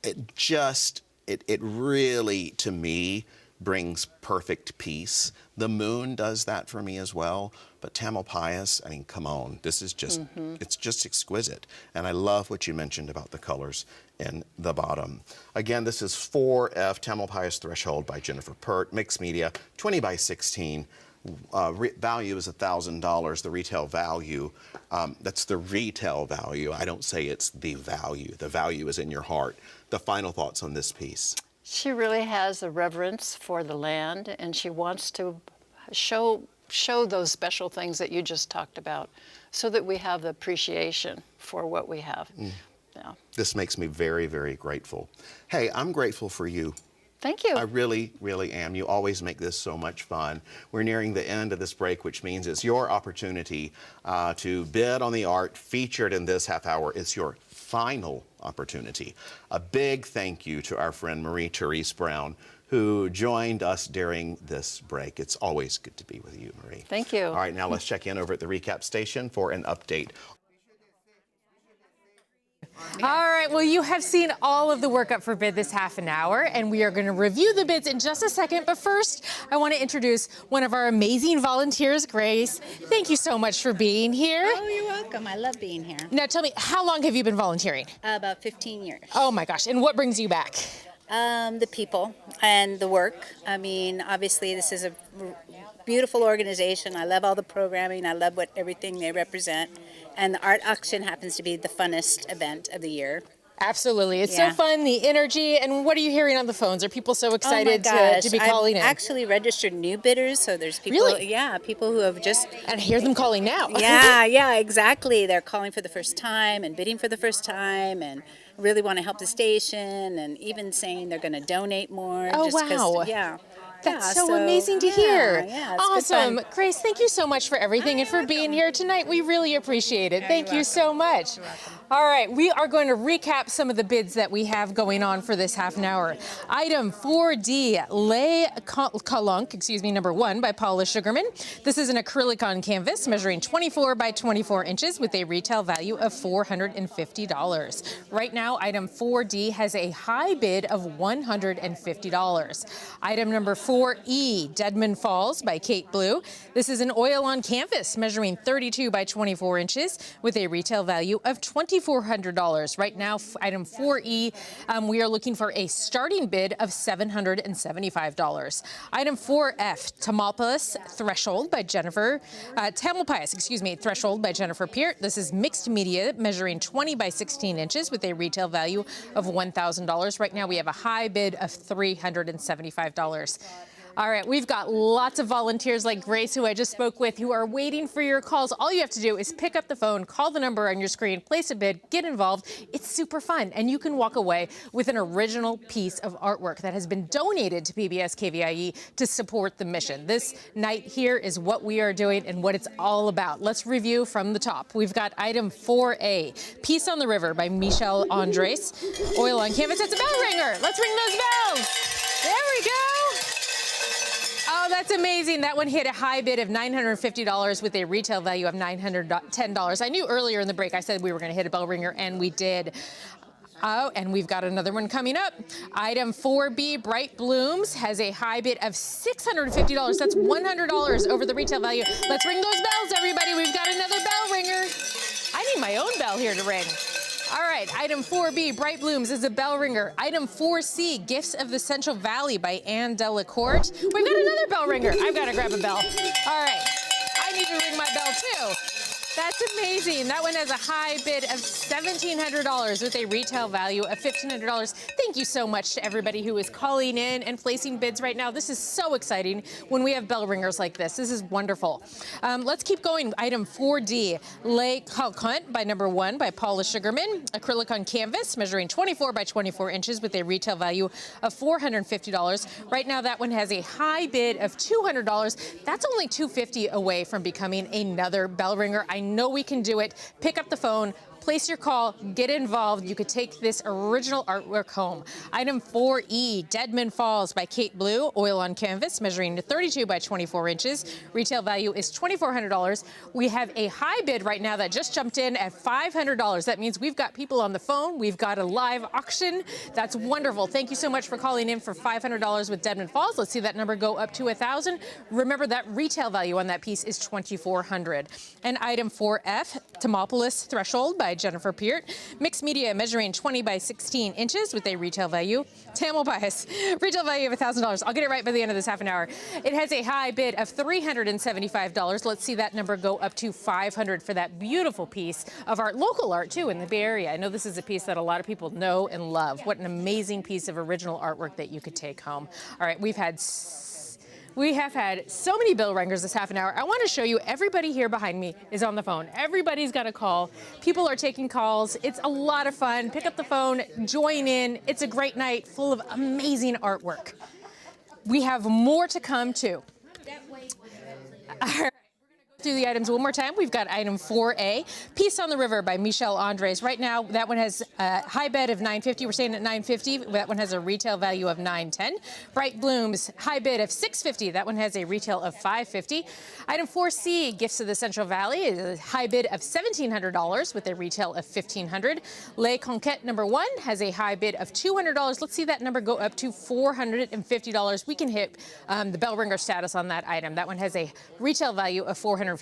it really, to me, brings perfect peace. The moon does that for me as well, but Tamalpais, I mean, come on, this is just, it's just exquisite. And I love what you mentioned about the colors in the bottom. Again, this is 4F Tamalpais Threshold by Jennifer Pert, mixed media, 20 by 16. Value is $1,000. The retail value, that's the retail value. I don't say it's the value. The value is in your heart. The final thoughts on this piece. She really has a reverence for the land, and she wants to show those special things that you just talked about, so that we have the appreciation for what we have. Yeah. This makes me very, very grateful. Hey, I'm grateful for you. Thank you. I really, really am. You always make this so much fun. We're nearing the end of this break, which means it's your opportunity to bid on the art featured in this half hour. It's your final opportunity. A big thank you to our friend Marie-Therese Brown, who joined us during this break. It's always good to be with you, Marie. Thank you. All right, now let's check in over at the recap station for an update. All right, well, you have seen all of the work up for bid this half an hour, and we are going to review the bids in just a second. But first, I want to introduce one of our amazing volunteers, Grace. Thank you so much for being here. Oh, you're welcome. I love being here. Now, tell me, how long have you been volunteering? About 15 years. Oh, my gosh. And what brings you back? The people and the work. I mean, obviously, this is a beautiful organization. I love all the programming. I love everything they represent. And the art auction happens to be the funnest event of the year. Absolutely. It's so fun, the energy. And what are you hearing on the phones? Are people so excited to be calling in? I've actually registered new bidders, so there's people, people who have just... And hear them calling now. Yeah, exactly. They're calling for the first time and bidding for the first time and really want to help the station, and even saying they're going to donate more. Oh, wow. Yeah. That's so amazing to hear. Yeah, awesome. Grace, thank you so much for everything and for being here tonight. We really appreciate it. Thank you so much. All right, we are going to recap some of the bids that we have going on for this half an hour. Item 4D, Les Calanques, number 1 by Paula Sugarman. This is an acrylic on canvas measuring 24 by 24 inches with a retail value of $450. Right now, item 4D has a high bid of $150. Item number 4E, Deadman Falls by Kate Blue. This is an oil on canvas measuring 32 by 24 inches with a retail value of $2,400. Right now, item 4E, we are looking for a starting bid of $775. Item 4F, Tamalpais Threshold by Jennifer, Threshold by Jennifer Peart. This is mixed media measuring 20 by 16 inches with a retail value of $1,000. Right now, we have a high bid of $375. All right, we've got lots of volunteers like Grace, who I just spoke with, who are waiting for your calls. All you have to do is pick up the phone, call the number on your screen, place a bid, get involved. It's super fun, and you can walk away with an original piece of artwork that has been donated to PBS KVIE to support the mission. This night here is what we are doing and what it's all about. Let's review from the top. We've got item 4A, Peace on the River by Michelle Andres. Oil on canvas, it's a bell ringer. Let's ring those bells. There we go. Oh, that's amazing. That one hit a high bid of $950 with a retail value of $910. I knew earlier in the break I said we were going to hit a bell ringer, and we did. Oh, and we've got another one coming up. Item 4B, Bright Blooms, has a high bid of $650. That's $100 over the retail value. Let's ring those bells, everybody. We've got another bell ringer. I need my own bell here to ring. All right, item 4B, Bright Blooms, is a bell ringer. Item 4C, Gifts of the Central Valley by Anne Delacourt. We've got another bell ringer. I've got to grab a bell. All right, I need to ring my bell too. That's amazing. That one has a high bid of $1,700 with a retail value of $1,500. Thank you so much to everybody who is calling in and placing bids right now. This is so exciting when we have bell ringers like this. This is wonderful. Let's keep going. Item 4D, Le Calcant by number 1 by Paula Sugarman. Acrylic on canvas measuring 24 by 24 inches with a retail value of $450. Right now that one has a high bid of $200. That's only $250 away from becoming another bell ringer. I know we can do it. Pick up the phone, place your call, get involved. You could take this original artwork home. Item 4E, Deadman Falls by Kate Blue, oil on canvas, measuring 32 by 24 inches. Retail value is $2,400. We have a high bid right now that just jumped in at $500. That means we've got people on the phone. We've got a live auction. That's wonderful. Thank you so much for calling in for $500 with Deadman Falls. Let's see that number go up to $1,000. Remember that retail value on that piece is $2,400. And item 4F, Thermopolis Threshold by Jennifer Peart. Mixed media measuring 20 by 16 inches with a retail value. Tamil bias, retail value of $1,000. I'll get it right by the end of this half an hour. It has a high bid of $375. Let's see that number go up to $500 for that beautiful piece of art, local art too in the Bay Area. I know this is a piece that a lot of people know and love. What an amazing piece of original artwork that you could take home. All right, we have had so many bell ringers this half an hour. I want to show you everybody here behind me is on the phone. Everybody's got a call. People are taking calls. It's a lot of fun. Pick up the phone, join in. It's a great night full of amazing artwork. We have more to come too. All right. Through the items one more time. We've got item 4A, Peace on the River by Michel Andres. Right now, that one has a high bid of $950. We're staying at $950. That one has a retail value of $910. Bright Blooms, high bid of $650. That one has a retail of $550. Item 4C, Gifts of the Central Valley, is a high bid of $1,700 with a retail of $1,500. Le Conquête number 1 has a high bid of $200. Let's see that number go up to $450. We can hit the bell ringer status on that item. That one has a retail value of $450.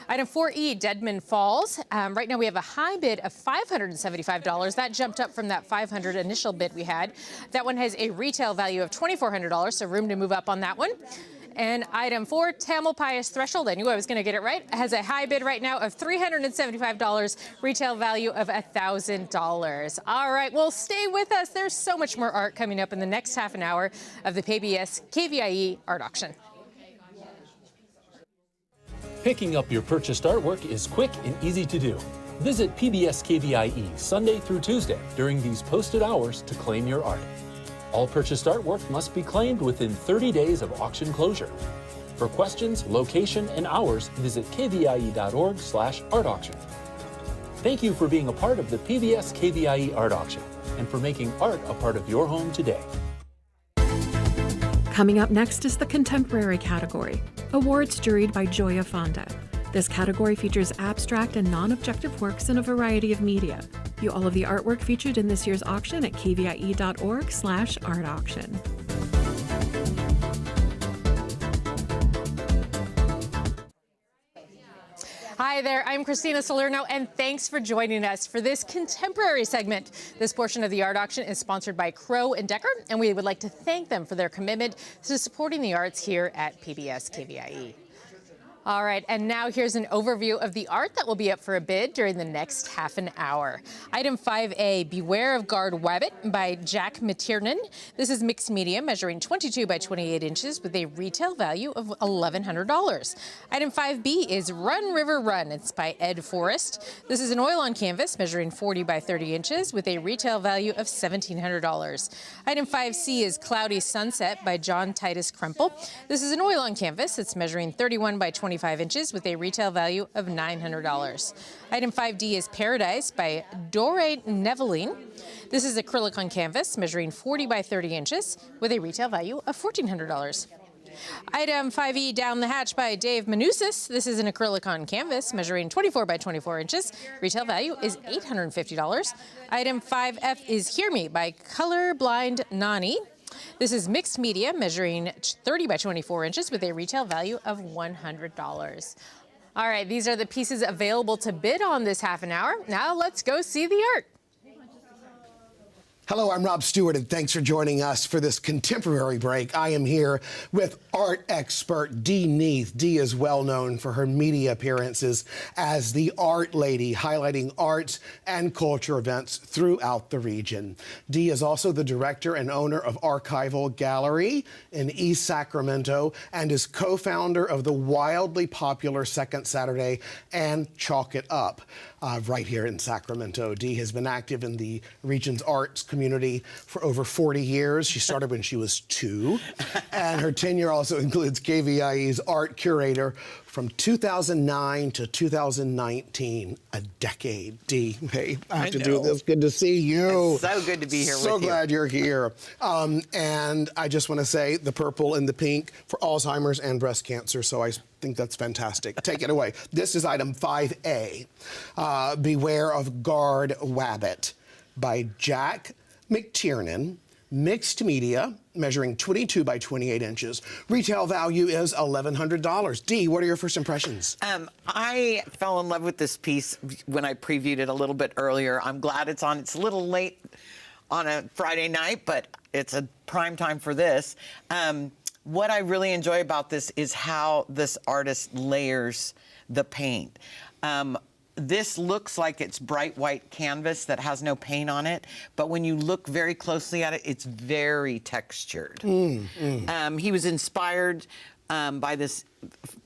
Item 4E, Deadman Falls. Right now we have a high bid of $575. That jumped up from that $500 initial bid we had. That one has a retail value of $2,400, so room to move up on that one. And item 4, Tamil Pious Threshold, I knew I was going to get it right, has a high bid right now of $375, retail value of $1,000. All right, well, stay with us. There's so much more art coming up in the next half an hour of the PBS KVIE art auction. Picking up your purchased artwork is quick and easy to do. Visit PBS KVIE Sunday through Tuesday during these posted hours to claim your art. All purchased artwork must be claimed within 30 days of auction closure. For questions, location, and hours, visit kvie.org/art auction. Thank you for being a part of the PBS KVIE art auction and for making art a part of your home today. Coming up next is the Contemporary category. Awards juried by Joya Fonda. This category features abstract and non-objective works in a variety of media. View all of the artwork featured in this year's auction at kvie.org/art auction. Hi there, I'm Christina Salerno, and thanks for joining us for this contemporary segment. This portion of the art auction is sponsored by Crow & Decker, and we would like to thank them for their commitment to supporting the arts here at PBS KVIE. All right, and now here's an overview of the art that will be up for a bid during the next half an hour. Item 5A, Beware of Guard Wabbit by Jack McTiernan. This is mixed media measuring 22 by 28 inches with a retail value of $1,100. Item 5B is Run River Run. It's by Ed Forrest. This is an oil on canvas measuring 40 by 30 inches with a retail value of $1,700. Item 5C is Cloudy Sunset by John Titus Krempel. This is an oil on canvas. It's measuring 31 by 25 inches with a retail value of $900. Item 5D is Paradise by Dore Neveline. This is acrylic on canvas measuring 40 by 30 inches with a retail value of $1,400. Item 5E, Down the Hatch by Dave Manusis. This is an acrylic on canvas measuring 24 by 24 inches. Retail value is $850. Item 5F is Hear Me by Colorblind Nani. This is mixed media measuring 30 by 24 inches with a retail value of $100. All right, these are the pieces available to bid on this half an hour. Now let's go see the art. Hello, I'm Rob Stewart, and thanks for joining us for this contemporary break. I am here with art expert Dee Neath. Dee is well known for her media appearances as the art lady, highlighting arts and culture events throughout the region. Dee is also the director and owner of Archival Gallery in East Sacramento and is co-founder of the wildly popular Second Saturday and Chalk It Up right here in Sacramento. Dee has been active in the region's arts community for over 40 years. She started when she was 2, and her tenure also includes KVIE's art curator from 2009 to 2019, a decade. Dee, hey, I have to do this. Good to see you. It's so good to be here with you. So glad you're here. And I just want to say the purple and the pink for Alzheimer's and breast cancer, so I think that's fantastic. Take it away. This is item 5A, Beware of Guard Wabbit by Jack McTiernan. Mixed media, measuring 22 by 28 inches. Retail value is $1,100. Dee, what are your first impressions? I fell in love with this piece when I previewed it a little bit earlier. I'm glad it's on. It's a little late on a Friday night, but it's a prime time for this. What I really enjoy about this is how this artist layers the paint. This looks like it's bright white canvas that has no paint on it, but when you look very closely at it, it's very textured. He was inspired by this,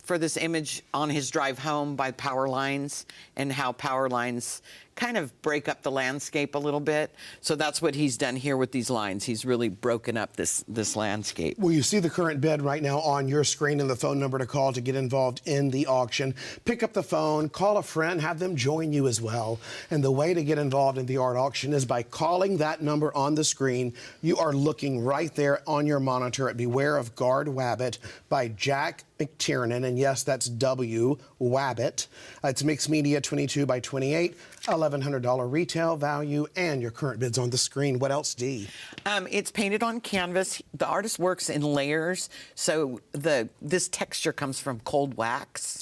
for this image on his drive home by power lines and how power lines kind of break up the landscape a little bit. So that's what he's done here with these lines. He's really broken up this landscape. Well, you see the current bid right now on your screen and the phone number to call to get involved in the auction. Pick up the phone, call a friend, have them join you as well. And the way to get involved in the art auction is by calling that number on the screen. You are looking right there on your monitor at Beware of Guard Wabbit by Jack McTiernan, and yes, that's W, Wabbit. It's mixed media, 22 by 28, $1,100 retail value, and your current bid's on the screen. What else, Dee? It's painted on canvas. The artist works in layers, so this texture comes from cold wax,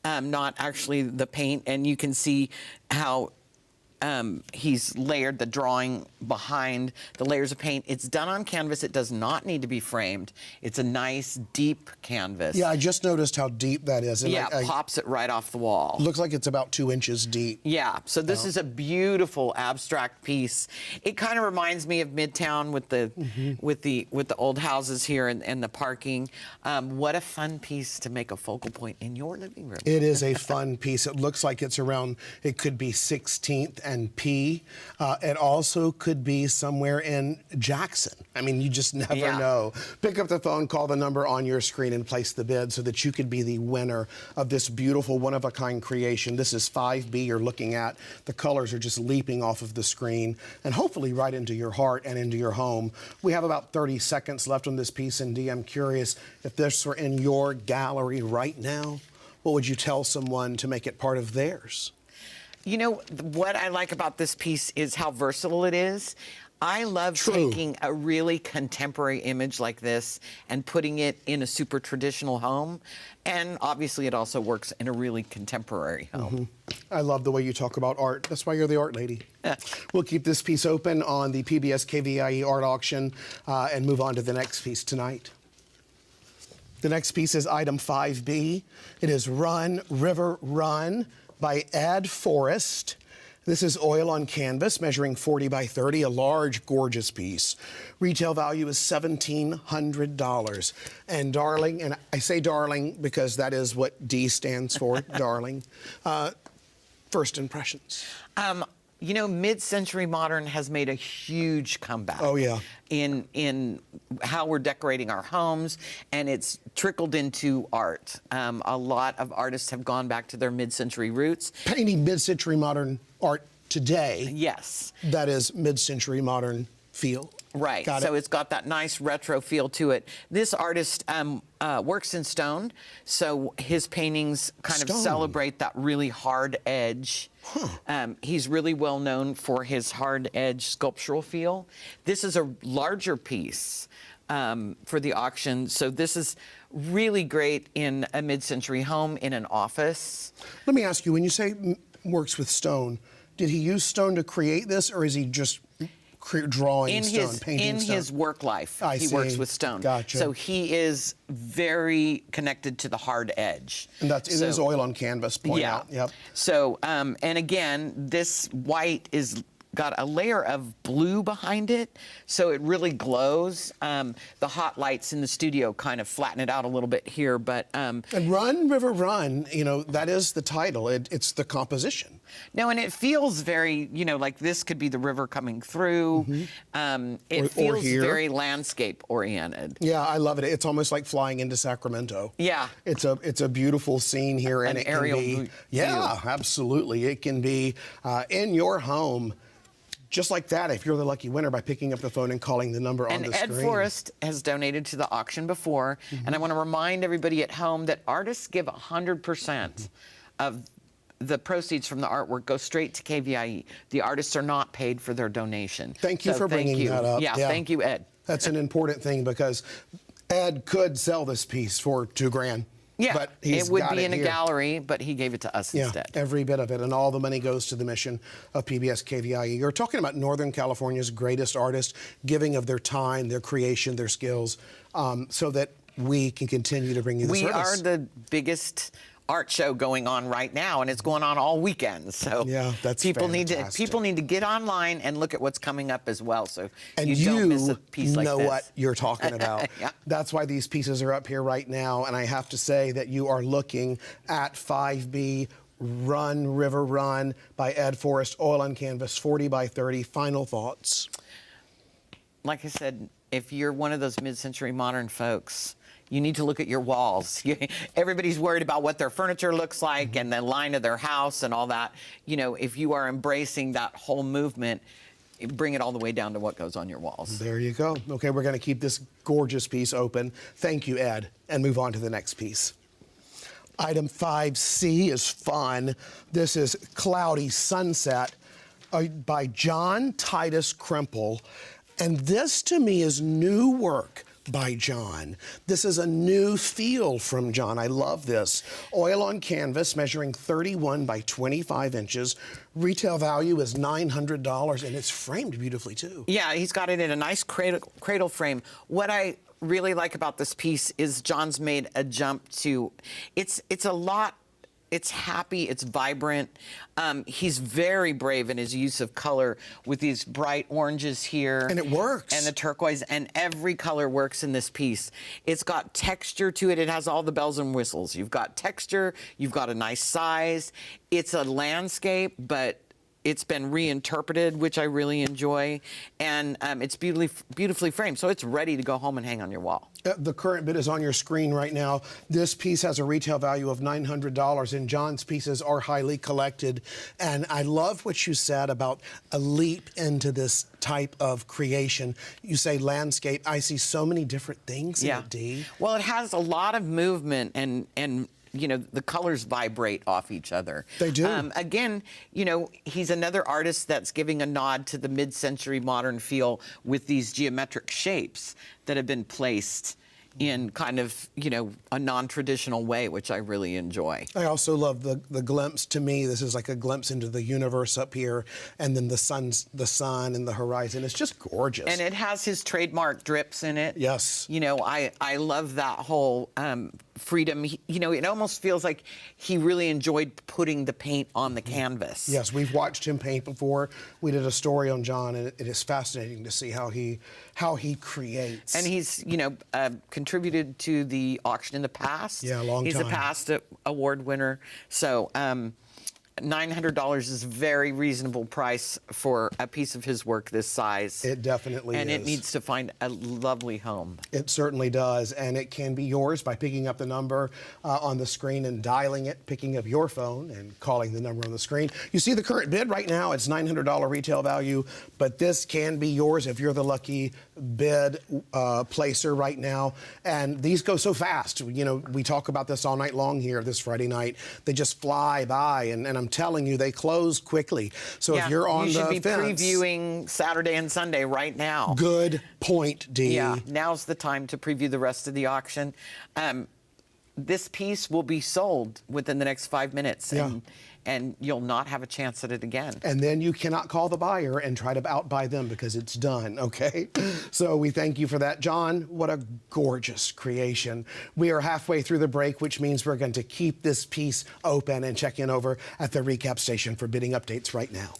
not actually the paint, and you can see how he's layered the drawing behind the layers of paint. It's done on canvas. It does not need to be framed. It's a nice, deep canvas. Yeah, I just noticed how deep that is. And yeah, it pops it right off the wall. Looks like it's about 2 inches deep. Yeah, so this is a beautiful abstract piece. It kind of reminds me of Midtown with the with the old houses here and the parking. What a fun piece to make a focal point in your living room. It is a fun piece. It looks like it's around, it could be 16th and P. It also could be somewhere in Jackson. I mean, you just never know. Pick up the phone, call the number on your screen, and place the bid so that you could be the winner of this beautiful one-of-a-kind creation. This is 5B you're looking at. The colors are just leaping off of the screen and hopefully right into your heart and into your home. We have about 30 seconds left on this piece, and Dee, I'm curious if this were in your gallery right now, what would you tell someone to make it part of theirs? You know, what I like about this piece is how versatile it is. I love taking a really contemporary image like this and putting it in a super traditional home. And obviously it also works in a really contemporary home. I love the way you talk about art. That's why you're the art lady. We'll keep this piece open on the PBS KVIE art auction and move on to the next piece tonight. The next piece is item 5B. It is Run, River, Run by Ed Forrest. This is oil on canvas, measuring 40 by 30, a large, gorgeous piece. Retail value is $1,700. And darling, and I say darling because that is what D stands for, darling. First impressions. You know, mid-century modern has made a huge comeback. Oh, yeah. In how we're decorating our homes, and it's trickled into art. A lot of artists have gone back to their mid-century roots. Painting mid-century modern art today. Yes. That is mid-century modern feel. Right. Got so it. It's got that nice retro feel to it. This artist works in stone, so his paintings kind of celebrate that really hard edge. He's really well known for his hard edge sculptural feel. This is a larger piece for the auction, so this is really great in a mid-century home, in an office. Let me ask you, when you say works with stone, did he use stone to create this, or is he just drawing stone, painting stone? In his work life, he see. works with stone. Gotcha. So he is very connected to the hard edge. And it is oil on canvas, point out. Yep. So, and again, this white is got a layer of blue behind it, so it really glows. The hot lights in the studio kind of flatten it out a little bit here, but... and Run, River, Run, you know, that is the title. It's the composition. No, and it feels very, you know, like this could be the river coming through. It feels very landscape oriented. Yeah, I love it. It's almost like flying into Sacramento. Yeah. It's a beautiful scene here. And An it aerial can be, view. Yeah, absolutely. It can be in your home. Just like that, if you're the lucky winner by picking up the phone and calling the number on the screen. And Ed Forrest has donated to the auction before, and I want to remind everybody at home that artists give 100% of the proceeds from the artwork go straight to KVIE. The artists are not paid for their donation. Thank you for bringing that up. Yeah, thank you, Ed. That's an important thing because Ed could sell this piece for $2,000. Yeah, but it would be in a gallery, but he gave it to us instead. Every bit of it, and all the money goes to the mission of PBS KVIE. You're talking about Northern California's greatest artists giving of their time, their creation, their skills, so that we can continue to bring you the service. We are the biggest art show going on right now, and it's going on all weekend. So yeah, that's people fantastic. people need to get online and look at what's coming up as well. So and you don't miss a piece like this. You know what you're talking about. Yeah. That's why these pieces are up here right now, and I have to say that you are looking at 5B Run, River, Run by Ed Forrest, oil on canvas, 40 by 30. Final thoughts? Like I said, if you're one of those mid-century modern folks, you need to look at your walls. Everybody's worried about what their furniture looks like and the line of their house and all that. You know, if you are embracing that whole movement, bring it all the way down to what goes on your walls. There you go. Okay, we're going to keep this gorgeous piece open. Thank you, Ed, and move on to the next piece. Item 5C is fun. This is Cloudy Sunset by John Titus Krimple. And this, to me, is new work by John. This is a new feel from John. I love this. Oil on canvas, measuring 31 by 25 inches. Retail value is $900, and it's framed beautifully, too. Yeah, he's got it in a nice cradle frame. What I really like about this piece is John's made a jump to, it's a lot. It's happy, it's vibrant. He's very brave in his use of color with these bright oranges here. And it works. And the turquoise, and every color works in this piece. It's got texture to it. It has all the bells and whistles. You've got texture, you've got a nice size. It's a landscape, but it's been reinterpreted, which I really enjoy, and it's beautifully framed, so it's ready to go home and hang on your wall. The current bid is on your screen right now. This piece has a retail value of $900, and John's pieces are highly collected. And I love what you said about a leap into this type of creation. You say landscape. I see so many different things in it, Dee. Well, it has a lot of movement, and you know, the colors vibrate off each other. They do. Again, you know, he's another artist that's giving a nod to the mid-century modern feel with these geometric shapes that have been placed in kind of, you know, a non-traditional way, which I really enjoy. I also love the glimpse. To me, this is like a glimpse into the universe up here, and then the sun and the horizon. It's just gorgeous. And it has his trademark drips in it. Yes. You know, I love that whole freedom. You know, it almost feels like he really enjoyed putting the paint on the canvas. Yes, we've watched him paint before. We did a story on John, and it is fascinating to see how he creates. And he's, you know, contributed to the auction in the past. Yeah, a long time. He's a past award winner. So $900 is a very reasonable price for a piece of his work this size. It definitely is. And it needs to find a lovely home. It certainly does, and it can be yours by picking up the number on the screen and dialing it, picking up your phone and calling the number on the screen. You see the current bid right now, it's $900 retail value, but this can be yours if you're the lucky bid placer right now. And these go so fast. You know, we talk about this all night long here this Friday night. They just fly by, and I'm telling you, they close quickly. So if you're on the fence, you should be previewing Saturday and Sunday right now. Good point, Dee. Yeah, now's the time to preview the rest of the auction. This piece will be sold within the next 5 minutes. and you'll not have a chance at it again. And then you cannot call the buyer and try to outbuy them because it's done, okay? So we thank you for that. John, what a gorgeous creation. We are halfway through the break, which means we're going to keep this piece open and check in over at the recap station for bidding updates right now.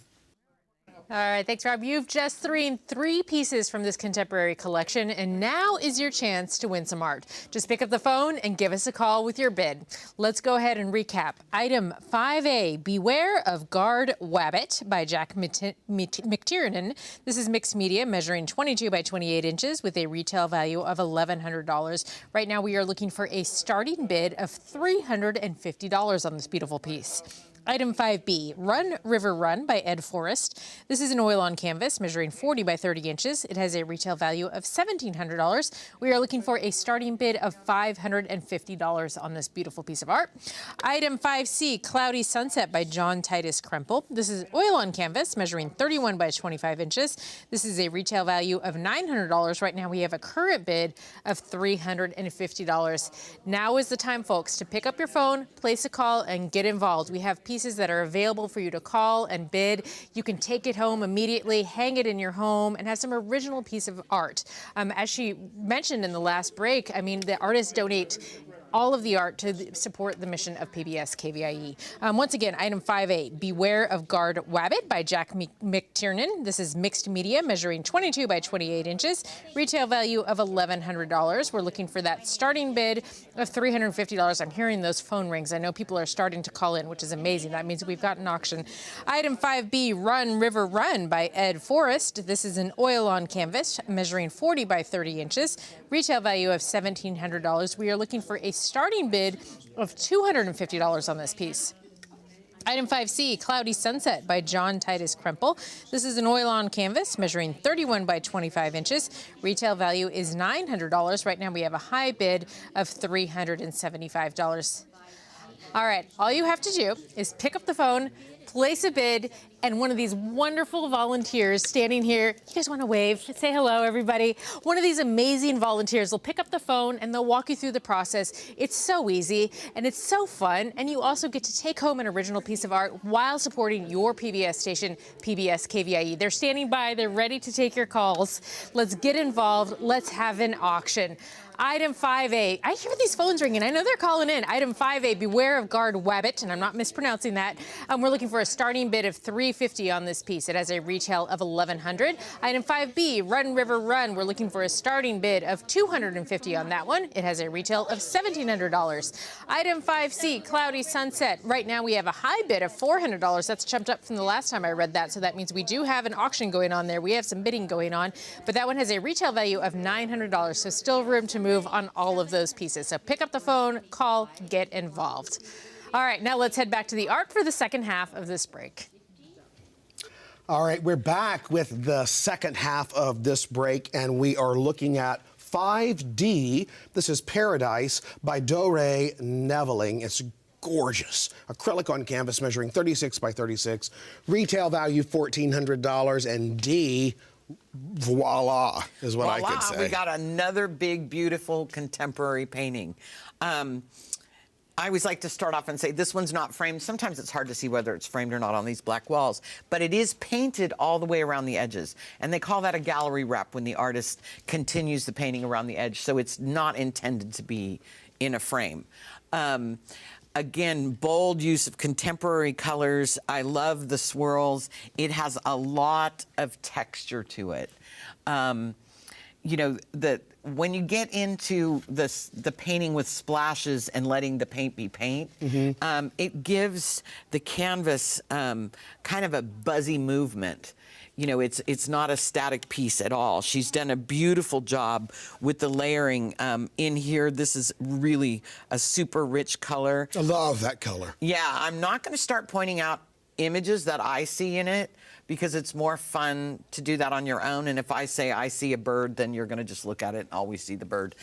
All right, thanks, Rob. You've just seen three pieces from this contemporary collection, and now is your chance to win some art. Just pick up the phone and give us a call with your bid. Let's go ahead and recap. Item 5A, Beware of Guard Wabbit by Jack McTiernan. This is mixed media, measuring 22 by 28 inches with a retail value of $1,100. Right now, we are looking for a starting bid of $350 on this beautiful piece. Item 5B, Run River Run by Ed Forrest. This is an oil on canvas measuring 40 by 30 inches. It has a retail value of $1,700. We are looking for a starting bid of $550 on this beautiful piece of art. Item 5C, Cloudy Sunset by John Titus Krempel. This is oil on canvas measuring 31 by 25 inches. This is a retail value of $900. Right now we have a current bid of $350. Now is the time, folks, to pick up your phone, place a call, and get involved. We have pieces that are available for you to call and bid. You can take it home immediately, hang it in your home, and have some original piece of art. As she mentioned in the last break, I mean, the artists donate all of the art to support the mission of PBS KVIE. Once again, item 5A, Beware of Guard Wabbit by Jack McTiernan. This is mixed media, measuring 22 by 28 inches, retail value of $1,100. We're looking for that starting bid of $350. I'm hearing those phone rings. I know people are starting to call in, which is amazing. That means we've got an auction. Item 5B, Run River Run by Ed Forrest. This is an oil on canvas, measuring 40 by 30 inches, retail value of $1,700. We are looking for a starting bid of $250 on this piece. Item 5C, Cloudy Sunset by John Titus Krempel. This is an oil on canvas measuring 31 by 25 inches. Retail value is $900. Right now we have a high bid of $375. All right, all you have to do is pick up the phone, place a bid, and one of these wonderful volunteers standing here, you guys want to wave, say hello, everybody. One of these amazing volunteers will pick up the phone and they'll walk you through the process. It's so easy and it's so fun, and you also get to take home an original piece of art while supporting your PBS station, PBS KVIE. They're standing by, they're ready to take your calls. Let's get involved, let's have an auction. Item 5A, I hear these phones ringing. I know they're calling in. Item 5A, Beware of Guard Wabbit, and I'm not mispronouncing that. We're looking for a starting bid of $350 on this piece. It has a retail of $1,100. Item 5B, Run River Run, we're looking for a starting bid of $250 on that one. It has a retail of $1,700. Item 5C, Cloudy Sunset. Right now we have a high bid of $400. That's jumped up from the last time I read that, so that means we do have an auction going on there. We have some bidding going on, but that one has a retail value of $900, so still room to move on all of those pieces. So pick up the phone, call, get involved. All right, now let's head back to the art for the second half of this break. All right, we're back with the second half of this break, and we are looking at 5D. This is Paradise by Doré Neveling. It's gorgeous. Acrylic on canvas measuring 36 by 36. Retail value $1,400, and D, voila, is what I could say. We got another big, beautiful contemporary painting. I always like to start off and say this one's not framed. Sometimes it's hard to see whether it's framed or not on these black walls, but it is painted all the way around the edges. And they call that a gallery wrap when the artist continues the painting around the edge, so it's not intended to be in a frame. Again, bold use of contemporary colors. I love the swirls. It has a lot of texture to it. You know, when you get into the painting with splashes and letting the paint be paint, it gives the canvas kind of a buzzy movement. You know, it's not a static piece at all. She's done a beautiful job with the layering in here. This is really a super rich color. I love that color. Yeah, I'm not going to start pointing out images that I see in it, because it's more fun to do that on your own. And if I say I see a bird, then you're going to just look at it and always see the bird.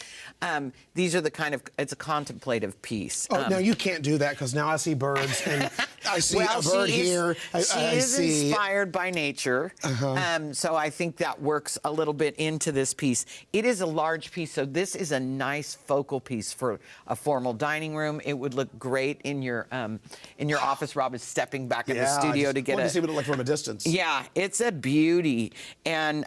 These are the kind of, it's a contemplative piece. Oh, now you can't do that because now I see birds and I see well, a bird here. She is inspired by nature. So I think that works a little bit into this piece. It is a large piece, so this is a nice focal piece for a formal dining room. It would look great in your office. Rob is stepping back in the studio to get to see what it looks like from a distance. Yeah, it's a beauty. And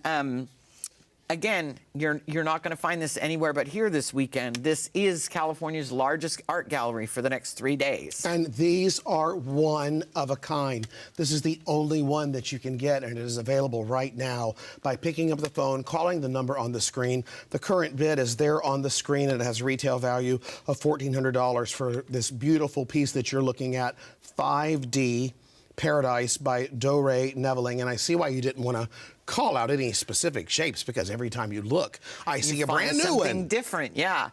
again, you're not going to find this anywhere but here this weekend. This is California's largest art gallery for the next 3 days. And these are one of a kind. This is the only one that you can get, and it is available right now by picking up the phone, calling the number on the screen. The current bid is there on the screen, and it has retail value of $1,400 for this beautiful piece that you're looking at, 5D Paradise by Doré Neveling. And I see why you didn't want to call out any specific shapes, because every time you look, I see a brand new one. Something different, yeah.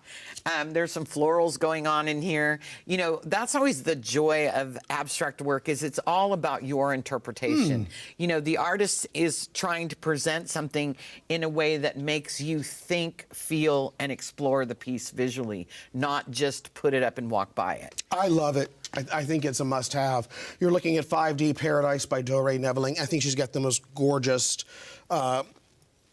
There's some florals going on in here. You know, that's always the joy of abstract work, is it's all about your interpretation. You know, the artist is trying to present something in a way that makes you think, feel, and explore the piece visually, not just put it up and walk by it. I love it. I think it's a must-have. You're looking at 5D Paradise by Doré Neveling. I think she's got the most gorgeous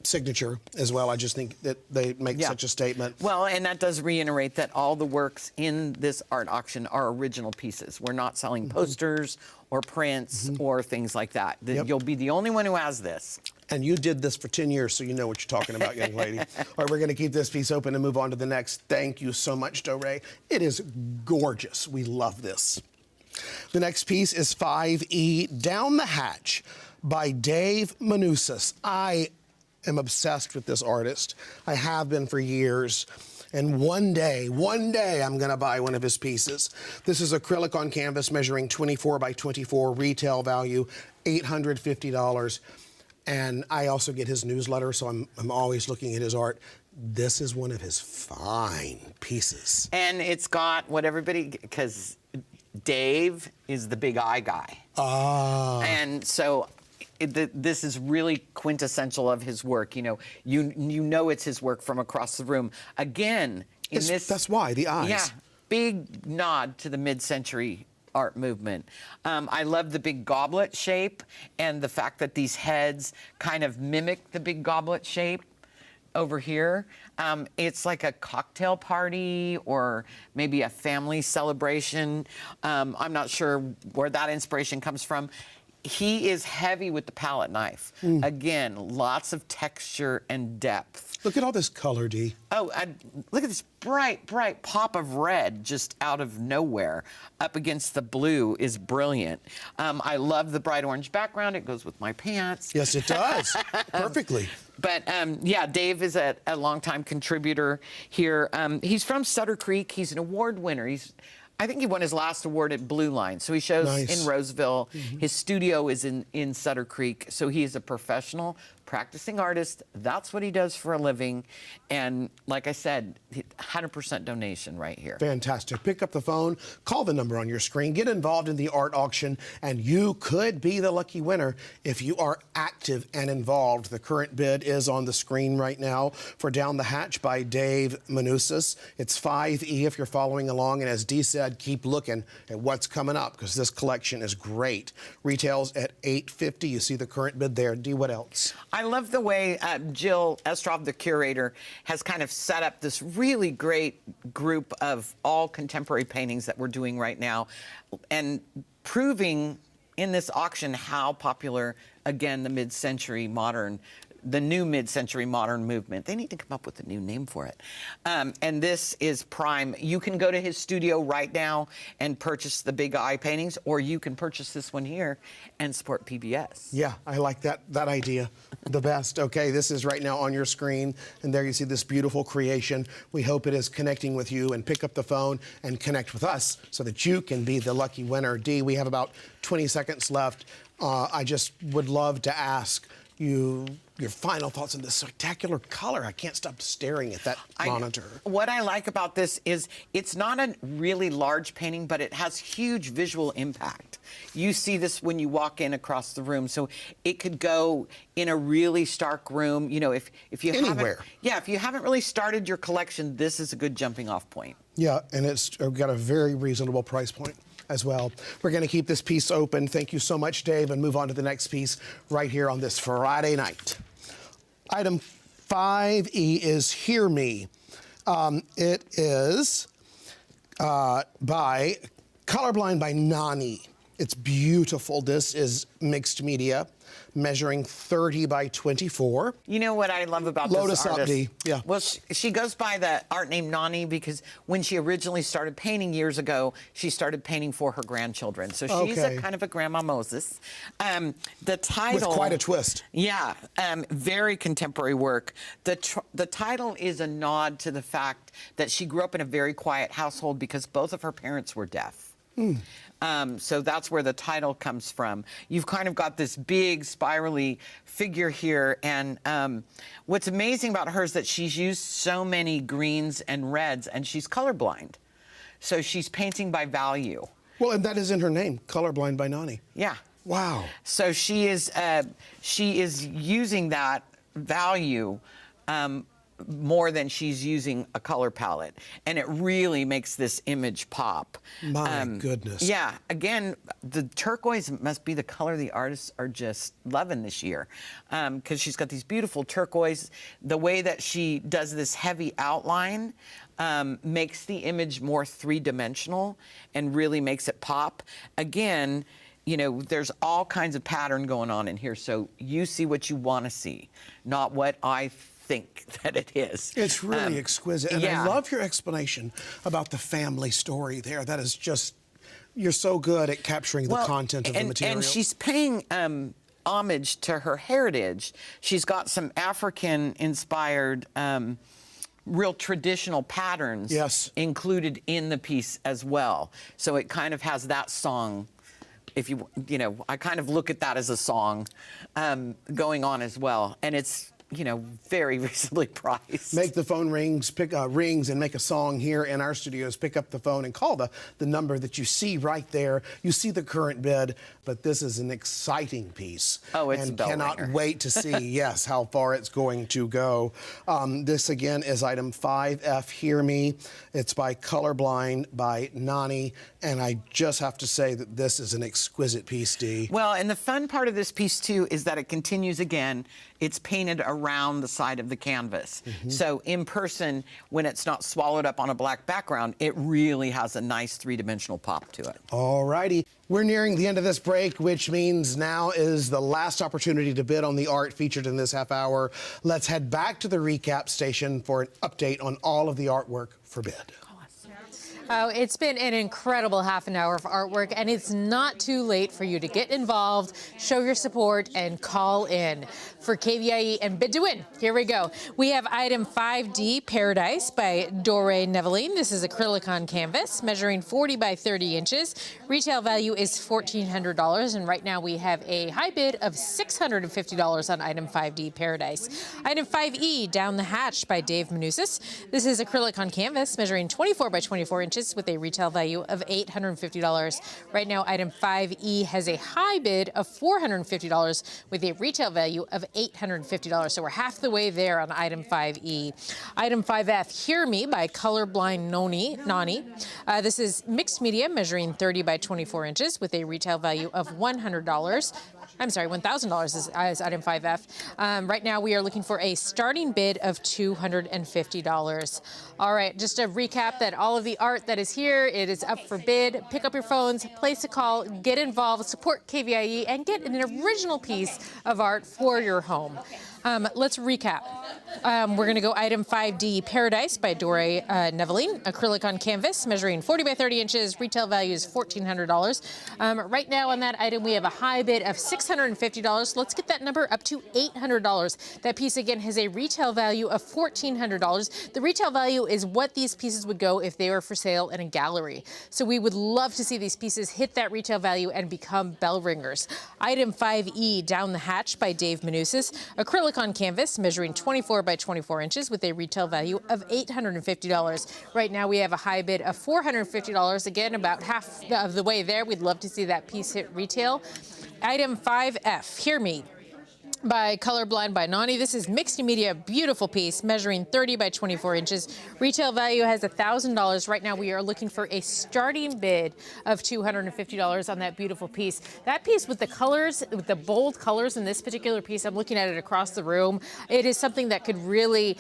signature as well. I just think that they make such a statement. Well, and that does reiterate that all the works in this art auction are original pieces. We're not selling posters or prints or things like that. You'll be the only one who has this. And you did this for 10 years, so you know what you're talking about, young lady. All right, we're going to keep this piece open and move on to the next. Thank you so much, Doré. It is gorgeous. We love this. The next piece is 5E Down the Hatch by Dave Manousis. I am obsessed with this artist. I have been for years. And one day, I'm going to buy one of his pieces. This is acrylic on canvas measuring 24 by 24, retail value $850. And I also get his newsletter, so I'm always looking at his art. This is one of his fine pieces. And it's got what everybody, because Dave is the big eye guy. And so this is really quintessential of his work. You know it's his work from across the room. Again, that's why, the eyes. Yeah, big nod to the mid-century art movement. I love the big goblet shape and the fact that these heads kind of mimic the big goblet shape over here. It's like a cocktail party or maybe a family celebration. I'm not sure where that inspiration comes from. He is heavy with the palette knife. Again, lots of texture and depth. Look at all this color, Dee. Oh, look at this bright, bright pop of red just out of nowhere up against the blue is brilliant. I love the bright orange background. It goes with my pants. Yes, it does. Perfectly. But yeah, Dave is a longtime contributor here. He's from Sutter Creek. He's an award winner. I think he won his last award at Blue Line. So he shows in Roseville. His studio is in Sutter Creek. So he is a professional practicing artist. That's what he does for a living. And like I said, 100% donation right here. Fantastic. Pick up the phone, call the number on your screen, get involved in the art auction, and you could be the lucky winner if you are active and involved. The current bid is on the screen right now for Down the Hatch by Dave Manousis. It's 5E if you're following along. And as Dee said, keep looking at what's coming up because this collection is great. Retails at $850. You see the current bid there. Dee, what else? I love the way Jill Estrov, the curator, has kind of set up this really great group of all contemporary paintings that we're doing right now and proving in this auction how popular, again, the mid-century modern, the new mid-century modern movement. They need to come up with a new name for it. And this is prime. You can go to his studio right now and purchase the big eye paintings, or you can purchase this one here and support PBS. Yeah, I like that idea the best. Okay, this is right now on your screen, and there you see this beautiful creation. We hope it is connecting with you, and pick up the phone and connect with us so that you can be the lucky winner. Dee, we have about 20 seconds left. I just would love to ask, your final thoughts on this spectacular color. I can't stop staring at that monitor. What I like about this is it's not a really large painting, but it has huge visual impact. You see this when you walk in across the room, so it could go in a really stark room. You know, if you Anywhere. if you haven't really started your collection, this is a good jumping off point. Yeah, and it's got a very reasonable price point as well. We're going to keep this piece open. Thank you so much, Dave, and move on to the next piece right here on this Friday night. Item 5E is Hear Me. It is by Colorblind by Nani. It's beautiful. This is mixed media, measuring 30 by 24. You know what I love about Load this us up, artist? Dee. Yeah. Well, she goes by the art name Nani because when she originally started painting years ago, she started painting for her grandchildren. So she's Okay. a kind of a Grandma Moses. The title... With quite a twist. Yeah, very contemporary work. The title is a nod to the fact that she grew up in a very quiet household because both of her parents were deaf. So that's where the title comes from. You've kind of got this big spirally figure here, and what's amazing about her is that she's used so many greens and reds, and she's colorblind. So she's painting by value. Well, and that is in her name, Colorblind by Nani. Yeah. Wow. So she is using that value more than she's using a color palette, and it really makes this image pop. My goodness. Yeah, again, the turquoise must be the color the artists are just loving this year, because she's got these beautiful turquoise. The way that she does this heavy outline makes the image more three-dimensional and really makes it pop. Again, you know, there's all kinds of pattern going on in here, so you see what you want to see, not what I think that it is. It's really exquisite. And yeah. I love your explanation about the family story there. That is just, you're so good at capturing the content of the material. And she's paying homage to her heritage. She's got some African-inspired, real traditional patterns included in the piece as well. So it kind of has that song. If you know, I kind of look at that as a song going on as well. And it's, you know, very reasonably priced. Make the phone rings, rings and make a song here in our studios. Pick up the phone and call the number that you see right there. You see the current bid, but this is an exciting piece. Oh, it's and a bell cannot ringer. wait to see, yes, how far it's going to go. This again is item 5F, Hear Me. It's by Colorblind by Nani, and I just have to say that this is an exquisite piece, Dee. Well, and the fun part of this piece too is that it continues again. It's painted around the side of the canvas. So in person, when it's not swallowed up on a black background, it really has a nice three-dimensional pop to it. All righty. We're nearing the end of this break, which means now is the last opportunity to bid on the art featured in this half hour. Let's head back to the recap station for an update on all of the artwork for bid. Oh, it's been an incredible half an hour of artwork, and it's not too late for you to get involved, show your support, and call in for KVIE and bid to win. Here we go. We have item 5D, Paradise by Dore Neveline. This is acrylic on canvas, measuring 40 by 30 inches. Retail value is $1,400, and right now we have a high bid of $650 on item 5D, Paradise. Item 5E, Down the Hatch by Dave Manousis. This is acrylic on canvas, measuring 24 by 24 inches with a retail value of $850. Right now, item 5E has a high bid of $450 with a retail value of $850. So we're half the way there on item 5E. Item 5F, Hear Me by Colorblind Nani. This is mixed media, measuring 30 by 24 inches with a retail value of $100. I'm sorry, $1,000 is item 5F. Right now, we are looking for a starting bid of $250. All right, just a recap that all of the art that is here, it is up for bid. Pick up your phones, place a call, get involved, support KVIE, and get an original piece of art for your home. Let's recap. We're going to go item 5D, Paradise by Dore Neveline, acrylic on canvas, measuring 40 by 30 inches. Retail value is $1,400. Right now on that item, we have a high bid of $650. Let's get that number up to $800. That piece, again, has a retail value of $1,400. The retail value is what these pieces would go if they were for sale in a gallery. So we would love to see these pieces hit that retail value and become bell ringers. Item 5E, Down the Hatch by Dave Manusis, acrylic on canvas, measuring 24 by 24 inches with a retail value of $850. Right now we have a high bid of $450. Again, about half of the way there. We'd love to see that piece hit retail. Item 5F, Hear Me, by Colorblind by Nani. This is mixed media, beautiful piece, measuring 30 by 24 inches. Retail value has $1,000. Right now we are looking for a starting bid of $250 on that beautiful piece. That piece with the colors, with the bold colors in this particular piece, I'm looking at it across the room. It is something that could really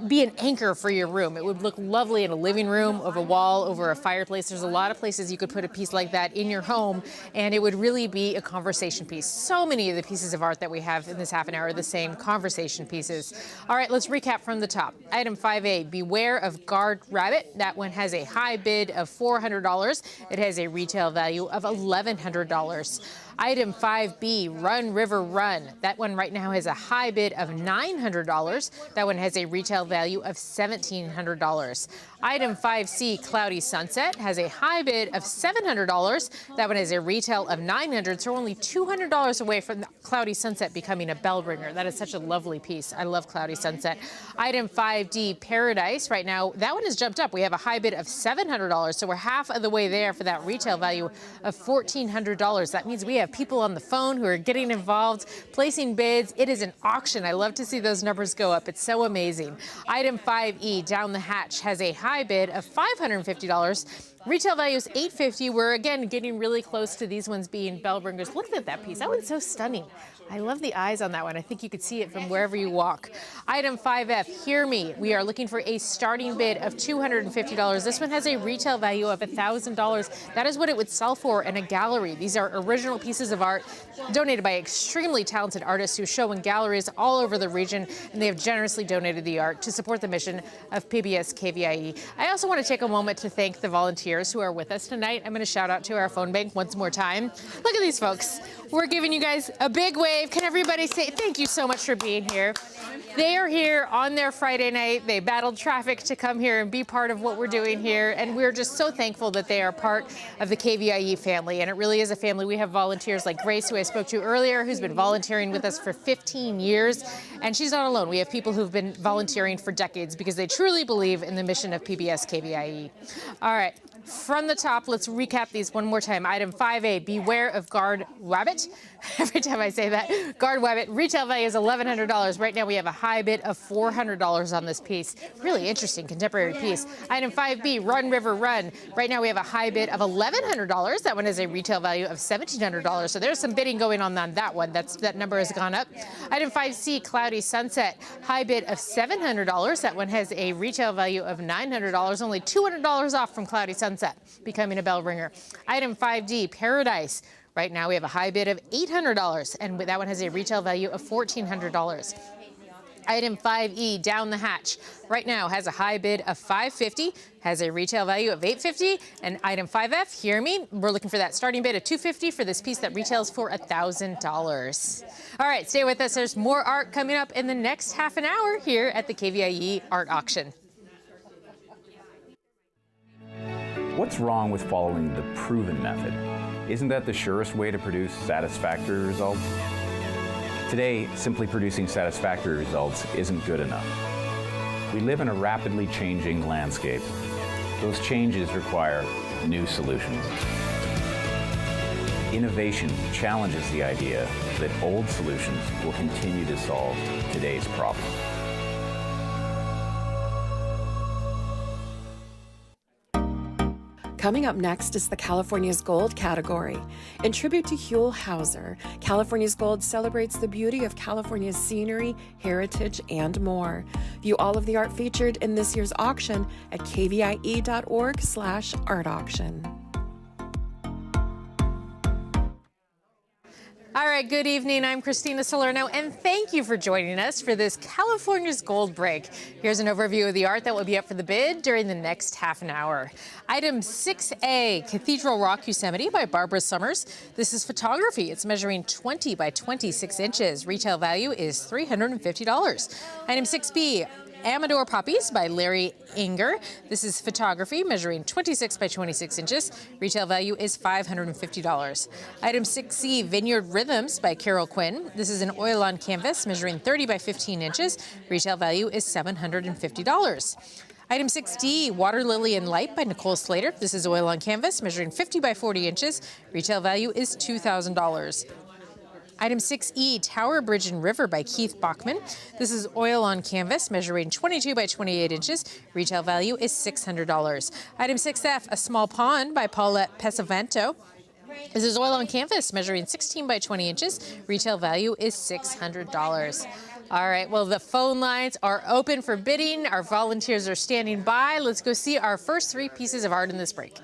be an anchor for your room. It would look lovely in a living room, over a wall, over a fireplace. There's a lot of places you could put a piece like that in your home, and it would really be a conversation piece. So many of the pieces of art that we have in this half an hour are the same conversation pieces. All right, let's recap from the top. Item 5A, Beware of Guard Rabbit. That one has a high bid of $400. It has a retail value of $1,100. Item 5B, Run River Run. That one right now has a high bid of $900. That one has a retail value of $1,700. Item 5C, Cloudy Sunset, has a high bid of $700. That one has a retail of $900. So we're only $200 away from the Cloudy Sunset becoming a bell ringer. That is such a lovely piece. I love Cloudy Sunset. Item 5D, Paradise. Right now, that one has jumped up. We have a high bid of $700. So we're half of the way there for that retail value of $1,400. That means we have people on the phone who are getting involved, placing bids. It is an auction. I love to see those numbers go up. It's so amazing. Item 5E, Down the Hatch, has a high bid of $550. Retail value is $850. We're, again, getting really close to these ones being bell ringers. Look at that piece. That one's so stunning. I love the eyes on that one. I think you could see it from wherever you walk. Item 5F, Hear Me. We are looking for a starting bid of $250. This one has a retail value of $1,000. That is what it would sell for in a gallery. These are original pieces of art donated by extremely talented artists who show in galleries all over the region, and they have generously donated the art to support the mission of PBS KVIE. I also want to take a moment to thank the volunteers who are with us tonight. I'm going to shout out to our phone bank once more time. Look at these folks. We're giving you guys a big wave. Can everybody say thank you so much for being here? They are here on their Friday night. They battled traffic to come here and be part of what we're doing here. And we're just so thankful that they are part of the KVIE family. And it really is a family. We have volunteers like Grace, who I spoke to earlier, who's been volunteering with us for 15 years. And she's not alone. We have people who've been volunteering for decades because they truly believe in the mission of PBS KVIE. All right. From the top, let's recap these one more time. Item 5A, Beware of Guard Rabbit. Every time I say that, Guard Rabbit. Retail value is $1,100. Right now we have a high bid of $400 on this piece. Really interesting contemporary piece. Item 5B, Run River Run. Right now we have a high bid of $1,100. That one has a retail value of $1,700. So there's some bidding going on that one. That number has gone up. Item 5C, Cloudy Sunset. High bid of $700. That one has a retail value of $900. Only $200 off from Cloudy Sunset, becoming a bell ringer. Item 5D, Paradise. Right now we have a high bid of $800, and that one has a retail value of $1,400. Item 5E, Down the Hatch, right now has a high bid of $550, has a retail value of $850, and item 5F, Hear Me, we're looking for that starting bid of $250 for this piece that retails for $1,000. All right, stay with us. There's more art coming up in the next half an hour here at the KVIE Art Auction. What's wrong with following the proven method? Isn't that the surest way to produce satisfactory results? Today, simply producing satisfactory results isn't good enough. We live in a rapidly changing landscape. Those changes require new solutions. Innovation challenges the idea that old solutions will continue to solve today's problems. Coming up next is the California's Gold category. In tribute to Huell Hauser, California's Gold celebrates the beauty of California's scenery, heritage, and more. View all of the art featured in this year's auction at kvie.org/art auction. All right, good evening. I'm Christina Salerno, and thank you for joining us for this California's Gold break. Here's an overview of the art that will be up for the bid during the next half an hour. Item 6A, Cathedral Rock Yosemite by Barbara Summers. This is photography. It's measuring 20 by 26 inches. Retail value is $350. Item 6B, Amador Poppies by Larry Inger. This is photography measuring 26 by 26 inches. Retail value is $550. Item 6C, Vineyard Rhythms by Carol Quinn. This is an oil on canvas measuring 30 by 15 inches. Retail value is $750. Item 6D, Water Lily and Light by Nicole Slater. This is oil on canvas measuring 50 by 40 inches. Retail value is $2,000. Item 6E, Tower Bridge and River by Keith Bachman. This is oil on canvas measuring 22 by 28 inches. Retail value is $600. Item 6F, A Small Pond by Paulette Pesavento. This is oil on canvas measuring 16 by 20 inches. Retail value is $600. All right, well, the phone lines are open for bidding. Our volunteers are standing by. Let's go see our first three pieces of art in this break.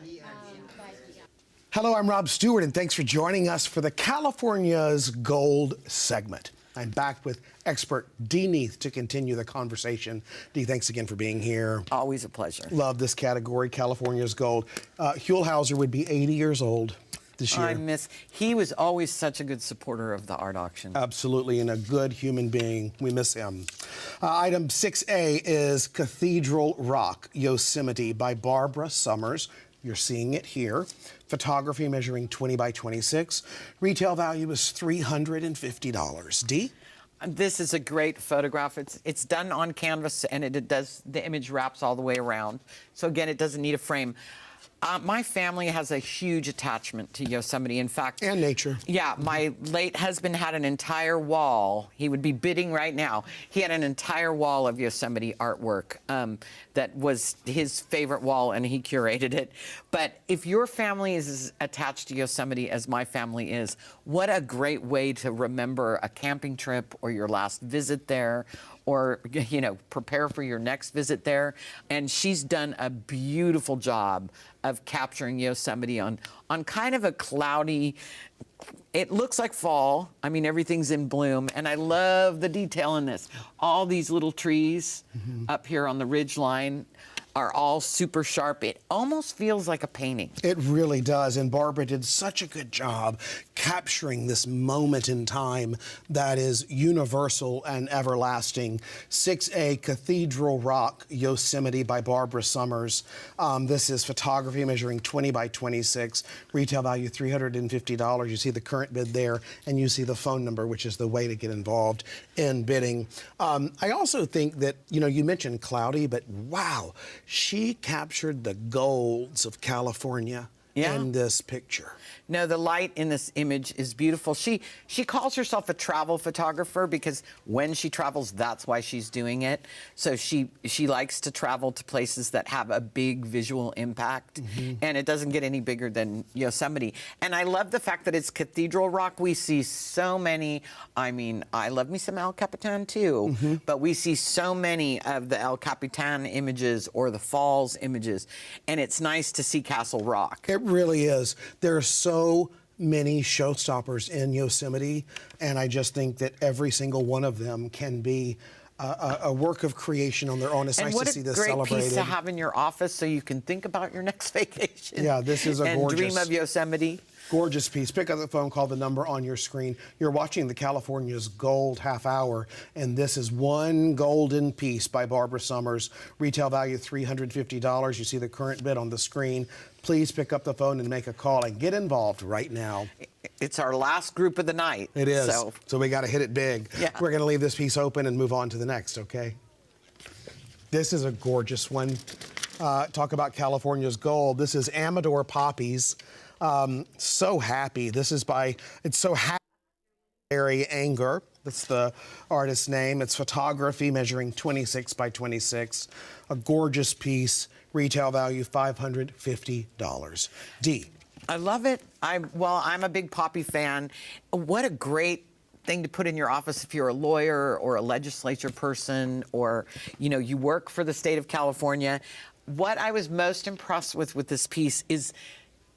Hello, I'm Rob Stewart, and thanks for joining us for the California's Gold segment. I'm back with expert Dee Neath to continue the conversation. Dee, thanks again for being here. Always a pleasure. Love this category, California's Gold. Huelhauser would be 80 years old this year. He was always such a good supporter of the art auction. Absolutely, and a good human being. We miss him. Item 6A is Cathedral Rock Yosemite by Barbara Summers. You're seeing it here. Photography measuring 20 by 26. Retail value is $350. Dee? This is a great photograph. It's done on canvas, and the image wraps all the way around. So again, it doesn't need a frame. My family has a huge attachment to Yosemite. In fact, and nature. Yeah, my late husband had an entire wall. He would be bidding right now. He had an entire wall of Yosemite artwork that was his favorite wall, and he curated it. But if your family is as attached to Yosemite as my family is, what a great way to remember a camping trip or your last visit there, or, you know, prepare for your next visit there. And she's done a beautiful job of capturing Yosemite on kind of a cloudy, it looks like fall. I mean, everything's in bloom, and I love the detail in this. All these little trees up here on the ridge line are all super sharp. It almost feels like a painting. It really does, and Barbara did such a good job capturing this moment in time that is universal and everlasting. 6A, Cathedral Rock Yosemite by Barbara Summers. This is photography measuring 20 by 26. Retail value $350. You see the current bid there, and you see the phone number, which is the way to get involved in bidding. I also think that, you know, you mentioned cloudy, but wow, she captured the golds of California in this picture. No, the light in this image is beautiful. She calls herself a travel photographer because when she travels, that's why she's doing it. So she likes to travel to places that have a big visual impact, and it doesn't get any bigger than Yosemite. And I love the fact that it's Cathedral Rock. We see so many, I mean, I love me some El Capitan too, but we see so many of the El Capitan images or the Falls images, and it's nice to see Castle Rock. It really is. There are so many showstoppers in Yosemite, and I just think that every single one of them can be a work of creation on their own. It's nice to see this celebrated. And what a great piece to have in your office so you can think about your next vacation. Yeah, this is a and gorgeous. dream of Yosemite. Gorgeous piece. Pick up the phone, call the number on your screen. You're watching the California's Gold half hour, and this is one golden piece by Barbara Summers. Retail value $350. You see the current bid on the screen. Please pick up the phone and make a call and get involved right now. It's our last group of the night. It is. So we got to hit it big. Yeah. We're going to leave this piece open and move on to the next, okay? This is a gorgeous one. Talk about California's Gold. This is Amador Poppies. So Happy. This is by, it's So Happy, Larry Inger. That's the artist's name. It's photography measuring 26 by 26. A gorgeous piece. Retail value $550. Dee. I love it. I'm a big Poppy fan. What a great thing to put in your office if you're a lawyer or a legislature person, or you work for the state of California. What I was most impressed with this piece is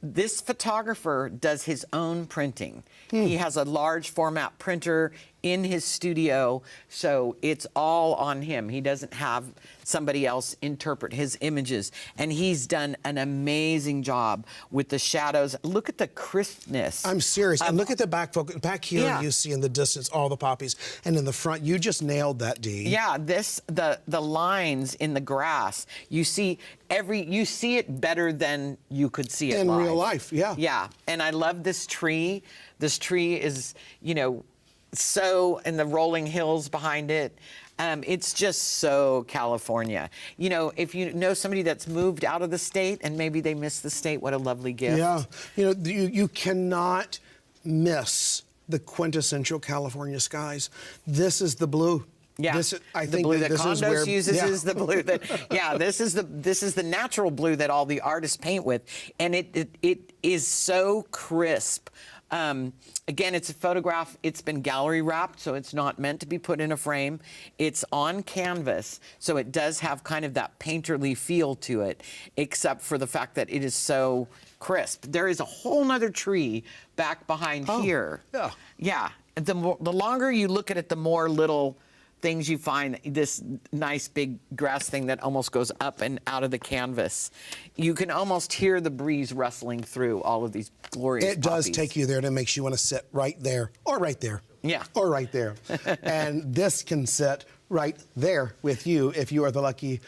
this photographer does his own printing. He has a large format printer in his studio, so it's all on him. He doesn't have somebody else interpret his images, and he's done an amazing job with the shadows. Look at the crispness. I'm serious. And look at the back focus. Back here, Yeah. you see in the distance all the poppies, and in the front, you just nailed that, Dee. Yeah, the lines in the grass. You see it better than you could see it In live. real life, yeah. Yeah, and I love this tree. This tree is, and the rolling hills behind it. It's just so California. If you know somebody that's moved out of the state and maybe they miss the state, what a lovely gift. Yeah. You cannot miss the quintessential California skies. This is the blue. Yeah, I the think blue that this is Condos where, uses yeah. is the blue that. Yeah, this is the natural blue that all the artists paint with, and it is so crisp. Again, it's a photograph. It's been gallery wrapped, so it's not meant to be put in a frame. It's on canvas, so it does have kind of that painterly feel to it, except for the fact that it is so crisp. There is a whole nother tree back behind here. Yeah. Yeah. The longer you look at it, the more little things you find. This nice big grass thing that almost goes up and out of the canvas. You can almost hear the breeze rustling through all of these glorious It does poppies. take you there, and it makes you want to sit right there, or right there. Yeah. Or right there. And this can sit right there with you if you are the lucky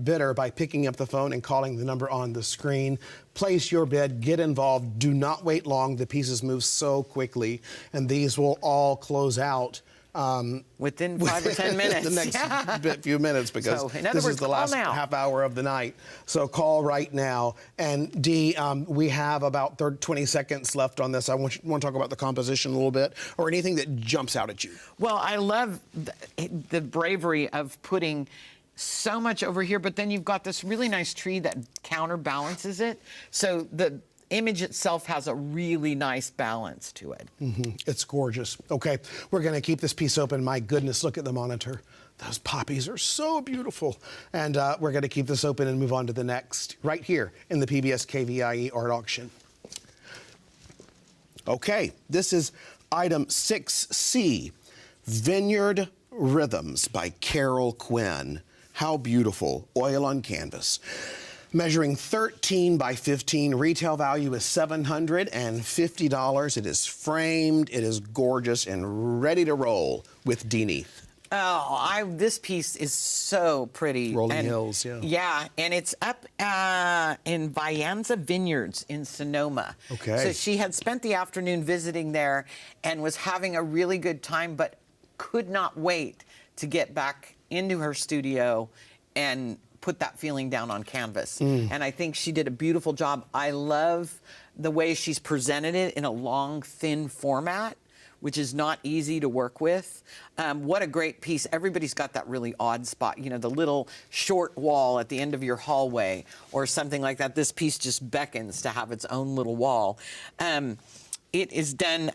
bidder by picking up the phone and calling the number on the screen. Place your bid, get involved, do not wait long. The pieces move so quickly, and these will all close out within 5 or 10 minutes. the next few minutes, because So, in other this words, is the call last now. half hour of the night. So call right now. And Dee, we have about 20 seconds left on this. I want to talk about the composition a little bit, or anything that jumps out at you. Well, I love the bravery of putting so much over here, but then you've got this really nice tree that counterbalances it. So the image itself has a really nice balance to it. It's gorgeous. Okay, we're going to keep this piece open. My goodness, look at the monitor. Those poppies are so beautiful. And we're going to keep this open and move on to the next, right here in the PBS KVIE art auction. Okay, this is item 6C, Vineyard Rhythms by Carol Quinn. How beautiful, oil on canvas. Measuring 13 by 15, retail value is $750. It is framed, it is gorgeous, and ready to roll with Dee Neath. Oh, this piece is so pretty. Rolling hills, yeah. Yeah, and it's up in Vianza Vineyards in Sonoma. Okay. So she had spent the afternoon visiting there and was having a really good time, but could not wait to get back into her studio and put that feeling down on canvas. And I think she did a beautiful job. I love the way she's presented it in a long, thin format, which is not easy to work with. What a great piece. Everybody's got that really odd spot, the little short wall at the end of your hallway or something like that. This piece just beckons to have its own little wall. It is done,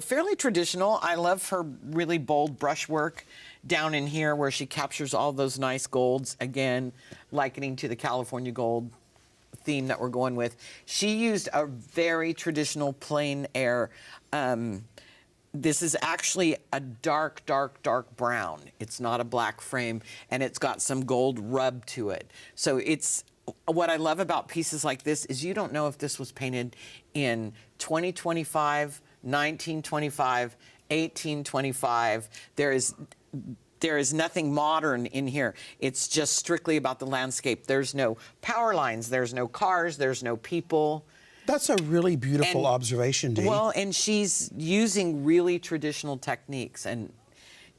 fairly traditional. I love her really bold brushwork down in here where she captures all those nice golds, again, likening to the California gold theme that we're going with. She used a very traditional plein air. This is actually a dark, dark, dark brown. It's not a black frame, and it's got some gold rub to it. So what I love about pieces like this is you don't know if this was painted in 2025, 1925, 1825. There is nothing modern in here. It's just strictly about the landscape. There's no power lines, there's no cars, there's no people. That's a really beautiful observation, Dee. Well, and she's using really traditional techniques, and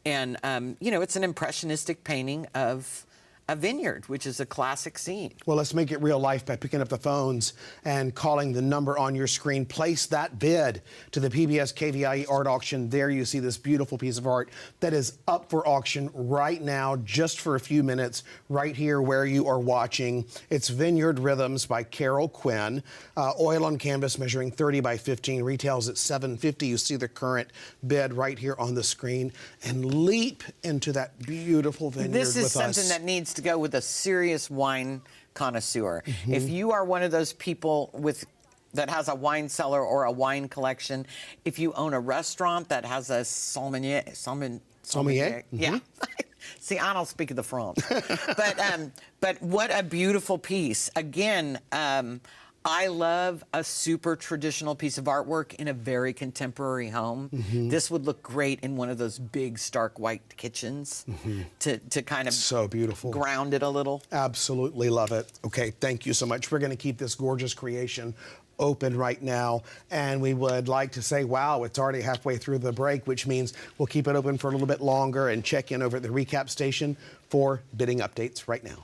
it's an impressionistic painting of a vineyard, which is a classic scene. Well, let's make it real life by picking up the phones and calling the number on your screen. Place that bid to the PBS KVIE art auction. There you see this beautiful piece of art that is up for auction right now, just for a few minutes, right here where you are watching. It's Vineyard Rhythms by Carol Quinn. Oil on canvas, measuring 30 by 15, retails at $750. You see the current bid right here on the screen, and leap into that beautiful vineyard with us. This is something that needs to to go with a serious wine connoisseur. If you are one of those people that has a wine cellar or a wine collection, if you own a restaurant that has a sommelier, yeah. See, I don't speak the French, but what a beautiful piece. Again, I love a super traditional piece of artwork in a very contemporary home. This would look great in one of those big, stark white kitchens to kind of so beautiful, ground it a little. Absolutely love it. Okay, thank you so much. We're going to keep this gorgeous creation open right now, and we would like to say, wow, it's already halfway through the break, which means we'll keep it open for a little bit longer and check in over at the recap station for bidding updates right now.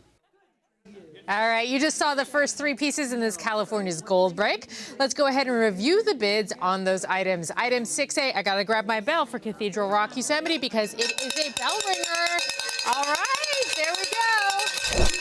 All right, you just saw the first 3 pieces in this California's Gold break. Let's go ahead and review the bids on those items. Item 6A, I gotta grab my bell for Cathedral Rock Yosemite because it is a bell ringer. All right, there we go.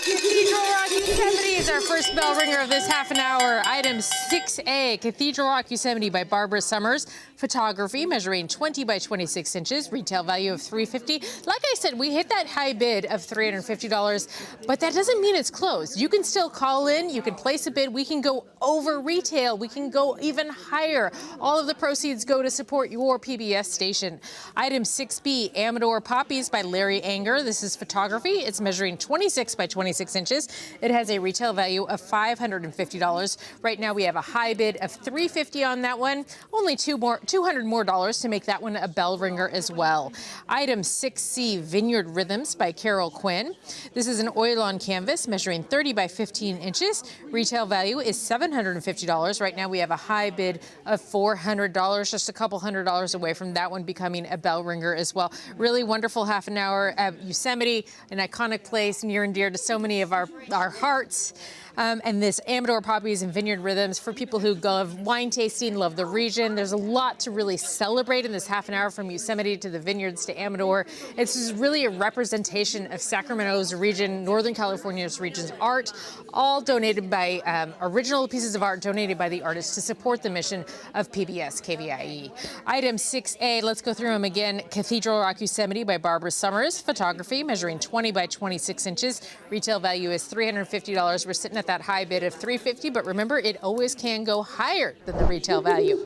Cathedral Rock Yosemite is our first bell ringer of this half an hour. Item 6A, Cathedral Rock Yosemite by Barbara Summers. Photography, measuring 20 by 26 inches, retail value of $350. Like I said, we hit that high bid of $350, but that doesn't mean it's closed. You can still call in, you can place a bid, we can go over retail, we can go even higher. All of the proceeds go to support your PBS station. Item 6B, Amador Poppies by Larry Anger. This is photography. It's measuring 26 by 26 inches. It has a retail value of $550. Right now we have a high bid of $350 on that one. Only $200 more to make that one a bell ringer as well. Item 6C, Vineyard Rhythms by Carol Quinn. This is an oil on canvas measuring 30 by 15 inches. Retail value is $750. Right now we have a high bid of $400, just a couple $100 away from that one becoming a bell ringer as well. Really wonderful half an hour at Yosemite, an iconic place near and dear to so many of our hearts. And this Amador Poppies and Vineyard Rhythms for people who love wine tasting, love the region. There's a lot to really celebrate in this half an hour from Yosemite to the vineyards to Amador. It's just really a representation of Sacramento's region, Northern California's region's art, all donated by original pieces of art donated by the artists to support the mission of PBS KVIE. Item 6A, let's go through them again. Cathedral Rock Yosemite by Barbara Summers. Photography, measuring 20 by 26 inches. Retail value is $350. We're sitting at that high bid of $350, but remember, it always can go higher than the retail value.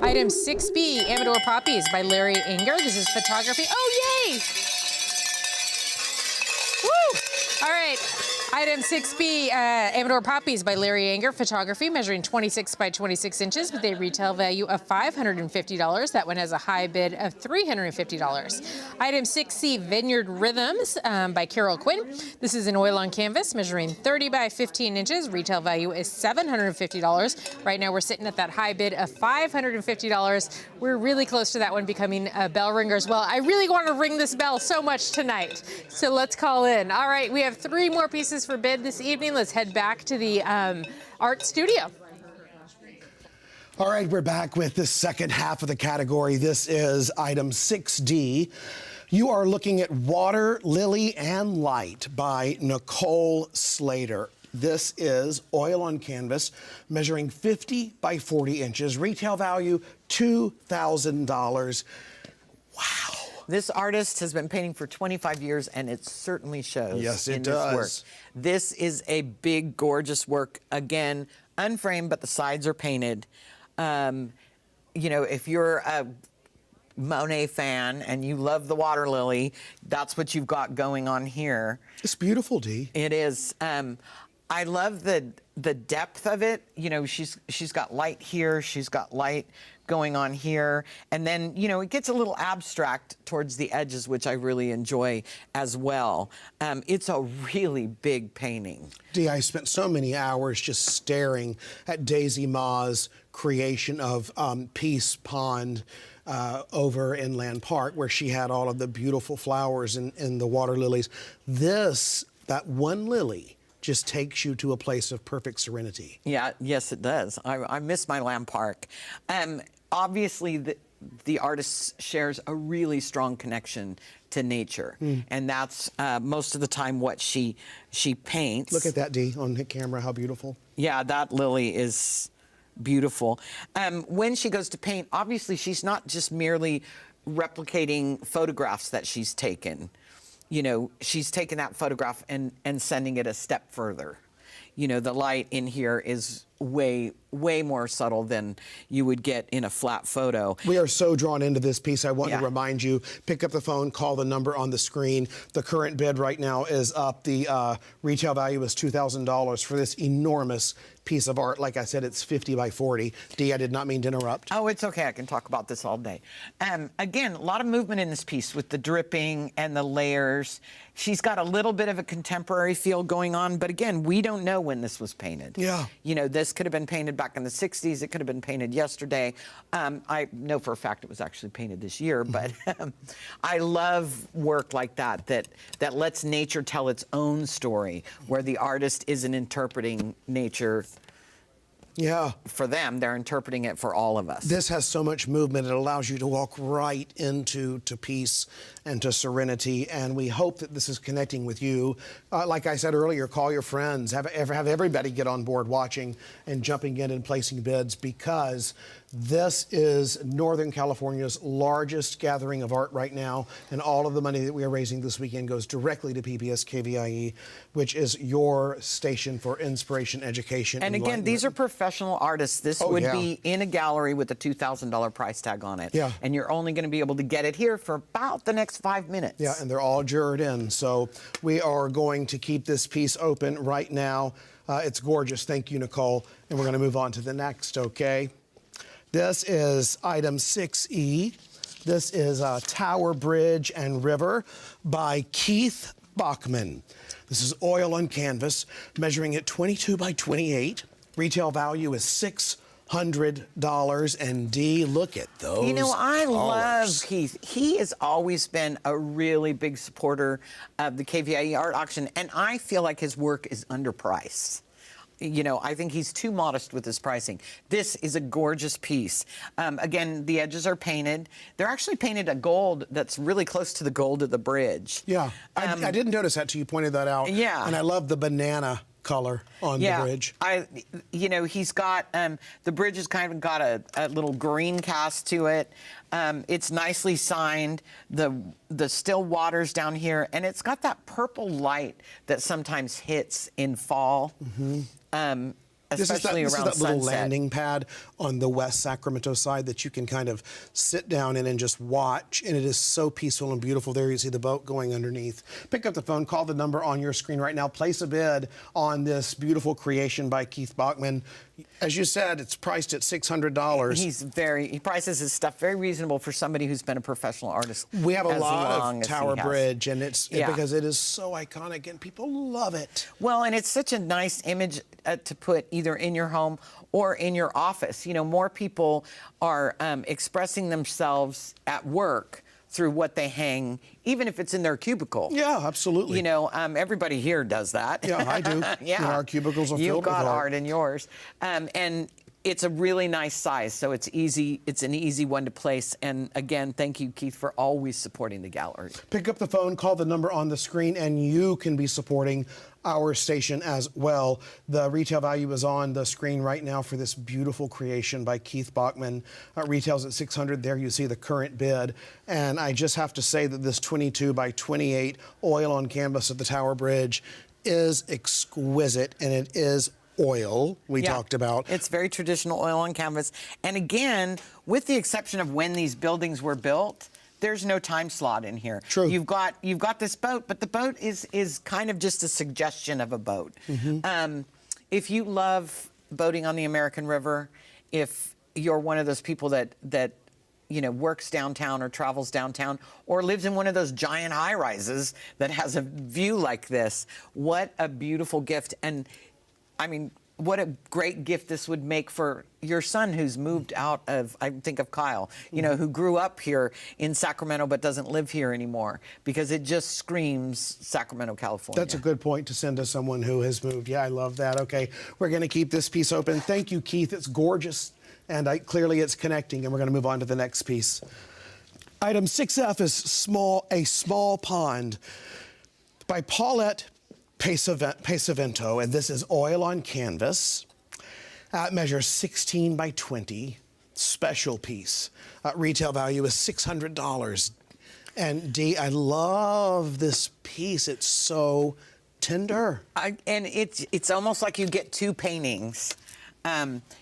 Item 6B, Amador Poppies by Larry Anger. This is photography. Oh, yay! Woo! All right. Item 6B, Amador Poppies by Larry Anger. Photography, measuring 26 by 26 inches with a retail value of $550. That one has a high bid of $350. Item 6C, Vineyard Rhythms by Carol Quinn. This is an oil on canvas measuring 30 by 15 inches. Retail value is $750. Right now we're sitting at that high bid of $550. We're really close to that one becoming a bell ringer as well. I really want to ring this bell so much tonight. So let's call in. All right, we have 3 more pieces for bid this evening. Let's head back to the art studio. All right, we're back with the second half of the category. This is item 6D. You are looking at Water, Lily, and Light by Nicole Slater. This is oil on canvas, measuring 50 by 40 inches. Retail value, $2,000. Wow. This artist has been painting for 25 years, and it certainly shows. Yes, it in does. This work. This is a big, gorgeous work. Again, unframed, but the sides are painted. You know, if you're a Monet fan and you love the water lily, that's what you've got going on here. It's beautiful, Dee. It is. I love the depth of it. You know, she's got light here, she's got light going on here, and then, you know, it gets a little abstract towards the edges, which I really enjoy as well. It's a really big painting. Dee, I spent so many hours just staring at Daisy Ma's creation of Peace Pond over in Land Park, where she had all of the beautiful flowers and the water lilies. That one lily just takes you to a place of perfect serenity. Yeah, yes, it does. I miss my Land Park. Obviously, the artist shares a really strong connection to nature, and that's most of the time what she paints. Look at that, Dee, on the camera, how beautiful. Yeah, that lily is beautiful. When she goes to paint, obviously she's not just merely replicating photographs that she's taken. you know, she's taken that photograph and sending it a step further. You know, the light in here is way more subtle than you would get in a flat photo. We are so drawn into this piece. I want to remind you, pick up the phone, call the number on the screen. The current bid right now is up. The retail value is $2,000 for this enormous piece of art. Like I said, it's 50 by 40. Dee, I did not mean to interrupt. Oh, it's okay. I can talk about this all day. Again, a lot of movement in this piece with the dripping and the layers. She's got a little bit of a contemporary feel going on, but again, we don't know when this was painted. Yeah. You know, this could have been painted back in the 60s. It could have been painted yesterday. I know for a fact it was actually painted this year, but I love work like that lets nature tell its own story, where the artist isn't interpreting nature for them, they're interpreting it for all of us. This has so much movement. It allows you to walk right into peace and to serenity, and we hope that this is connecting with you. Like I said earlier, call your friends, have everybody get on board watching and jumping in and placing bids, because this is Northern California's largest gathering of art right now, and all of the money that we are raising this weekend goes directly to PBS KVIE, which is your station for inspiration, education, and again, these are professional artists. This would be in a gallery with a $2,000 price tag on it. Yeah. And you're only going to be able to get it here for about the next 5 minutes. Yeah, and they're all jurred in. So we are going to keep this piece open right now. It's gorgeous. Thank you, Nicole. And we're going to move on to the next, okay? This is item 6E. This is Tower Bridge and River by Keith Bachman. This is oil on canvas, measuring at 22 by 28. Retail value is $600. And Dee, look at those. You know, I colors. love Keith. He has always been a really big supporter of the KVIE art auction, and I feel like his work is underpriced. You know, I think he's too modest with his pricing. This is a gorgeous piece. Again, the edges are painted. They're actually painted a gold that's really close to the gold of the bridge. Yeah, I didn't notice that till you pointed that out. Yeah. And I love the banana color on the bridge. You know, he's got, the bridge has kind of got a little green cast to it. It's nicely signed. The still waters down here, and it's got that purple light that sometimes hits in fall. Especially this is around that little sunset. landing pad on the West Sacramento side that you can kind of sit down in and just watch, and it is so peaceful and beautiful. There you see the boat going underneath. Pick up the phone, call the number on your screen right now, place a bid on this beautiful creation by Keith Bachman. As you said, it's priced at $600. He prices his stuff very reasonable for somebody who's been a professional artist. We have a lot of as Tower he has. Bridge, and it's because it is so iconic and people love it. Well, and it's such a nice image to put either in your home or in your office. You know, more people are expressing themselves at work through what they hang, even if it's in their cubicle. Yeah, absolutely. You know, everybody here does that. Yeah, I do. Yeah. You know, our cubicles are filled You've got with art in yours. And it's a really nice size, so it's easy. It's an easy one to place. And again, thank you, Keith, for always supporting the gallery. Pick up the phone, call the number on the screen, and you can be supporting our station as well. The retail value is on the screen right now for this beautiful creation by Keith Bachman. Retails at $600. There you see the current bid. And I just have to say that this 22 by 28 oil on canvas at the Tower Bridge is exquisite, and it is oil we talked about. It's very traditional oil on canvas. And again, with the exception of when these buildings were built, there's no time slot in here. True. You've got this boat, but the boat is kind of just a suggestion of a boat. If you love boating on the American River, if you're one of those people that you know, works downtown or travels downtown or lives in one of those giant high-rises that has a view like this, what a beautiful gift. And I mean, what a great gift this would make for your son who's moved out of, I think of Kyle, you know, who grew up here in Sacramento but doesn't live here anymore, because it just screams Sacramento, California. That's a good point to send to someone who has moved. Yeah, I love that. Okay, we're going to keep this piece open. Thank you, Keith. It's gorgeous, and clearly it's connecting, and we're going to move on to the next piece. Item 6F is A Small Pond by Paulette Pesavento, and this is oil on canvas. It measures 16 by 20, special piece. Retail value is $600. And Dee, I love this piece. It's so tender. And it's almost like you get two paintings.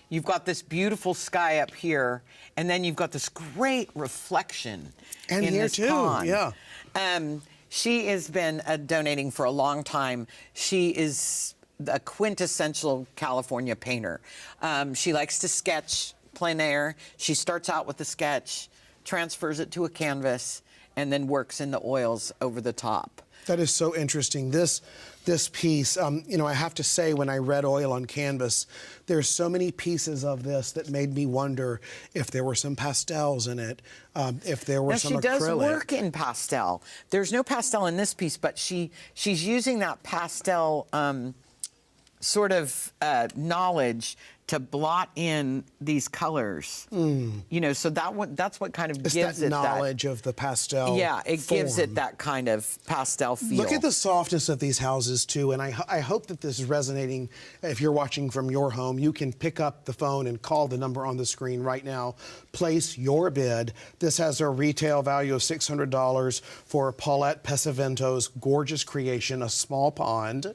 You've got this beautiful sky up here, and then you've got this great reflection And in here this too, pond. yeah. She has been donating for a long time. She is a quintessential California painter. She likes to sketch plein air. She starts out with a sketch, transfers it to a canvas, and then works in the oils over the top. That is so interesting. This piece, you know, I have to say, when I read Oil on Canvas, there's so many pieces of this that made me wonder if there were some pastels in it, if there were some acrylic. She does work in pastel. There's no pastel in this piece, but she's using that pastel sort of knowledge to blot in these colors. You know, so that's what kind of gives that it knowledge of the pastel. Yeah, it gives it form. that kind of pastel feel. Look at the softness of these houses too, and I hope that this is resonating. If you're watching from your home, you can pick up the phone and call the number on the screen right now. Place your bid. This has a retail value of $600 for Paulette Pesavento's gorgeous creation, A Small Pond.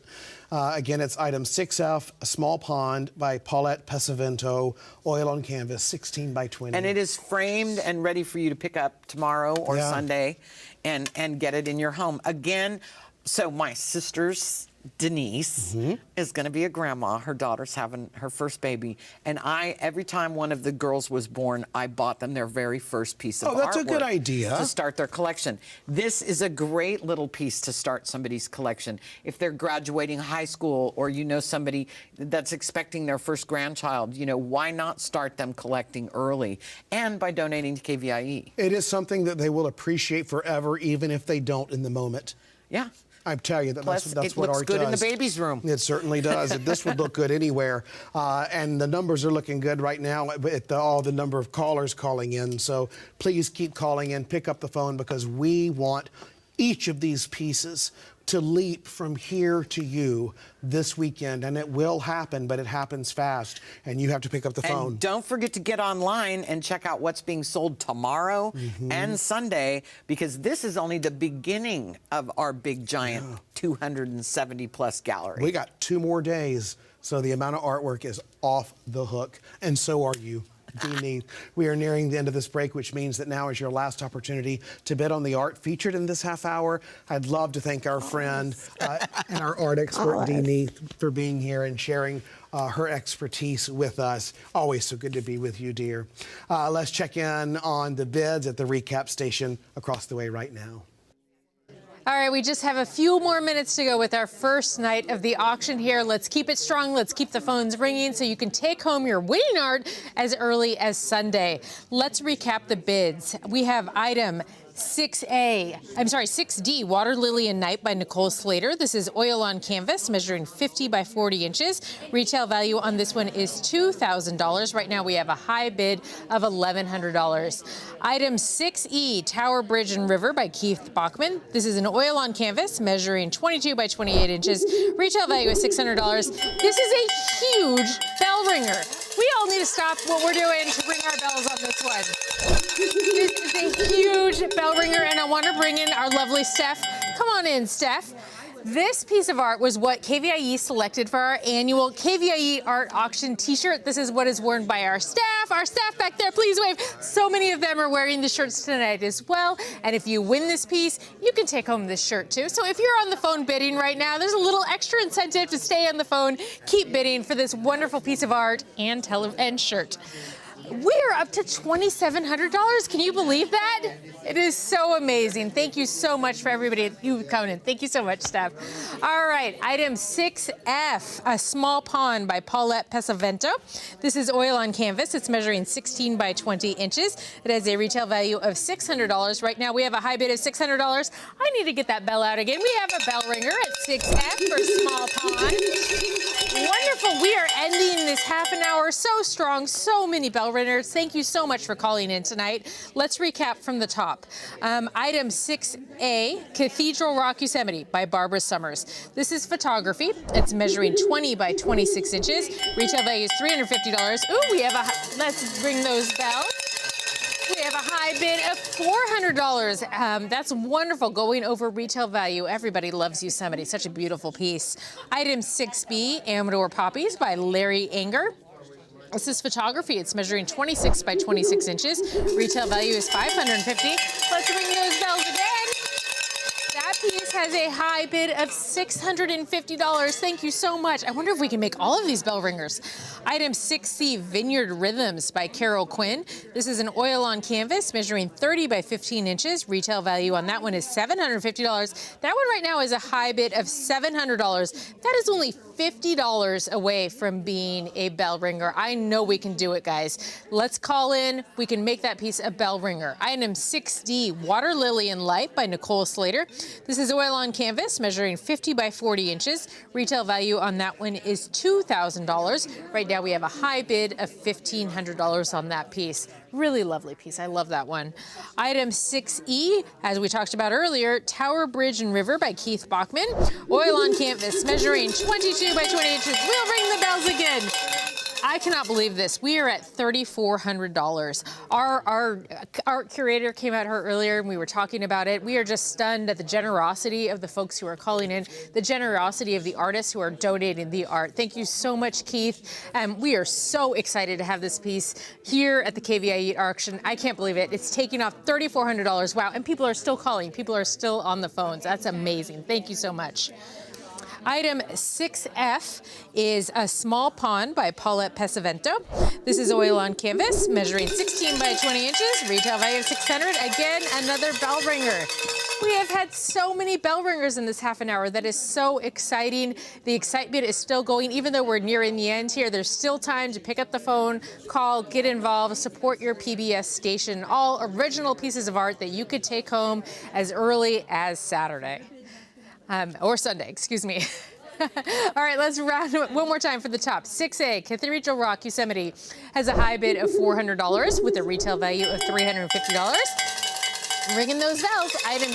Again, it's item 6F, A Small Pond by Paulette Pesavento, oil on canvas, 16 by 20. And it is framed and ready for you to pick up tomorrow or Sunday and get it in your home. Again, so my sister's Denise is going to be a grandma. Her daughter's having her first baby. And every time one of the girls was born, I bought them their very first piece of artwork. Oh, that's a good idea. To start their collection. This is a great little piece to start somebody's collection. If they're graduating high school, or you know somebody that's expecting their first grandchild, you know, why not start them collecting early? And by donating to KVIE. It is something that they will appreciate forever, even if they don't in the moment. Yeah. I tell you, that's what art does. It looks good in the baby's room. It certainly does. This would look good anywhere. And the numbers are looking good right now at all the number of callers calling in. So please keep calling in, pick up the phone, because we want each of these pieces to leap from here to you this weekend. And it will happen, but it happens fast. And you have to pick up the phone. And don't forget to get online and check out what's being sold tomorrow and Sunday, because this is only the beginning of our big, giant 270-plus gallery. We got 2 more days, so the amount of artwork is off the hook. And so are you. Dee, we are nearing the end of this break, which means that now is your last opportunity to bid on the art featured in this half hour. I'd love to thank our friend and our art expert, Dee, for being here and sharing her expertise with us. Always so good to be with you, dear. Let's check in on the bids at the recap station across the way right now. All right, we just have a few more minutes to go with our first night of the auction here. Let's keep it strong. Let's keep the phones ringing so you can take home your winning art as early as Sunday. Let's recap the bids. We have item 6D, Water Lily and Night by Nicole Slater. This is oil on canvas, measuring 50 by 40 inches. Retail value on this one is $2,000. Right now we have a high bid of $1,100. Item 6E, Tower Bridge and River by Keith Bachman. This is an oil on canvas, measuring 22 by 28 inches. Retail value is $600. This is a huge bell ringer. We all need to stop what we're doing to ring our bells on this one. This is a huge bell ringer, and I want to bring in our lovely Steph. Come on in, Steph. This piece of art was what KVIE selected for our annual KVIE Art Auction t-shirt. This is what is worn by our staff. Our staff back there, please wave. So many of them are wearing the shirts tonight as well. And if you win this piece, you can take home this shirt too. So if you're on the phone bidding right now, there's a little extra incentive to stay on the phone. Keep bidding for this wonderful piece of art and shirt. We're up to $2,700. Can you believe that? It is so amazing. Thank you so much for everybody who coming in. Thank you so much, Steph. All right, item 6F, A Small Pond by Paulette Pesavento. This is oil on canvas. It's measuring 16 by 20 inches. It has a retail value of $600. Right now we have a high bid of $600. I need to get that bell out again. We have a bell ringer at 6F for Small Pond. Wonderful. We are ending this half an hour so strong. So many bell ringers. Thank you so much for calling in tonight. Let's recap from the top. Item 6A, Cathedral Rock Yosemite by Barbara Summers. This is photography. It's measuring 20 by 26 inches. Retail value is $350. Ooh, let's ring those bells. We have a high bid of $400. That's wonderful, going over retail value. Everybody loves Yosemite, such a beautiful piece. Item 6B, Amador Poppies by Larry Anger. This is photography. It's measuring 26 by 26 inches. Retail value is $550. Let's ring those bells again. That piece has a high bid of $650. Thank you so much. I wonder if we can make all of these bell ringers. Item 6C, Vineyard Rhythms by Carol Quinn. This is an oil on canvas measuring 30 by 15 inches. Retail value on that one is $750. That one right now is a high bid of $700. That is only $50 away from being a bell ringer. I know we can do it, guys. Let's call in. We can make that piece a bell ringer. Item 6D, Water Lily and Light by Nicole Slater. This is oil on canvas measuring 50 by 40 inches. Retail value on that one is $2,000. Right now we have a high bid of $1,500 on that piece. Really lovely piece. I love that one. Item 6E, as we talked about earlier, Tower Bridge and River by Keith Bachman. Oil on canvas measuring 22 by 20 inches. We'll ring the bells again. I cannot believe this. We are at $3,400. Our art curator came out here earlier and we were talking about it. We are just stunned at the generosity of the folks who are calling in, the generosity of the artists who are donating the art. Thank you so much, Keith. We are so excited to have this piece here at the KVIE auction. I can't believe it. It's taking off $3,400. Wow. And people are still calling. People are still on the phones. That's amazing. Thank you so much. Item 6F is A Small Pond by Paulette Pesavento. This is oil on canvas, measuring 16 by 20 inches, retail value of $600. Again, another bell ringer. We have had so many bell ringers in this half an hour. That is so exciting. The excitement is still going, even though we're nearing the end here. There's still time to pick up the phone, call, get involved, support your PBS station. All original pieces of art that you could take home as early as Saturday. Or Sunday, excuse me. All right, let's round one more time for the top. 6A, Cathedral Rock, Yosemite, has a high bid of $400 with a retail value of $350. Ringing those bells. Item,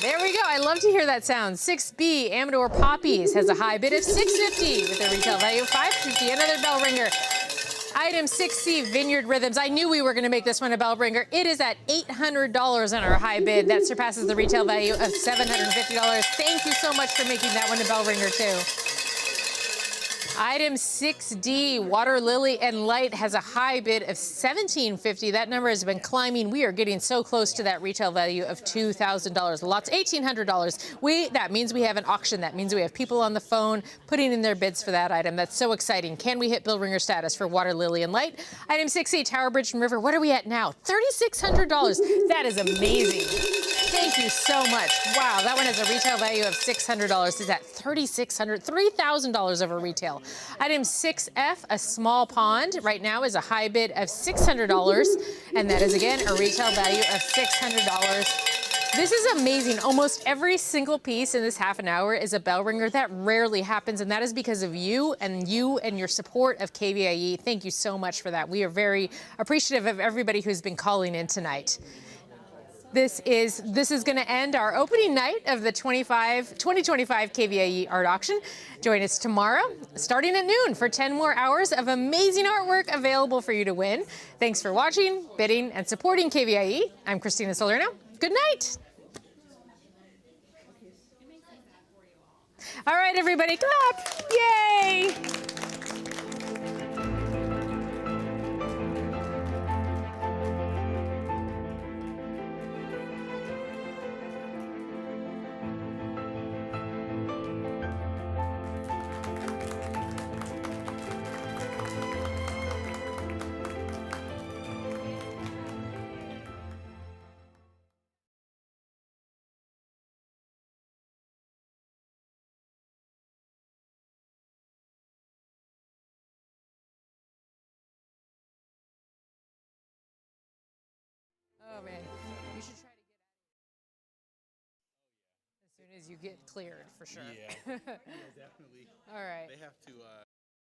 there we go. I love to hear that sound. 6B, Amador Poppies, has a high bid of $650 with a retail value of $550. Another bell ringer. Item 6C, Vineyard Rhythms. I knew we were going to make this one a bell ringer. It is at $800 on our high bid. That surpasses the retail value of $750. Thank you so much for making that one a bell ringer, too. Item 6D, Water Lily and Light, has a high bid of $1,750. That number has been climbing. We are getting so close to that retail value of $2,000. Lots, $1,800. That means we have an auction. That means we have people on the phone putting in their bids for that item. That's so exciting. Can we hit bill ringer status for Water Lily and Light? Item 6E, Tower Bridge and River. What are we at now? $3,600. That is amazing. Thank you so much. Wow, that one has a retail value of $600. Is that $3,600? $3,000 over retail. Item 6F, A Small Pond, right now is a high bid of $600, and that is, again, a retail value of $600. This is amazing. Almost every single piece in this half an hour is a bell ringer. That rarely happens, and that is because of you and your support of KVIE. Thank you so much for that. We are very appreciative of everybody who's been calling in tonight. This is going to end our opening night of the 2025 KVIE Art Auction. Join us tomorrow, starting at noon, for 10 more hours of amazing artwork available for you to win. Thanks for watching, bidding, and supporting KVIE. I'm Christina Salerno. Good night. All right, everybody, clap. Yay! Oh, man. You should try to get out as soon as you get cleared, for sure. Yeah, definitely. All right. They have to